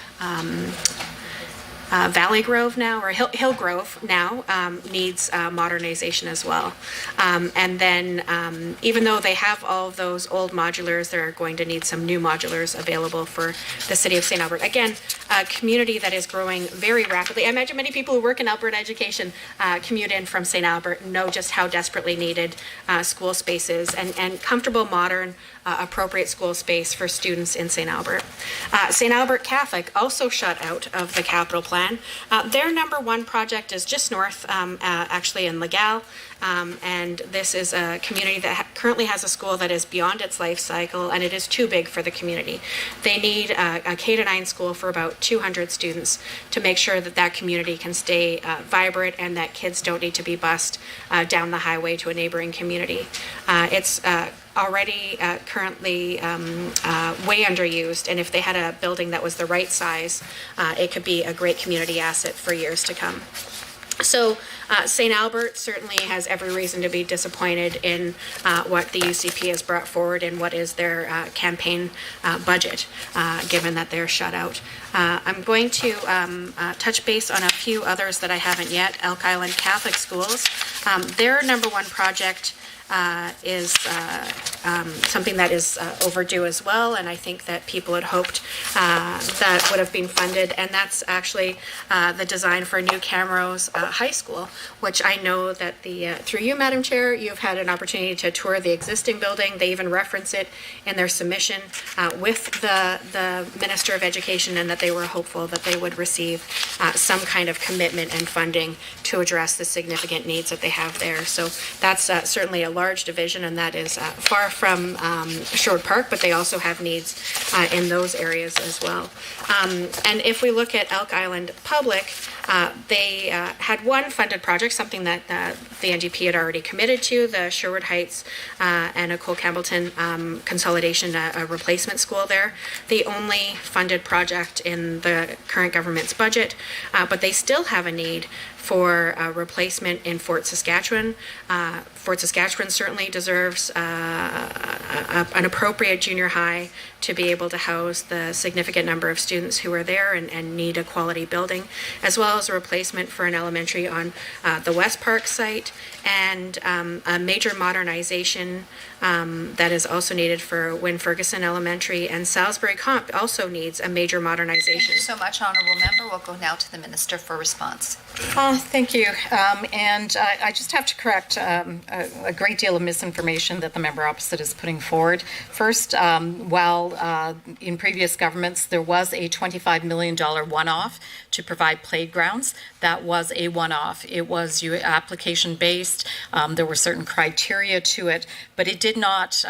Valley Grove now, or Hillgrove now, needs modernization as well. And then even though they have all of those old modulars, they're going to need some new modulars available for the city of St. Albert. Again, a community that is growing very rapidly. I imagine many people who work in Alberta education commute in from St. Albert and know just how desperately needed school space is, and comfortable, modern, appropriate school space for students in St. Albert. St. Albert Catholic also shut out of the capital plan. Their number one project is just north, actually in Legal, And this is a community that currently has a school that is beyond its life cycle, and it is too big for the community. They need a K-9 school for about 200 students to make sure that that community can stay vibrant and that kids don't need to be bused down the highway to a neighboring community. It's already currently way underused, and if they had a building that was the right size, it could be a great community asset for years to come. So St. Albert certainly has every reason to be disappointed in what the UCP has brought forward and what is their campaign budget, given that they're shut out. I'm going to touch base on a few others that I haven't yet. Elk Island Catholic Schools, their number one project is something that is overdue as well, and I think that people had hoped that would have been funded, and that's actually the design for New Camrose High School, which I know that through you, Madam Chair, you've had an opportunity to tour the existing building. They even reference it in their submission with the Minister of Education, and that they were hopeful that they would receive some kind of commitment and funding to address the significant needs that they have there. So that's certainly a large division, and that is far from Sherwood Park, but they also have needs in those areas as well. And if we look at Elk Island Public, they had one funded project, something that the NDP had already committed to, the Sherwood Heights and Nicole Campbellton consolidation, a replacement school there. The only funded project in the current government's budget, but they still have a need for a replacement in Fort Saskatchewan. Fort Saskatchewan certainly deserves an appropriate junior high to be able to house the significant number of students who are there and need a quality building, as well as a replacement for an elementary on the West Park site, and a major modernization that is also needed for Wynne Ferguson Elementary, and Salisbury Comp also needs a major modernization. Thank you so much, Honourable Member. We'll go now to the Minister for response. Thank you. And I just have to correct a great deal of misinformation that the member opposite is putting forward. First, while in previous governments there was a $25 million one-off to provide playgrounds, that was a one-off. It was application-based. There were certain criteria to it, but it did not,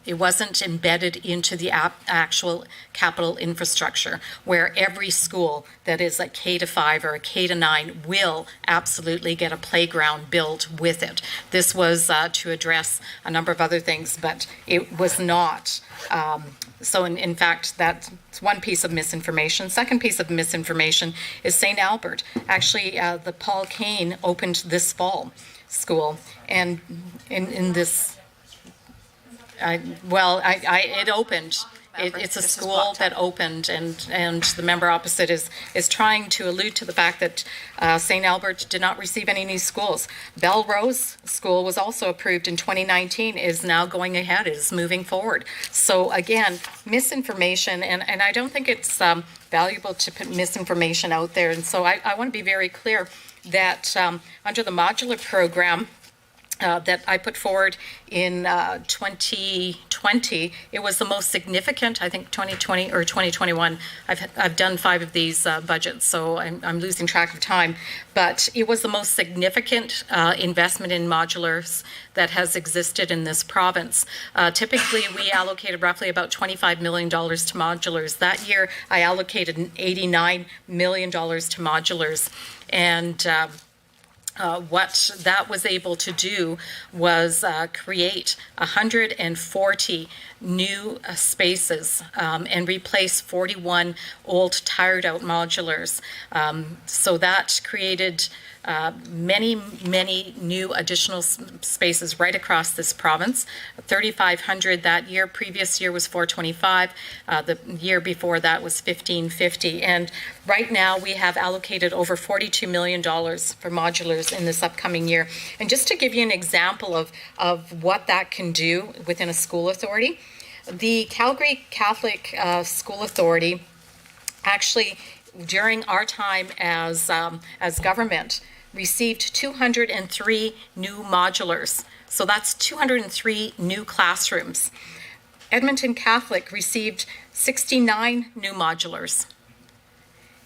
it wasn't embedded into the actual capital infrastructure, where every school that is a K-5 or a K-9 will absolutely get a playground built with it. This was to address a number of other things, but it was not. So in fact, that's one piece of misinformation. Second piece of misinformation is St. Albert. Actually, the Paul Kane opened this fall school, and in this, it opened. It's a school that opened, and the member opposite is trying to allude to the fact that St. Albert did not receive any new schools. Belrose School was also approved in 2019, is now going ahead, is moving forward. So again, misinformation, and I don't think it's valuable to put misinformation out there. And so I want to be very clear that under the modular program, that I put forward in 2020. It was the most significant, I think 2020 or 2021. I've done 5 of these budgets, so I'm losing track of time. But it was the most significant investment in modulars that has existed in this province. Typically, we allocated roughly about $25 million to modulars. That year, I allocated $89 million to modulars. And what that was able to do was create 140 new spaces and replace 41 old tired out modulars. So that created many new additional spaces right across this province. 3,500 that year. Previous year was 425. The year before that was 1,550. And right now we have allocated over $42 million for modulars in this upcoming year. And just to give you an example of what that can do within a school authority, the Calgary Catholic School Authority actually, during our time as government, received 203 new modulars. So that's 203 new classrooms. Edmonton Catholic received 69 new modulars.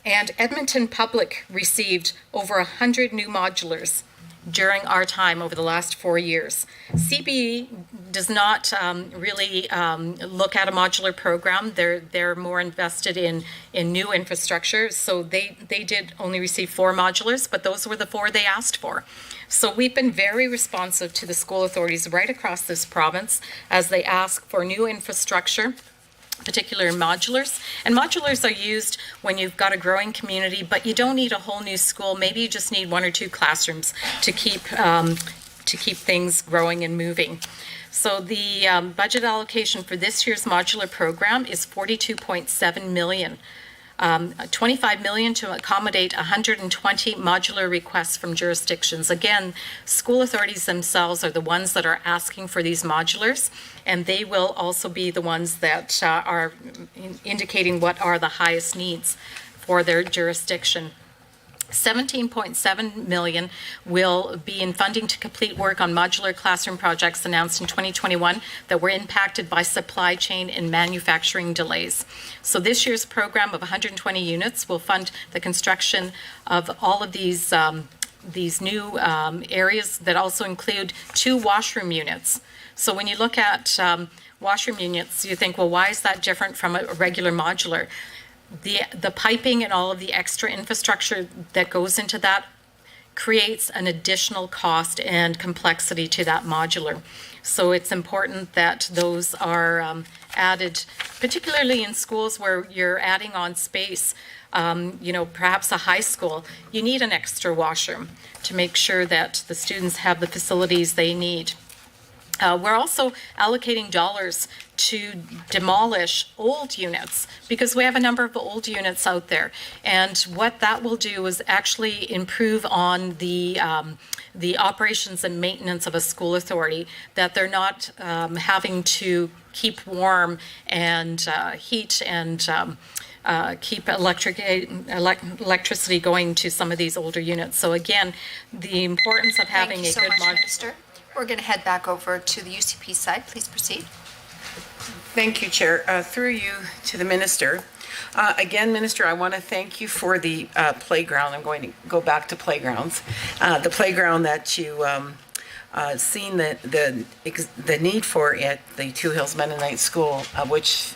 And Edmonton Public received over 100 new modulars during our time over the last 4 years. CBE does not really look at a modular program. They're more invested in new infrastructure. So they did only receive 4 modulars, but those were the 4 they asked for. So we've been very responsive to the school authorities right across this province as they ask for new infrastructure, particular modulars. And modulars are used when you've got a growing community, but you don't need a whole new school. Maybe you just need 1 or 2 classrooms to keep things growing and moving. So the budget allocation for this year's modular program is $42.7 million. 25 million to accommodate 120 modular requests from jurisdictions. Again, school authorities themselves are the ones that are asking for these modulars, and they will also be the ones that are indicating what are the highest needs for their jurisdiction. 17.7 million will be in funding to complete work on modular classroom projects announced in 2021 that were impacted by supply chain and manufacturing delays. So this year's program of 120 units will fund the construction of all of these new areas that also include 2 washroom units. So when you look at washroom units, you think, well, why is that different from a regular modular? The piping and all of the extra infrastructure that goes into that creates an additional cost and complexity to that modular. So it's important that those are added, particularly in schools where you're adding on space. Perhaps a high school, you need an extra washroom to make sure that the students have the facilities they need. We're also allocating dollars to demolish old units because we have a number of old units out there. And what that will do is actually improve on the operations and maintenance of a school authority, that they're not having to keep warm and heat and keep electricity going to some of these older units. So again, the importance of having Thank you a so good much, Minister. We're going to head back over to the UCP side. Please proceed. Thank you, Chair. Through you to the Minister. Again, Minister, I want to thank you for the playground. I'm going to go back to playgrounds. The playground that you seen the need for at the Two Hills Mennonite School, which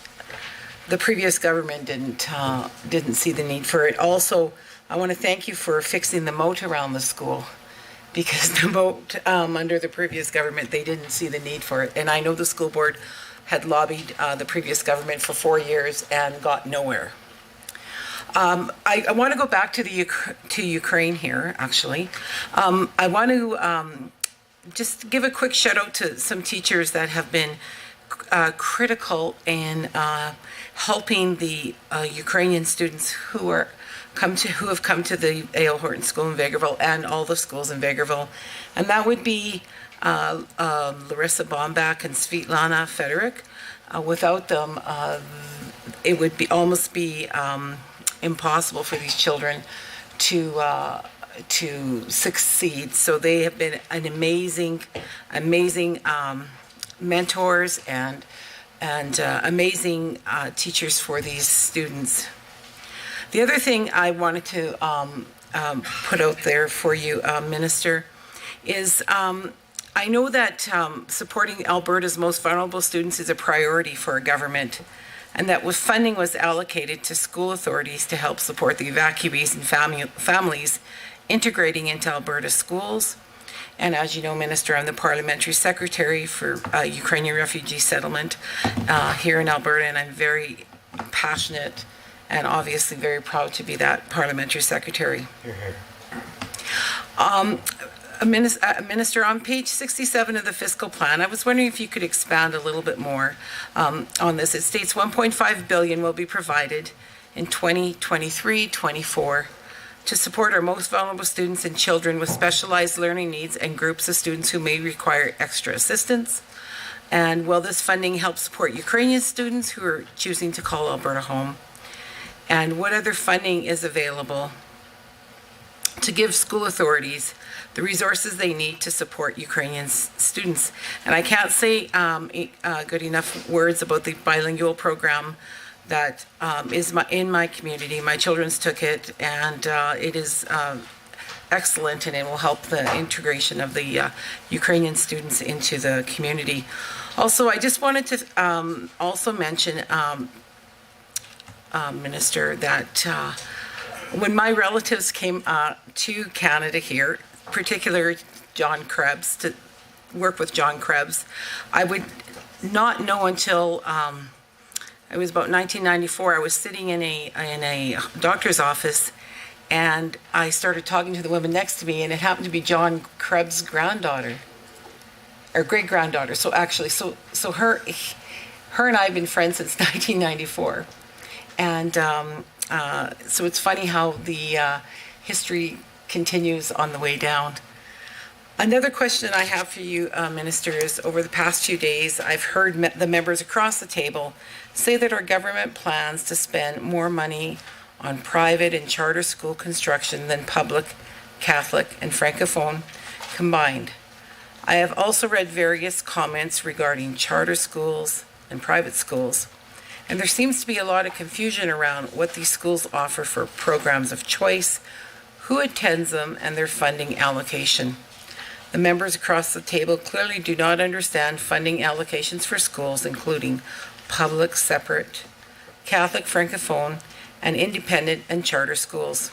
the previous government didn't see the need for it. Also, I want to thank you for fixing the moat around the school, because the moat under the previous government, they didn't see the need for it. And I know the school board had lobbied the previous government for 4 years and got nowhere. I want to go back to Ukraine here, actually. I want to just give a quick shout out to some teachers that have been critical in helping the Ukrainian students who have come to the A.L. Horton School in Vegreville and all the schools in Vegreville. And that would be Larissa Bombach and Svetlana Fedoruk. Without them, it would almost be impossible for these children to succeed. So they have been an amazing mentors and amazing teachers for these students. The other thing I wanted to put out there for you, Minister, is I know that supporting Alberta's most vulnerable students is a priority for our government, and that funding was allocated to school authorities to help support the evacuees and families integrating into Alberta schools. And as you know, Minister, I'm the Parliamentary Secretary for Ukrainian Refugee Settlement here in Alberta, and I'm very passionate and obviously very proud to be that Parliamentary Secretary. Minister, on page 67 of the fiscal plan, I was wondering if you could expand a little bit more on this. It states 1.5 billion will be provided in 2023-24 to support our most vulnerable students and children with specialized learning needs and groups of students who may require extra assistance. And will this funding help support Ukrainian students who are choosing to call Alberta home? And what other funding is available to give school authorities the resources they need to support Ukrainian students? And I can't say good enough words about the bilingual program that is in my community. My children's took it, and it is excellent, and it will help the integration of the Ukrainian students into the community. Also, I just wanted to also mention, Minister, that when my relatives came to Canada here, particularly John Krebs, to work with John Krebs, I would not know until it was about 1994. I was sitting in a doctor's office, and I started talking to the woman next to me, and it happened to be John Krebs' granddaughter, or great-granddaughter. So actually, so her and I have been friends since 1994. And so it's funny how the history continues on the way down. Another question I have for you, Minister, is over the past few days, I've heard the members across the table say that our government plans to spend more money on private and charter school construction than public, Catholic, and Francophone combined. I have also read various comments regarding charter schools and private schools, and there seems to be a lot of confusion around what these schools offer for programs of choice, who attends them, and their funding allocation. The members across the table clearly do not understand funding allocations for schools, including public, separate, Catholic, Francophone, and independent and charter schools.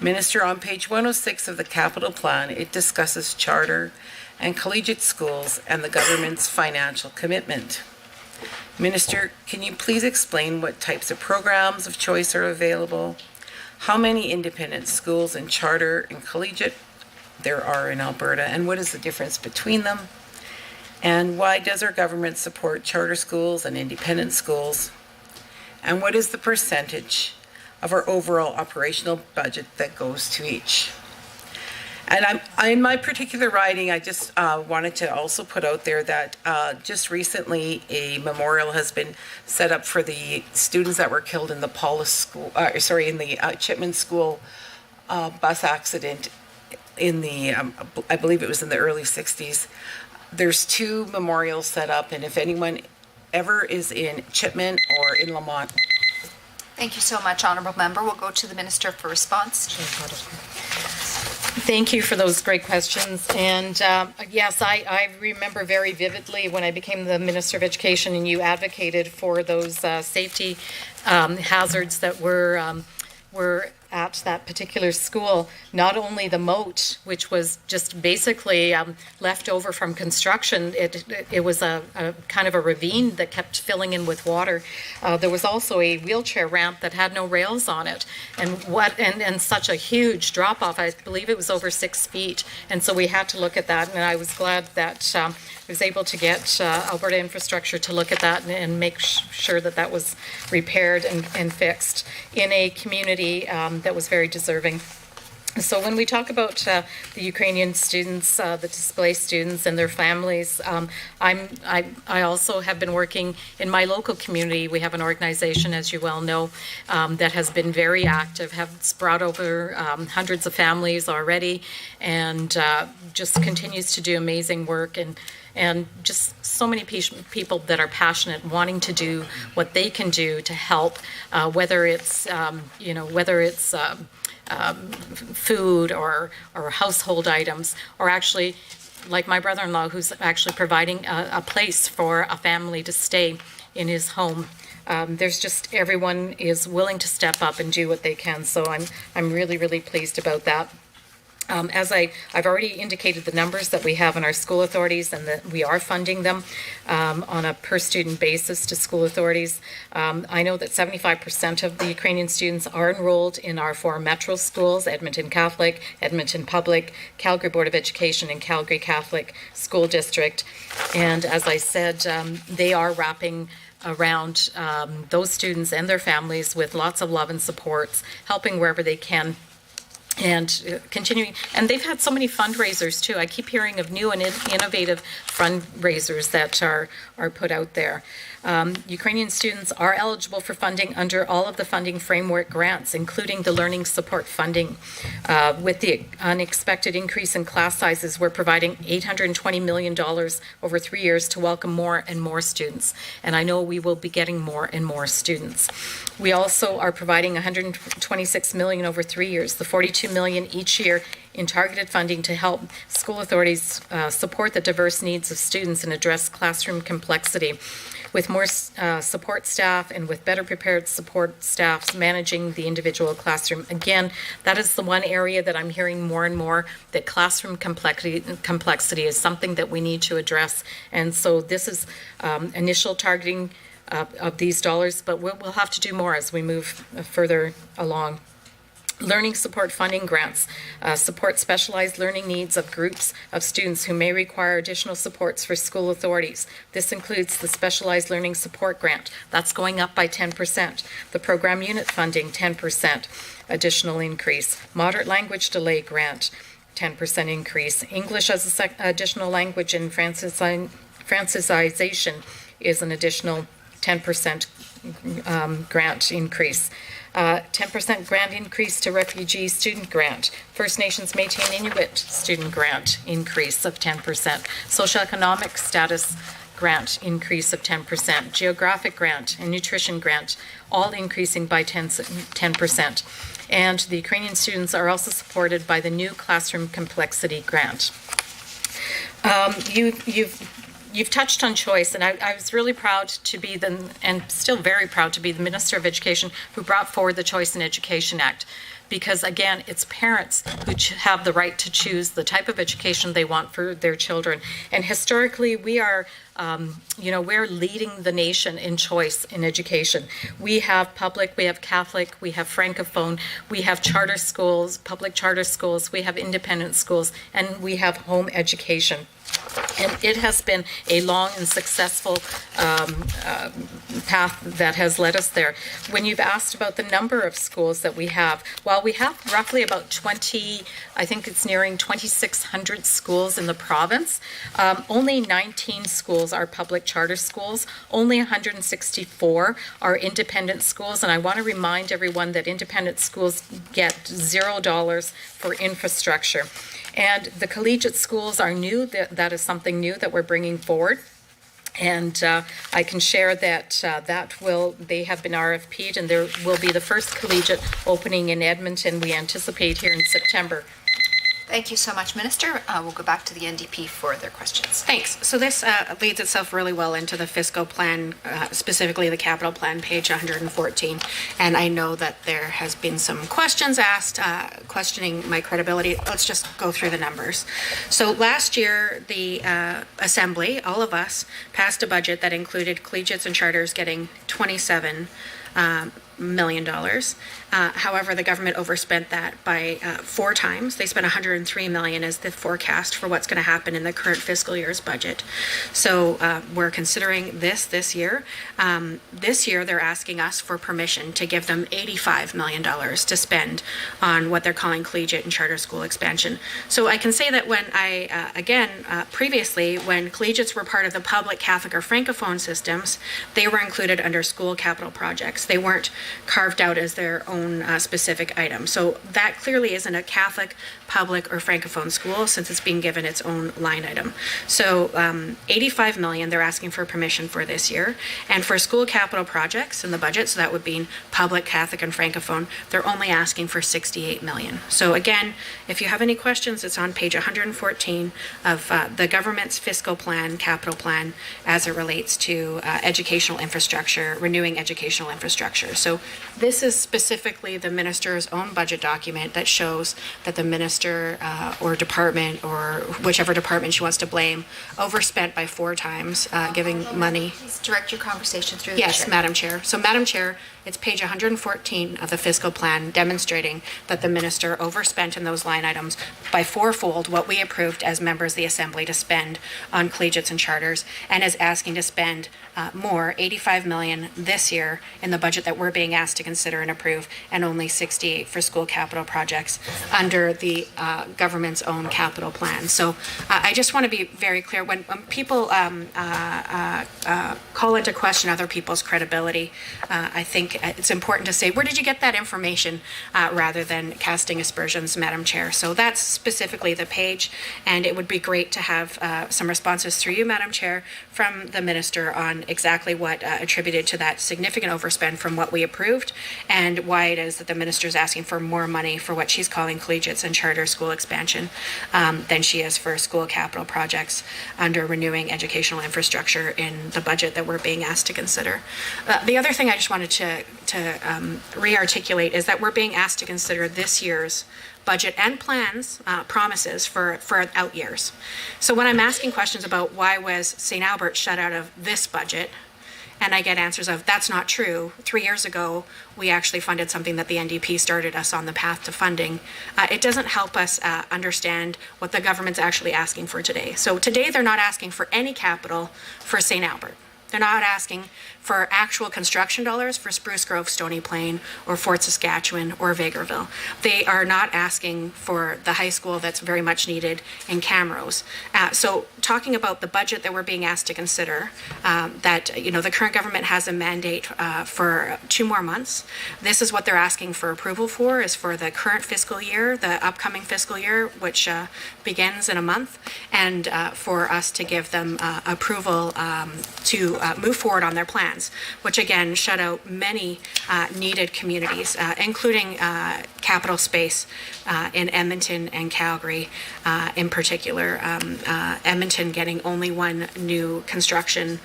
Minister, on page 106 of the capital plan, it discusses charter and collegiate schools and the government's financial commitment. Minister, can you please explain what types of programs of choice are available, how many independent schools and charter and collegiate there are in Alberta, and what is the difference between them? And why does our government support charter schools and independent schools? And what is the percentage of our overall operational budget that goes to each? And in my particular writing, I just wanted to also put out there that just recently a memorial has been set up for the students that were killed in the in the Chipman School bus accident in the, I believe it was in the early 60s. There's 2 memorials set up, and if anyone ever is in Chipman or in Lamont. Thank you so much, Honourable Member. We'll go to the Minister for response. Thank you for those great questions. And yes, I remember very vividly when I became the Minister of Education and you advocated for those safety hazards that were at that particular school. Not only the moat, which was just basically left over from construction, it was a kind of a ravine that kept filling in with water. There was also a wheelchair ramp that had no rails on it, and such a huge drop off. I believe it was over 6 feet, and so we had to look at that. And I was glad that I was able to get Alberta Infrastructure to look at that and make sure that that was repaired and fixed in a community that was very deserving. So when we talk about the Ukrainian students, the displaced students and their families, I also have been working in my local community. We have an organization, as you well know, that has been very active, has brought over hundreds of families already, and just continues to do amazing work, and just so many people that are passionate, wanting to do what they can do to help, whether it's food or household items, or actually, like my brother-in-law, who's actually providing a place for a family to stay in his home. There's just, everyone is willing to step up and do what they can. So I'm really, really pleased about that. As I've already indicated the numbers that we have in our school authorities, and that we are funding them on a per student basis to school authorities. I know that 75% of the Ukrainian students are enrolled in our 4 metro schools: Edmonton Catholic, Edmonton Public, Calgary Board of Education, and Calgary Catholic School District. And as I said, they are wrapping around those students and their families with lots of love and supports, helping wherever they can, and continuing. And they've had so many fundraisers too. I keep hearing of new and innovative fundraisers that are put out there. Ukrainian students are eligible for funding under all of the funding framework grants, including the learning support funding. With the unexpected increase in class sizes, we're providing $820 million over 3 years to welcome more and more students. And I know we will be getting more and more students. We also are providing $126 million over 3 years. The $42 $1.2 million each year in targeted funding to help school authorities support the diverse needs of students and address classroom complexity. With more support staff and with better prepared support staffs managing the individual classroom. Again, that is the one area that I'm hearing more and more, that classroom complexity is something that we need to address. And so this is initial targeting of these dollars, but we'll have to do more as we move further along. Learning support funding grants support specialized learning needs of groups of students who may require additional supports for school authorities. This includes the specialized learning support grant. That's going up by 10%. The program unit funding, 10% additional increase. Moderate language delay grant, 10% increase. English as an additional language in francisization is an additional 10% grant increase. 10% grant increase to refugee student grant. First Nations Métis Inuit student grant increase of 10%. Socioeconomic status grant increase of 10%. Geographic grant and nutrition grant all increasing by 10%. And the Ukrainian students are also supported by the new classroom complexity grant. You've touched on choice, and I was really proud to be and still very proud to be the Minister of Education who brought forward the Choice in Education Act. Because again, it's parents who have the right to choose the type of education they want for their children. And historically, we are, we're leading the nation in choice in education. We have public, we have Catholic, we have Francophone, we have charter schools, public charter schools, we have independent schools, and we have home education. And it has been a long and successful path that has led us there. When you've asked about the number of schools that we have, while we have roughly about 20, I think it's nearing 2,600 schools in the province, only 19 schools are public charter schools, only 164 are independent schools, and I want to remind everyone that independent schools get $0 for infrastructure. And the collegiate schools are new. That is something new that we're bringing forward. And I can share that they have been RFP'd, and there will be the first collegiate opening in Edmonton, we anticipate here in September. Thank you so much, Minister. We'll go back to the NDP for their questions. Thanks. So this leads itself really well into the fiscal plan, specifically the capital plan, page 114. And I know that there has been some questions asked, questioning my credibility. Let's just go through the numbers. So last year, the Assembly, all of us, passed a budget that included collegiates and charters getting $27 million. However, the government overspent that by 4 times. They spent $103 million as the forecast for what's going to happen in the current fiscal year's budget. So we're considering this year. This year, they're asking us for permission to give them $85 million to spend on what they're calling collegiate and charter school expansion. So I can say that when previously, when collegiates were part of the public, Catholic, or Francophone systems, they were included under school capital projects. They weren't carved out as their own specific item. So that clearly isn't a Catholic, public, or Francophone school since it's being given its own line item. So $85 million they're asking for permission for this year. And for school capital projects in the budget, so that would be public, Catholic, and Francophone, they're only asking for $68 million. So again, if you have any questions, it's on page 114 of the government's fiscal plan, capital plan, as it relates to educational infrastructure, renewing educational infrastructure. So this is specifically the minister's own budget document that shows that the minister or department, or whichever department she wants to blame, overspent by 4 times, giving money. Please direct your conversation through the Yes, chair. Madam Madam Chair. So, Madam Chair, it's page 114 of the fiscal plan demonstrating that the minister overspent in those line items by 4-fold what we approved as members of the Assembly to spend on collegiates and charters, and is asking to spend more, $85 million this year in the budget that we're being asked to consider and approve, and only $68 for school capital projects under the government's own capital plan. So I just want to be very clear. When people call into question other people's credibility, I think it's important to say, where did you get that information, rather than casting aspersions, Madam Chair. So that's specifically the page, and it would be great to have some responses through you, Madam Chair, from the minister on exactly what attributed to that significant overspend from what we approved, and why it is that the minister is asking for more money for what she's calling collegiates and charter school expansion than she is for school capital projects under renewing educational infrastructure in the budget that we're being asked to consider. The other thing I just wanted to re-articulate is that we're being asked to consider this year's budget and plans, promises for out years. So when I'm asking questions about why was St. Albert shut out of this budget, and I get answers of, that's not true. 3 years ago, we actually funded something that the NDP started us on the path to funding. It doesn't help us understand what the government's actually asking for today. So today, they're not asking for any capital for St. Albert. They're not asking for actual construction dollars for Spruce Grove, Stony Plain, or Fort Saskatchewan, or Vegreville. They are not asking for the high school that's very much needed in Camrose. So talking about the budget that we're being asked to consider, that, the current government has a mandate for 2 more months. This is what they're asking for approval for, is for the current fiscal year, the upcoming fiscal year, which begins in a month, and for us to give them approval to move forward on their plans, which again shut out many needed communities, including capital space in Edmonton and Calgary in particular. Edmonton getting only one new construction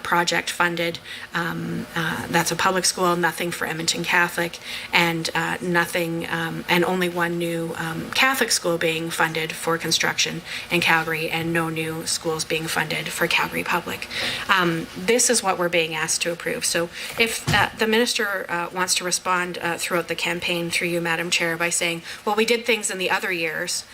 project funded. That's a public school, nothing for Edmonton Catholic, and nothing, and only one new Catholic school being funded for construction in Calgary, and no new schools being funded for Calgary Public. This is what we're being asked to approve. So if the minister wants to respond throughout the campaign, through you, Madam Chair, by saying, well, we did things in the other years,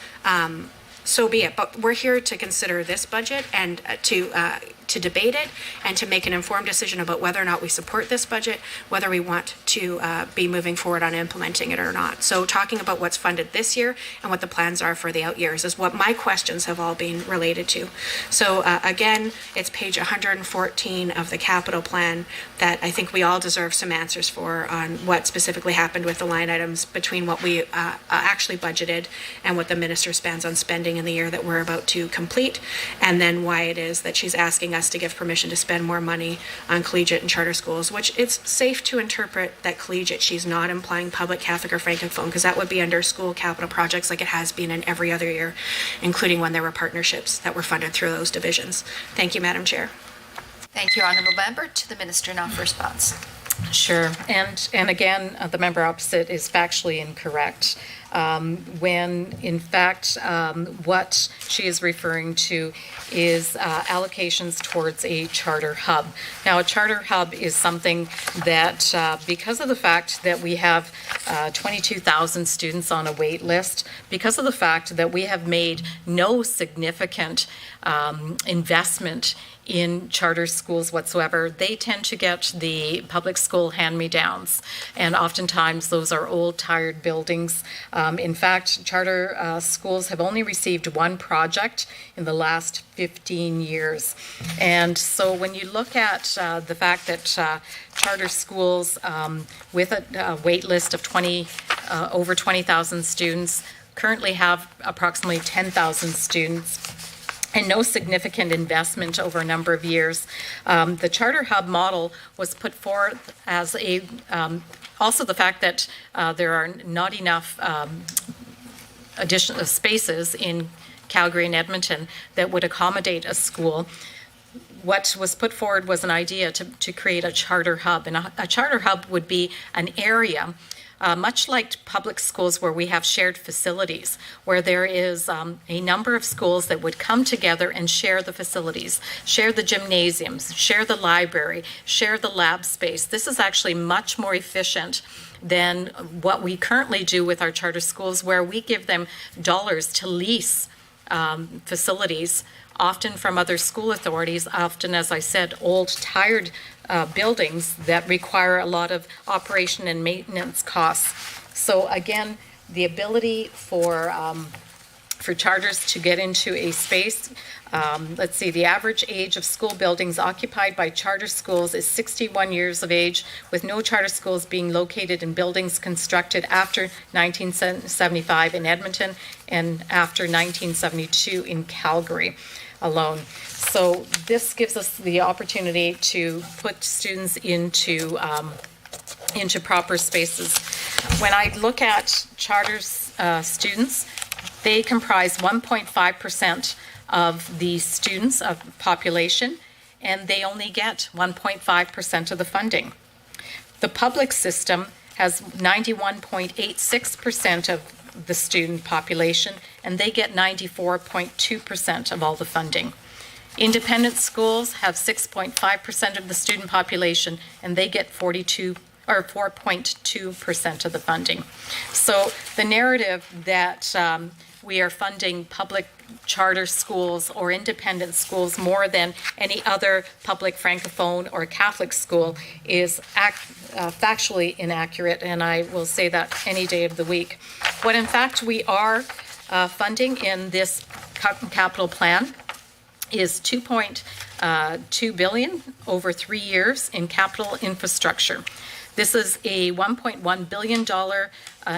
so be it. But we're here to consider this budget and to debate it and to make an informed decision about whether or not we support this budget, whether we want to be moving forward on implementing it or not. So talking about what's funded this year and what the plans are for the out years is what my questions have all been related to. So again, it's page 114 of the capital plan that I think we all deserve some answers for, on what specifically happened with the line items between what we actually budgeted and what the minister spends on spending in the year that we're about to complete, and then why it is that she's asking us to give permission to spend more money on collegiate and charter schools, which it's safe to interpret that collegiate, she's not implying public, Catholic, or francophone, because that would be under school capital projects like it has been in every other year, including when there were partnerships that were funded through those divisions. Thank you, Madam Chair. Thank you, Honourable Member. To the Minister now for response. Sure. And again, the member opposite is factually incorrect. When in fact what she is referring to is allocations towards a charter hub. Now, a charter hub is something that because of the fact that we have 22,000 students on a wait list, because of the fact that we have made no significant investment in charter schools whatsoever, they tend to get the public school hand-me-downs, and oftentimes those are old, tired buildings. In fact, charter schools have only received one project in the last 15 years. And so when you look at the fact that charter schools with a wait list of over 20,000 students currently have approximately 10,000 students, and no significant investment over a number of years. The charter hub model was put forth as also the fact that there are not enough additional spaces in Calgary and Edmonton that would accommodate a school. What was put forward was an idea to create a charter hub, and a charter hub would be an area much like public schools where we have shared facilities, where there is a number of schools that would come together and share the facilities, share the gymnasiums, share the library, share the lab space. This is actually much more efficient than what we currently do with our charter schools, where we give them dollars to lease facilities, often from other school authorities, often, as I said, old, tired buildings that require a lot of operation and maintenance costs. So again, the ability for charters to get into a space, let's see, the average age of school buildings occupied by charter schools is 61 years of age, with no charter schools being located in buildings constructed after 1975 in Edmonton and after 1972 in Calgary alone. So this gives us the opportunity to put students into into proper spaces. When I look at charter students, they comprise 1.5% of the students of population, and they only get 1.5% of the funding. The public system has 91.86% of the student population, and they get 94.2% of all the funding. Independent schools have 6.5% of the student population, and they get 4.2% of the funding. So the narrative that we are funding public charter schools or independent schools more than any other public francophone or Catholic school is factually inaccurate, and I will say that any day of the week. What in fact we are funding in this capital plan is $2.2 billion over 3 years in capital infrastructure. This is a $1.1 billion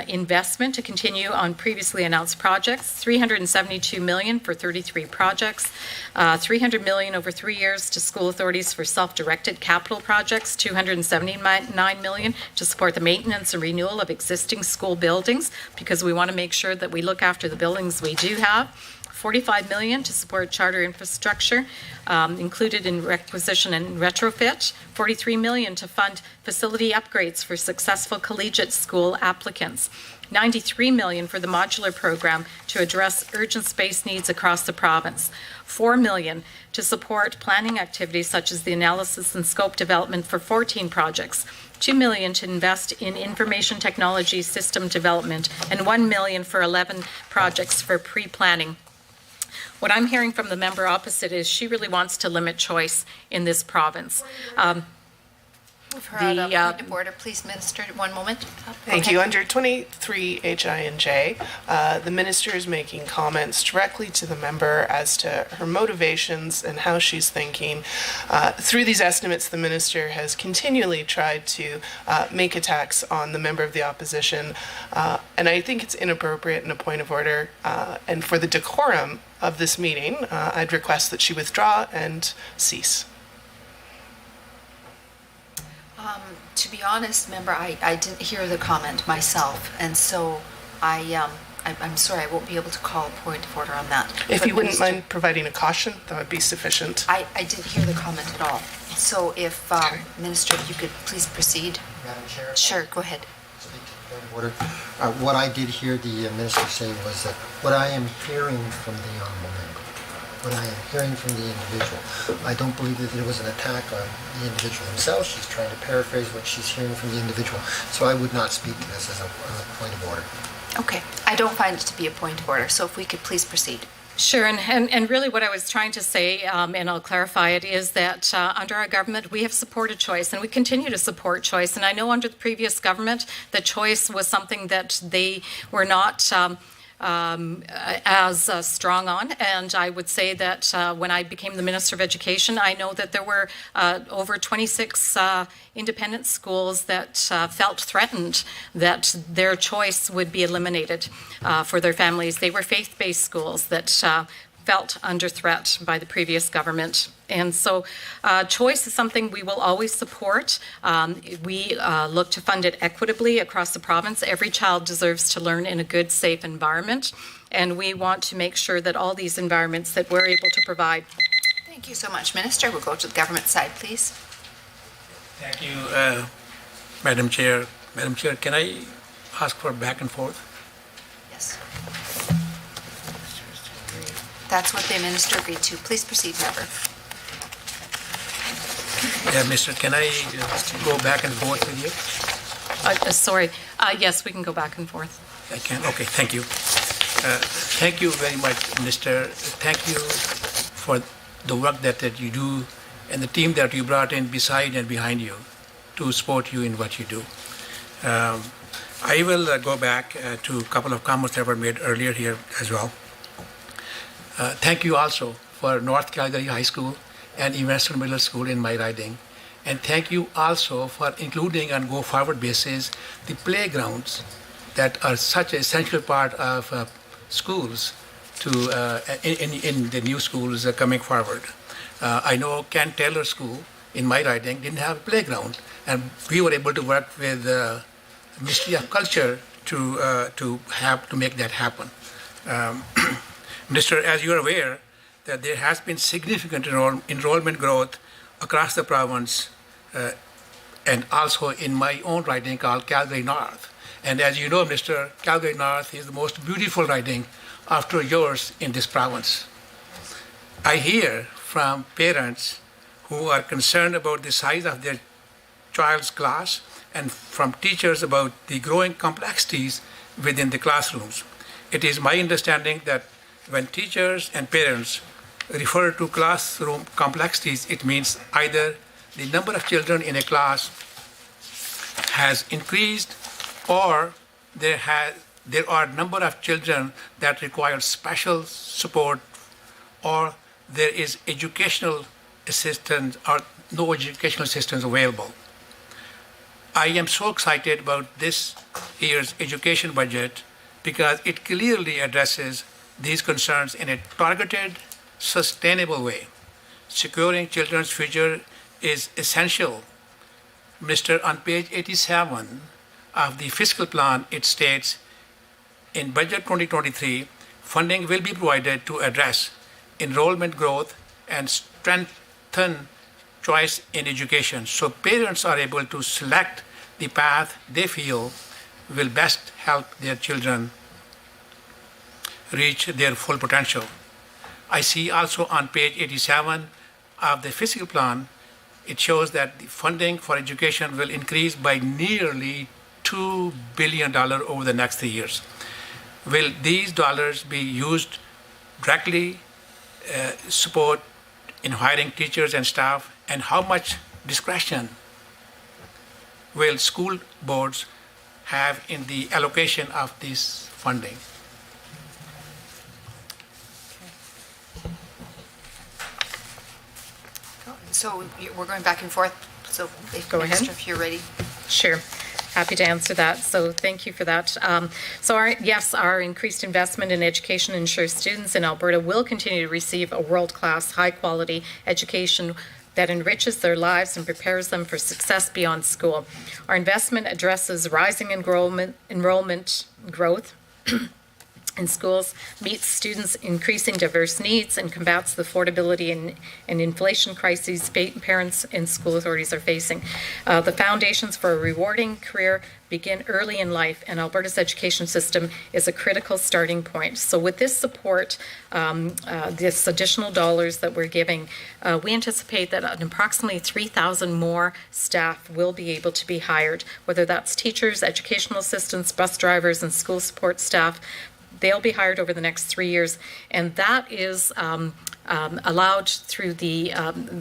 investment to continue on previously announced projects, $372 million for 33 projects, $300 million over 3 years to school authorities for self-directed capital projects, $279 million to support the maintenance and renewal of existing school buildings, because we want to make sure that we look after the buildings we do have. $45 million to support charter infrastructure, included in requisition and retrofit. $43 million to fund facility upgrades for successful collegiate school applicants. $93 million for the modular program to address urgent space needs across the province. $4 million to support planning activities such as the analysis and scope development for 14 projects. $2 million to invest in information technology system development, and $1 million for 11 projects for pre-planning. What I'm hearing from the member opposite is she really wants to limit choice in this province. Move her out of point of order, please, Minister. 1 moment. Thank you. Under 23 HI&J, the minister is making comments directly to the member as to her motivations and how she's thinking. Through these estimates, the minister has continually tried to make attacks on the member of the opposition, and I think it's inappropriate in a point of order. And for the decorum of this meeting, I'd request that she withdraw and cease. To be honest, member, I didn't hear the comment myself, and so I'm sorry, I won't be able to call a point of order on that. If But you wouldn't Minister, mind providing a caution, that would be sufficient. I didn't hear the comment at all. So if, Minister, if you could please proceed. Madam Chair? Sure, go ahead. Speak to the point of order. What I did hear the minister say was that what I am hearing from the honourable member, what I am hearing from the individual, I don't believe that it was an attack on the individual himself. She's trying to paraphrase what she's hearing from the individual. So I would not speak to this as a point of order. Okay, I don't find it to be a point of order, so if we could please proceed. Sure, and really what I was trying to say, and I'll clarify it, is that under our government, we have supported choice, and we continue to support choice. And I know under the previous government, that choice was something that they were not as strong on. And I would say that when I became the Minister of Education, I know that there were over 26 independent schools that felt threatened that their choice would be eliminated for their families. They were faith-based schools that felt under threat by the previous government. And so choice is something we will always support. We look to fund it equitably across the province. Every child deserves to learn in a good, safe environment. And we want to make sure that all these environments that we're able to provide. Thank you so much, Minister. We'll go to the government side, please. Thank you, Madam Chair. Madam Chair, can I ask for back and forth? Yes. That's what the minister agreed to. Please proceed, member. Yeah, Mister, can I go back and forth with you? Sorry. Yes, we can go back and forth. I can. Okay, thank you. Thank you very much, Minister. Thank you for the work that you do and the team that you brought in beside and behind you to support you in what you do. I will go back to a couple of comments that were made earlier here as well. Thank you also for North Calgary High School and Evanston Middle School in my riding. And thank you also for including on go-forward basis the playgrounds that are such an essential part of schools to in the new schools coming forward. I know Kent Taylor School in my riding didn't have a playground, and we were able to work with the Ministry of Culture to make that happen. Minister, as you are aware, that there has been significant enrollment growth across the province, and also in my own riding called Calgary North. And as you know, Mr. Calgary North is the most beautiful riding after yours in this province. I hear from parents who are concerned about the size of their child's class and from teachers about the growing complexities within the classrooms. It is my understanding that when teachers and parents refer to classroom complexities, it means either the number of children in a class has increased or there are a number of children that require special support, or there is educational assistance or no educational assistance available. I am so excited about this year's education budget because it clearly addresses these concerns in a targeted, sustainable way. Securing children's future is essential. Mr. On page 87 of the fiscal plan, it states, in budget 2023, funding will be provided to address enrollment growth and strengthen choice in education, so parents are able to select the path they feel will best help their children reach their full potential. I see also on page 87 of the fiscal plan, it shows that the funding for education will increase by nearly $2 billion over the next 3 years. Will these dollars be used directly support in hiring teachers and staff, and how much discretion will school boards have in the allocation of this funding? So we're going back and forth, so Go ahead. Minister, if you're ready. Sure. Happy to answer that. So thank you for that. Our increased investment in education ensures students in Alberta will continue to receive a world-class, high-quality education that enriches their lives and prepares them for success beyond school. Our investment addresses rising enrollment growth in schools, meets students' increasing diverse needs, and combats the affordability and inflation crises parents and school authorities are facing. The foundations for a rewarding career begin early in life, and Alberta's education system is a critical starting point. So with this support, this additional dollars that we're giving, we anticipate that approximately 3,000 more staff will be able to be hired, whether that's teachers, educational assistants, bus drivers, and school support staff. They'll be hired over the next 3 years, and that is allowed through the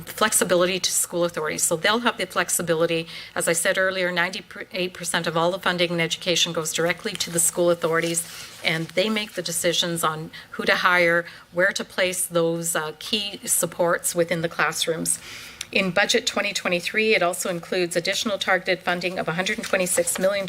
flexibility to school authorities. So they'll have the flexibility. As I said earlier, 98% of all the funding in education goes directly to the school authorities, and they make the decisions on who to hire, where to place those key supports within the classrooms. In Budget 2023, it also includes additional targeted funding of $126 million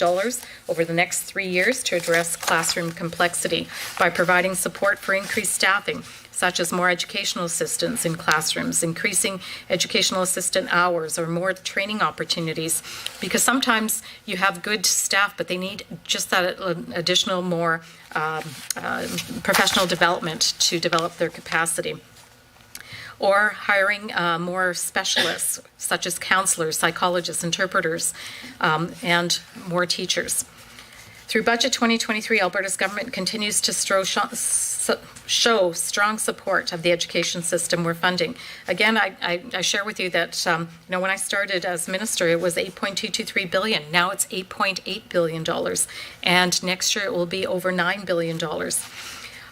over the next 3 years to address classroom complexity by providing support for increased staffing, such as more educational assistants in classrooms, increasing educational assistant hours, or more training opportunities. Because sometimes you have good staff, but they need just that additional more professional development to develop their capacity. Or hiring more specialists, such as counselors, psychologists, interpreters, and more teachers. Through Budget 2023, Alberta's government continues to show strong support of the education system we're funding. Again, I share with you that when I started as minister, it was $8.223 billion. Now it's $8.8 billion, and next year it will be over $9 billion.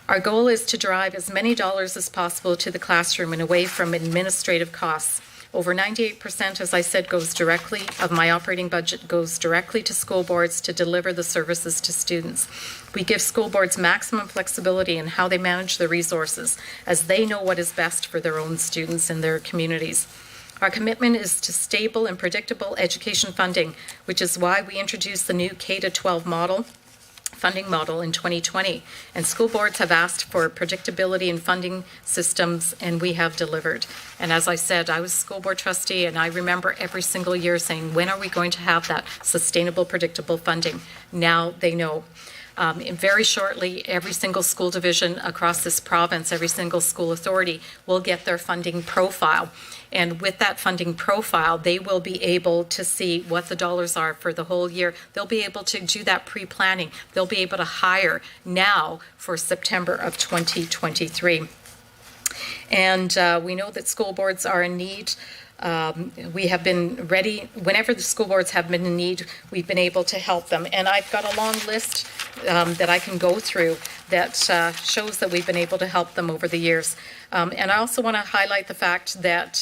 Our goal is to drive as many dollars as possible to the classroom and away from administrative costs. Over 98%, as I said, of my operating budget goes directly to school boards to deliver the services to students. We give school boards maximum flexibility in how they manage their resources, as they know what is best for their own students and their communities. Our commitment is to stable and predictable education funding, which is why we introduced the new K-12 model funding model in 2020. And school boards have asked for predictability in funding systems, and we have delivered. And as I said, I was a school board trustee, and I remember every single year saying, when are we going to have that sustainable, predictable funding? Now they know. And very shortly, every single school division across this province, every single school authority will get their funding profile. And with that funding profile, they will be able to see what the dollars are for the whole year. They'll be able to do that pre-planning. They'll be able to hire now for September of 2023. And we know that school boards are in need. We have been ready, whenever the school boards have been in need, we've been able to help them. And I've got a long list that I can go through that shows that we've been able to help them over the years. And I also want to highlight the fact that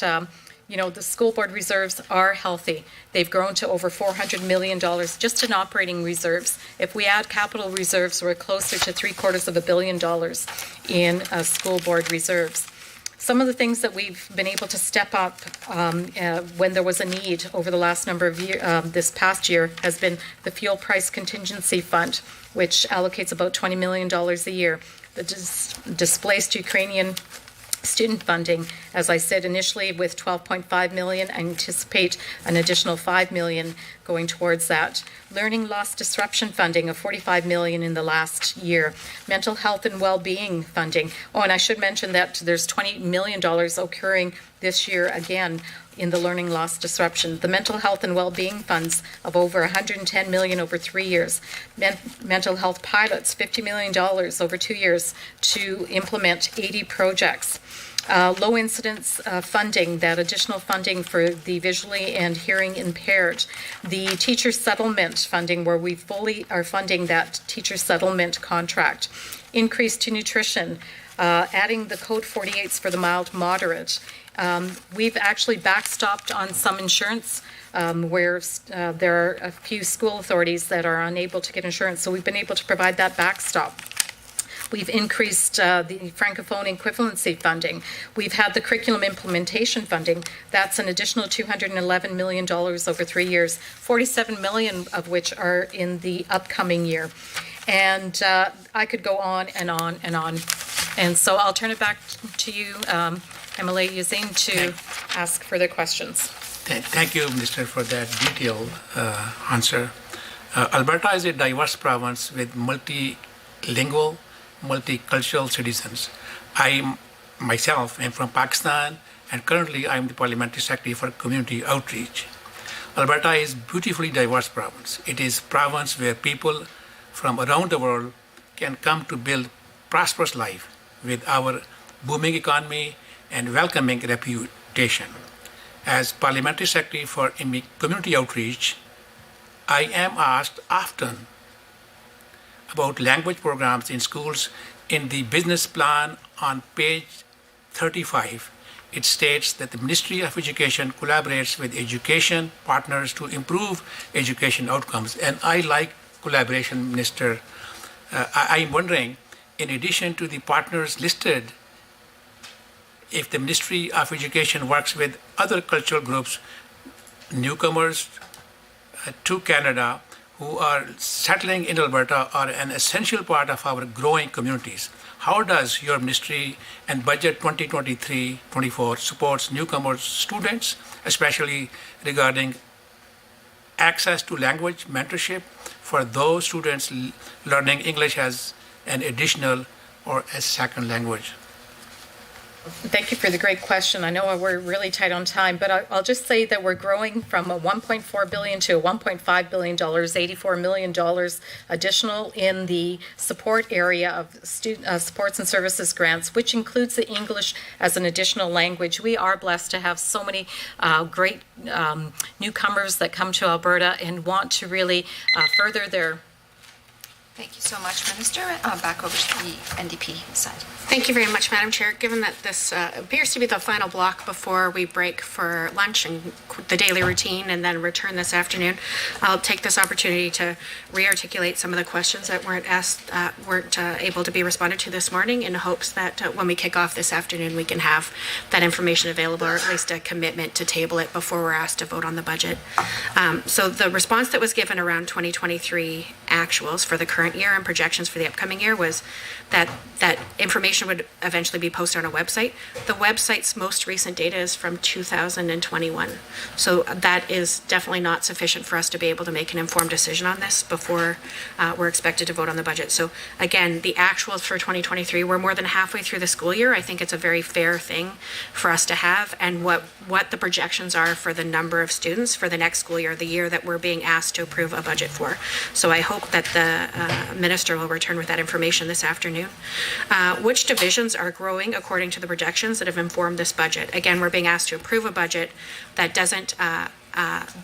the school board reserves are healthy. They've grown to over $400 million just in operating reserves. If we add capital reserves, we're closer to $750 million in school board reserves. Some of the things that we've been able to step up when there was a need over the last number of years, this past year, has been the Fuel Price Contingency Fund, which allocates about $20 million a year. The displaced Ukrainian student funding, as I said initially, with $12.5 million, I anticipate an additional $5 million going towards that. Learning loss disruption funding of $45 million in the last year. Mental health and well-being funding. Oh, and I should mention that there's $20 million occurring this year again in the learning loss disruption. The mental health and well-being funds of over $110 million over 3 years. Mental health pilots, $50 million over 2 years to implement 80 projects. Low incidence funding, that additional funding for the visually and hearing impaired. The teacher settlement funding, where we fully are funding that teacher settlement contract. Increase to nutrition, adding the code 48s for the mild moderate. We've actually backstopped on some insurance where there are a few school authorities that are unable to get insurance, so we've been able to provide that backstop. We've increased the Francophone equivalency funding. We've had the curriculum implementation funding. That's an additional $211 million over 3 years, $47 million of which are in the upcoming year. And I could go on and on and on. And so I'll turn it back to you, MLA Yazin, to ask further questions. Thank you, Minister, for that detailed answer. Alberta is a diverse province with multilingual, multicultural citizens. I myself am from Pakistan, and currently I am the Parliamentary Secretary for Community Outreach. Alberta is a beautifully diverse province. It is a province where people from around the world can come to build prosperous life with our booming economy and welcoming reputation. As Parliamentary Secretary for Community Outreach, I am asked often about language programs in schools. In the business plan on page 35, it states that the Ministry of Education collaborates with education partners to improve education outcomes. And I like collaboration, Minister. I'm wondering, in addition to the partners listed, if the Ministry of Education works with other cultural groups, newcomers to Canada, who are settling in Alberta, are an essential part of our growing communities. How does your ministry and budget 2023-24 supports newcomers students, especially regarding access to language mentorship for those students learning English as an additional or a second language? Thank you for the great question. I know we're really tight on time, but I'll just say that we're growing from a $1.4 billion to a $1.5 billion, $84 million additional in the support area of supports and services grants, which includes the English as an additional language. We are blessed to have so many great newcomers that come to Alberta and want to really further their. Thank you so much, Minister. Back over to the NDP side. Thank you very much, Madam Chair. Given that this appears to be the final block before we break for lunch and the daily routine and then return this afternoon, I'll take this opportunity to re-articulate some of the questions that weren't able to be responded to this morning, in hopes that when we kick off this afternoon, we can have that information available, or at least a commitment to table it before we're asked to vote on the budget. So the response that was given around 2023 actuals for the current year and projections for the upcoming year was that information would eventually be posted on a website. The website's most recent data is from 2021. So that is definitely not sufficient for us to be able to make an informed decision on this before we're expected to vote on the budget. So again, the actuals for 2023, we're more than halfway through the school year. I think it's a very fair thing for us to have, and what the projections are for the number of students for the next school year, the year that we're being asked to approve a budget for. So I hope that the minister will return with that information this afternoon. Which divisions are growing according to the projections that have informed this budget? Again, we're being asked to approve a budget that doesn't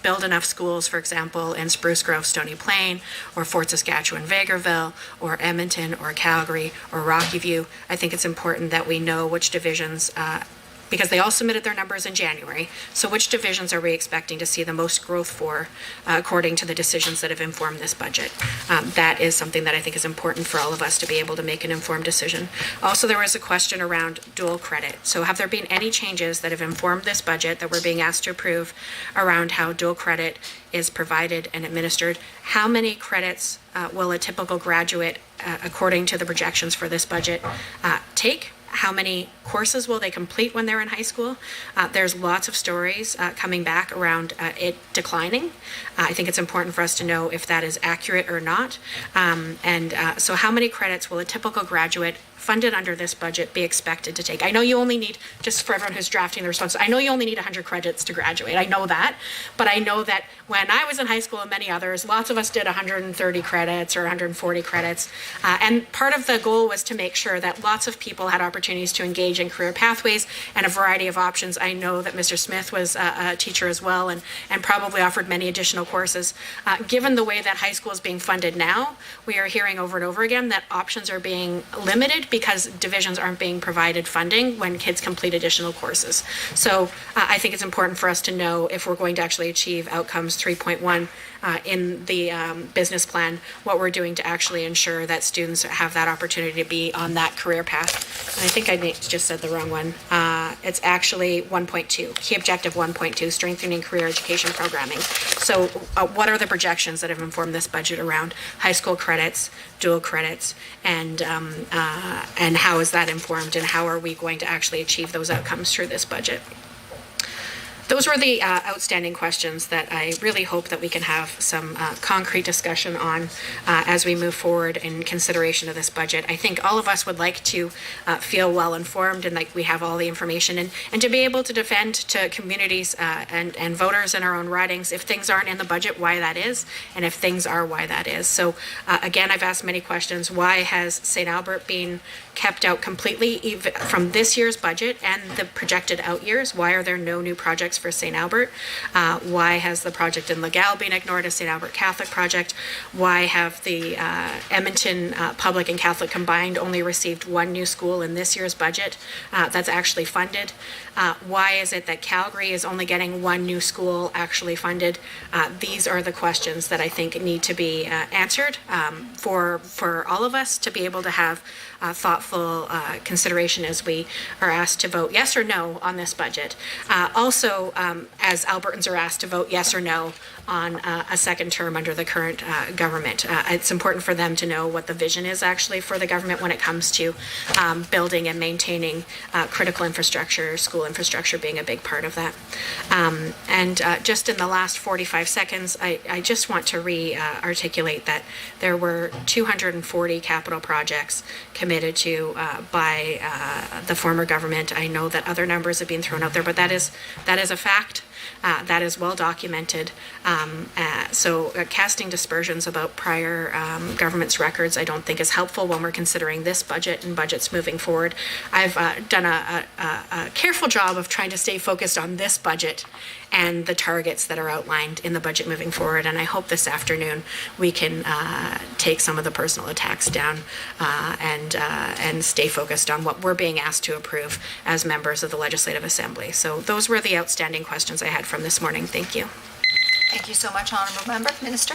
build enough schools, for example, in Spruce Grove, Stony Plain, or Fort Saskatchewan, Vegreville, or Edmonton, or Calgary, or Rocky View. I think it's important that we know which divisions, because they all submitted their numbers in January. So which divisions are we expecting to see the most growth for, according to the decisions that have informed this budget? That is something that I think is important for all of us to be able to make an informed decision. Also, there was a question around dual credit. So have there been any changes that have informed this budget that we're being asked to approve around how dual credit is provided and administered? How many credits will a typical graduate, according to the projections for this budget, take? How many courses will they complete when they're in high school? There's lots of stories coming back around it declining. I think it's important for us to know if that is accurate or not. So how many credits will a typical graduate funded under this budget be expected to take? I know you only need, just for everyone who's drafting the response, I know you only need 100 credits to graduate. I know that. But I know that when I was in high school and many others, lots of us did 130 credits or 140 credits. And part of the goal was to make sure that lots of people had opportunities to engage in career pathways and a variety of options. I know that Mr. Smith was a teacher as well, and probably offered many additional courses. Given the way that high school is being funded now, we are hearing over and over again that options are being limited because divisions aren't being provided funding when kids complete additional courses. So I think it's important for us to know if we're going to actually achieve outcomes 3.1 in the business plan, what we're doing to actually ensure that students have that opportunity to be on that career path. And I think I just said the wrong one. It's actually 1.2, key objective 1.2, strengthening career education programming. So what are the projections that have informed this budget around high school credits, dual credits, and how is that informed, and how are we going to actually achieve those outcomes through this budget? Those were the outstanding questions that I really hope that we can have some concrete discussion on as we move forward in consideration of this budget. I think all of us would like to feel well informed and like we have all the information, and to be able to defend to communities and voters in our own ridings if things aren't in the budget, why that is, and if things are, why that is. So again, I've asked many questions. Why has St. Albert been kept out completely even from this year's budget and the projected out years? Why are there no new projects for St. Albert? Why has the project in Legal been ignored as St. Albert Catholic project? Why have the Edmonton Public and Catholic combined only received one new school in this year's budget that's actually funded? Why is it that Calgary is only getting one new school actually funded? These are the questions that I think need to be answered for all of us to be able to have thoughtful consideration as we are asked to vote yes or no on this budget. Also, as Albertans are asked to vote yes or no on a second term under the current government. It's important for them to know what the vision is actually for the government when it comes to building and maintaining critical infrastructure, school infrastructure being a big part of that. Just in the last 45 seconds, I just want to re-articulate that there were 240 capital projects committed to by the former government. I know that other numbers have been thrown out there, but that is a fact. That is well documented. So casting dispersions about prior government's records I don't think is helpful when we're considering this budget and budgets moving forward. I've done a careful job of trying to stay focused on this budget and the targets that are outlined in the budget moving forward. And I hope this afternoon we can take some of the personal attacks down and stay focused on what we're being asked to approve as members of the Legislative Assembly. So those were the outstanding questions I had from this morning. Thank you. Thank you so much, Honourable Member. Minister?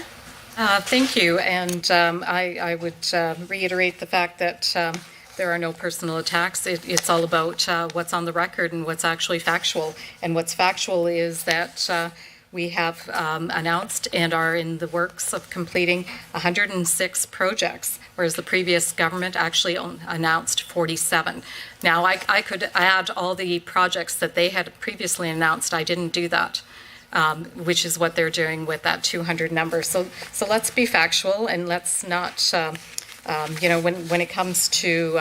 Thank you, and I would reiterate the fact that there are no personal attacks. It's all about what's on the record and what's actually factual. And what's factual is that we have announced and are in the works of completing 106 projects, whereas the previous government actually announced 47. Now, I could add all the projects that they had previously announced. I didn't do that. Which is what they're doing with that 200 number. So let's be factual, and let's not, when it comes to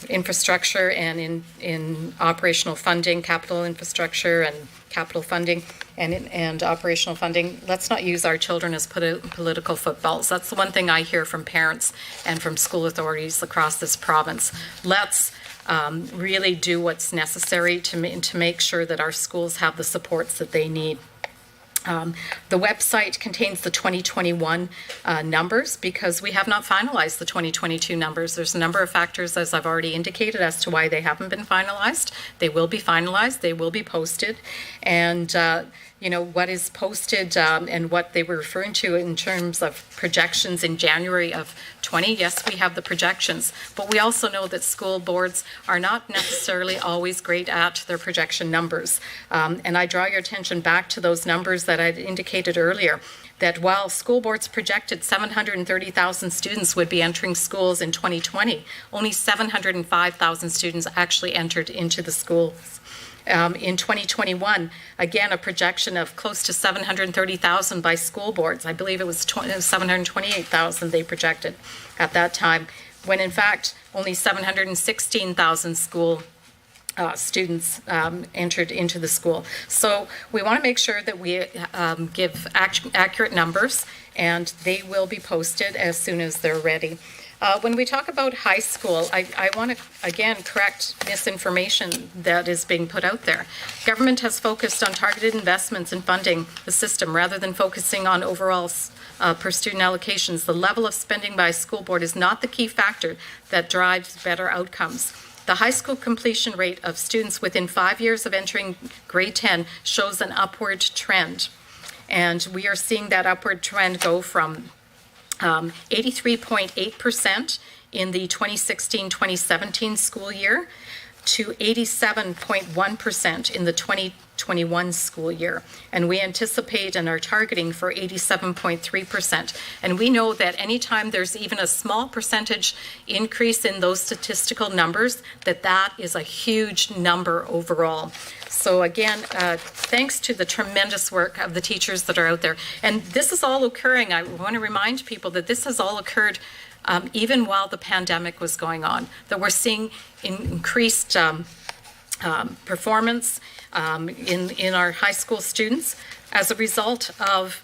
infrastructure and in operational funding, capital infrastructure and capital funding and operational funding, let's not use our children as political footballs. That's the one thing I hear from parents and from school authorities across this province. Let's really do what's necessary to make sure that our schools have the supports that they need. The website contains the 2021 numbers because we have not finalized the 2022 numbers. There's a number of factors, as I've already indicated, as to why they haven't been finalized. They will be finalized. They will be posted. And what is posted and what they were referring to in terms of projections in January of 20, yes, we have the projections, but we also know that school boards are not necessarily always great at their projection numbers. And I draw your attention back to those numbers that I indicated earlier, that while school boards projected 730,000 students would be entering schools in 2020, only 705,000 students actually entered into the schools. In 2021, again, a projection of close to 730,000 by school boards. I believe it was 728,000 they projected at that time, when in fact only 716,000 school students entered into the school. So we want to make sure that we give accurate numbers, and they will be posted as soon as they're ready. When we talk about high school, I want to, again, correct misinformation that is being put out there. Government has focused on targeted investments in funding the system rather than focusing on overall per student allocations. The level of spending by a school board is not the key factor that drives better outcomes. The high school completion rate of students within 5 years of entering grade 10 shows an upward trend. And we are seeing that upward trend go from 83.8% in the 2016-2017 school year to 87.1% in the 2021 school year. And we anticipate and are targeting for 87.3%. And we know that anytime there's even a small percentage increase in those statistical numbers, that is a huge number overall. So again, thanks to the tremendous work of the teachers that are out there. And this is all occurring. I want to remind people that this has all occurred even while the pandemic was going on, that we're seeing increased performance in our high school students as a result of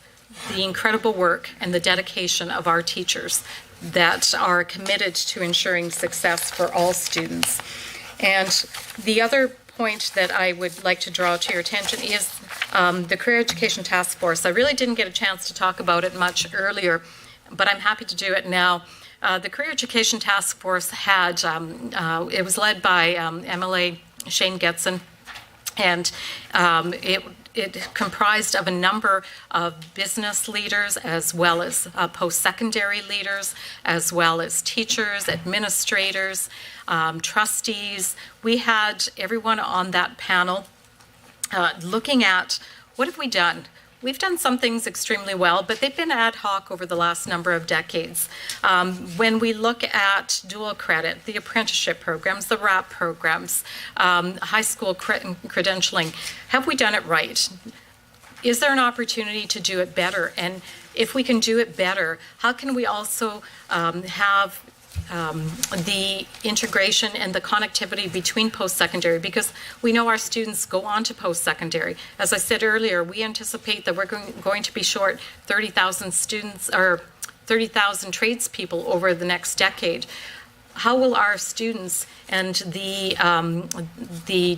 the incredible work and the dedication of our teachers that are committed to ensuring success for all students. And the other point that I would like to draw to your attention is the Career Education Task Force. I really didn't get a chance to talk about it much earlier, but I'm happy to do it now. The Career Education Task Force had, it was led by MLA Shane Getson, and it comprised of a number of business leaders as well as post-secondary leaders, as well as teachers, administrators, trustees. We had everyone on that panel looking at what have we done. We've done some things extremely well, but they've been ad hoc over the last number of decades. When we look at dual credit, the apprenticeship programs, the RAP programs, high school credentialing, have we done it right? Is there an opportunity to do it better? And if we can do it better, how can we also have the integration and the connectivity between post-secondary, because we know our students go on to post-secondary. As I said earlier, we anticipate that we're going to be short 30,000 students or 30,000 tradespeople over the next decade. How will our students and the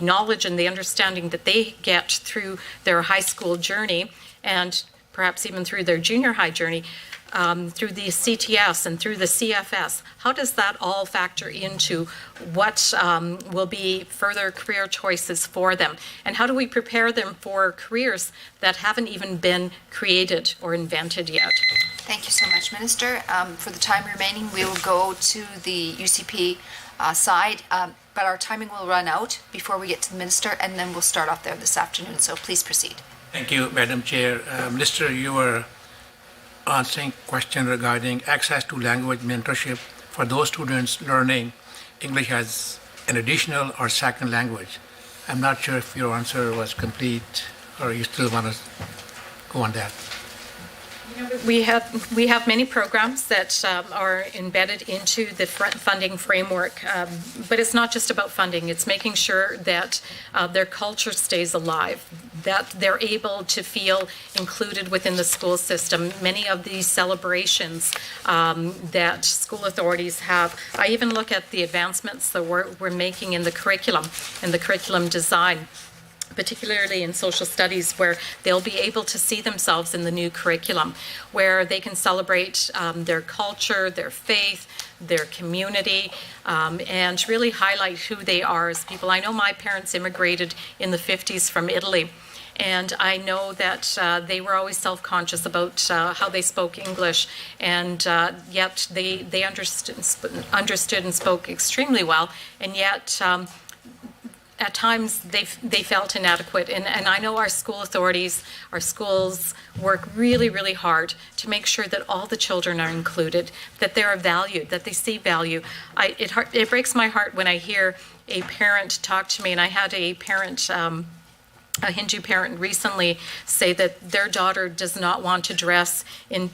knowledge and the understanding that they get through their high school journey, and perhaps even through their junior high journey, through the CTS and through the CFS, how does that all factor into what will be further career choices for them? And how do we prepare them for careers that haven't even been created or invented yet? Thank you so much, Minister. For the time remaining, we will go to the UCP side, but our timing will run out before we get to the Minister, and then we'll start off there this afternoon, so please proceed. Thank you, Madam Chair. Minister, you were answering question regarding access to language mentorship for those students learning English as an additional or second language. I'm not sure if your answer was complete or you still want to go on that. We have many programs that are embedded into the funding framework, but it's not just about funding. It's making sure that their culture stays alive, that they're able to feel included within the school system. Many of these celebrations that school authorities have, I even look at the advancements that we're making in the curriculum and the curriculum design, particularly in social studies, where they'll be able to see themselves in the new curriculum, where they can celebrate their culture, their faith, their community, and really highlight who they are as people. I know my parents immigrated in the 50s from Italy, and I know that they were always self-conscious about how they spoke English, and yet they understood and spoke extremely well, and yet at times they felt inadequate, and I know our school authorities, our schools work really, really hard to make sure that all the children are included, that they are valued, that they see value. It breaks my heart when I hear a parent talk to me, and I had a parent, a Hindu parent recently say that their daughter does not want to dress in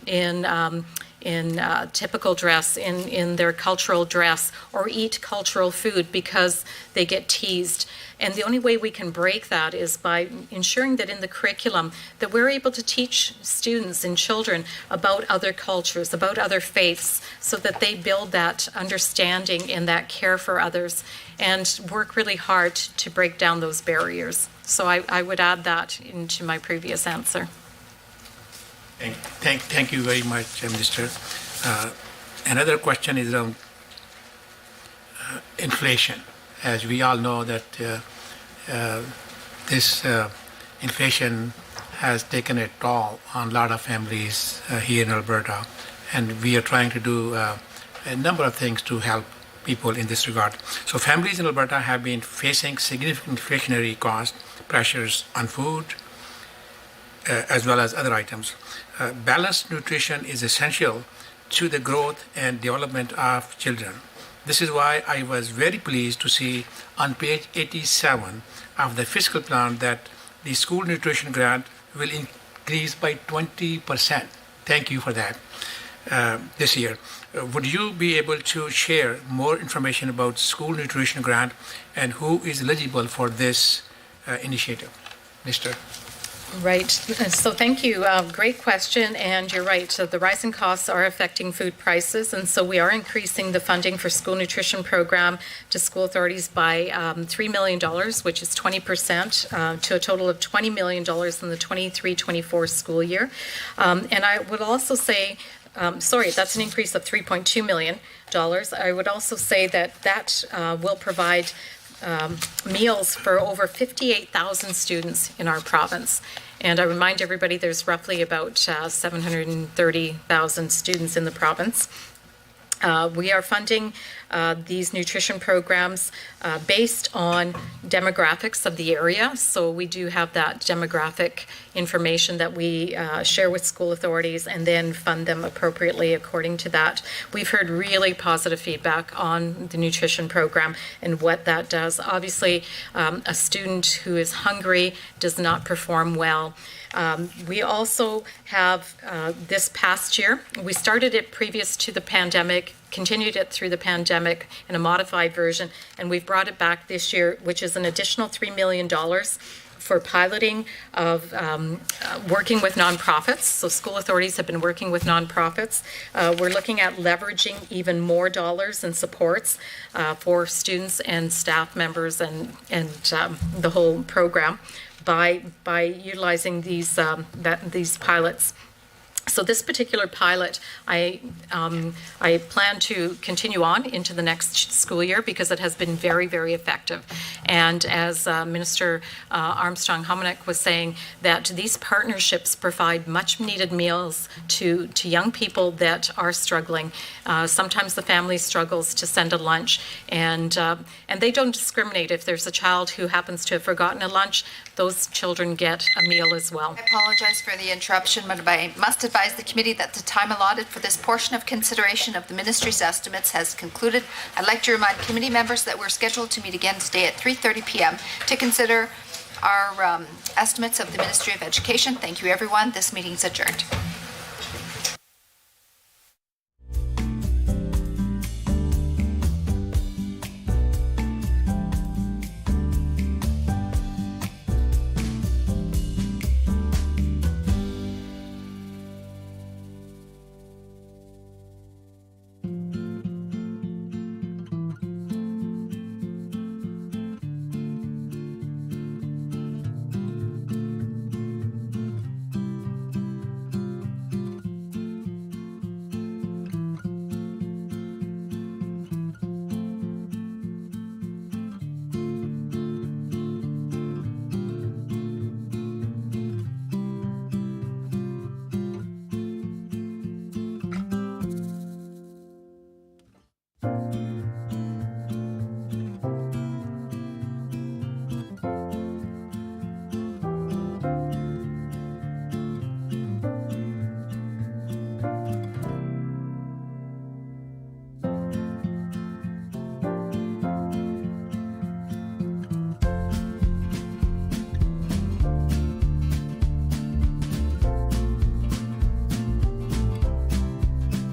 typical dress, in their cultural dress, or eat cultural food because they get teased. And the only way we can break that is by ensuring that in the curriculum that we're able to teach students and children about other cultures, about other faiths, so that they build that understanding and that care for others and work really hard to break down those barriers. So I would add that into my previous answer. Thank you very much, Minister. Another question is around inflation. As we all know that this inflation has taken a toll on a lot of families here in Alberta, and we are trying to do a number of things to help people in this regard. So families in Alberta have been facing significant inflationary cost pressures on food, as well as other items. Balanced nutrition is essential to the growth and development of children. This is why I was very pleased to see on page 87 of the fiscal plan that the school nutrition grant will increase by 20%. Thank you for that this year. Would you be able to share more information about school nutrition grant and who is eligible for this initiative? Mr. Right. So thank you. Great question. And you're right. So the rising costs are affecting food prices. And so we are increasing the funding for school nutrition program to school authorities by $3 million, which is 20%, to a total of $20 million in the 23-24 school year. And I would also say, that's an increase of $3.2 million. I would also say that will provide meals for over 58,000 students in our province. And I remind everybody there's roughly about 730,000 students in the province. We are funding these nutrition programs based on demographics of the area. So we do have that demographic information that we share with school authorities and then fund them appropriately according to that. We've heard really positive feedback on the nutrition program and what that does. Obviously, a student who is hungry does not perform well. We also have this past year, we started it previous to the pandemic, continued it through the pandemic in a modified version, and we've brought it back this year, which is an additional $3 million for piloting of working with nonprofits. So school authorities have been working with nonprofits. We're looking at leveraging even more dollars and supports for students and staff members and the whole program by utilizing these pilots. So this particular pilot, I plan to continue on into the next school year because it has been very, very effective. And as Minister Armstrong-Hominick was saying, that these partnerships provide much-needed meals to young people that are struggling. Sometimes the family struggles to send a lunch, and they don't discriminate. If there's a child who happens to have forgotten a lunch, those children get a meal as well. I apologize for the interruption, but I must advise the committee that the time allotted for this portion of consideration of the ministry's estimates has concluded. I'd like to remind committee members that we're scheduled to meet again today at 3:30 p.m. to consider our estimates of the Ministry of Education. Thank you, everyone. This meeting's adjourned.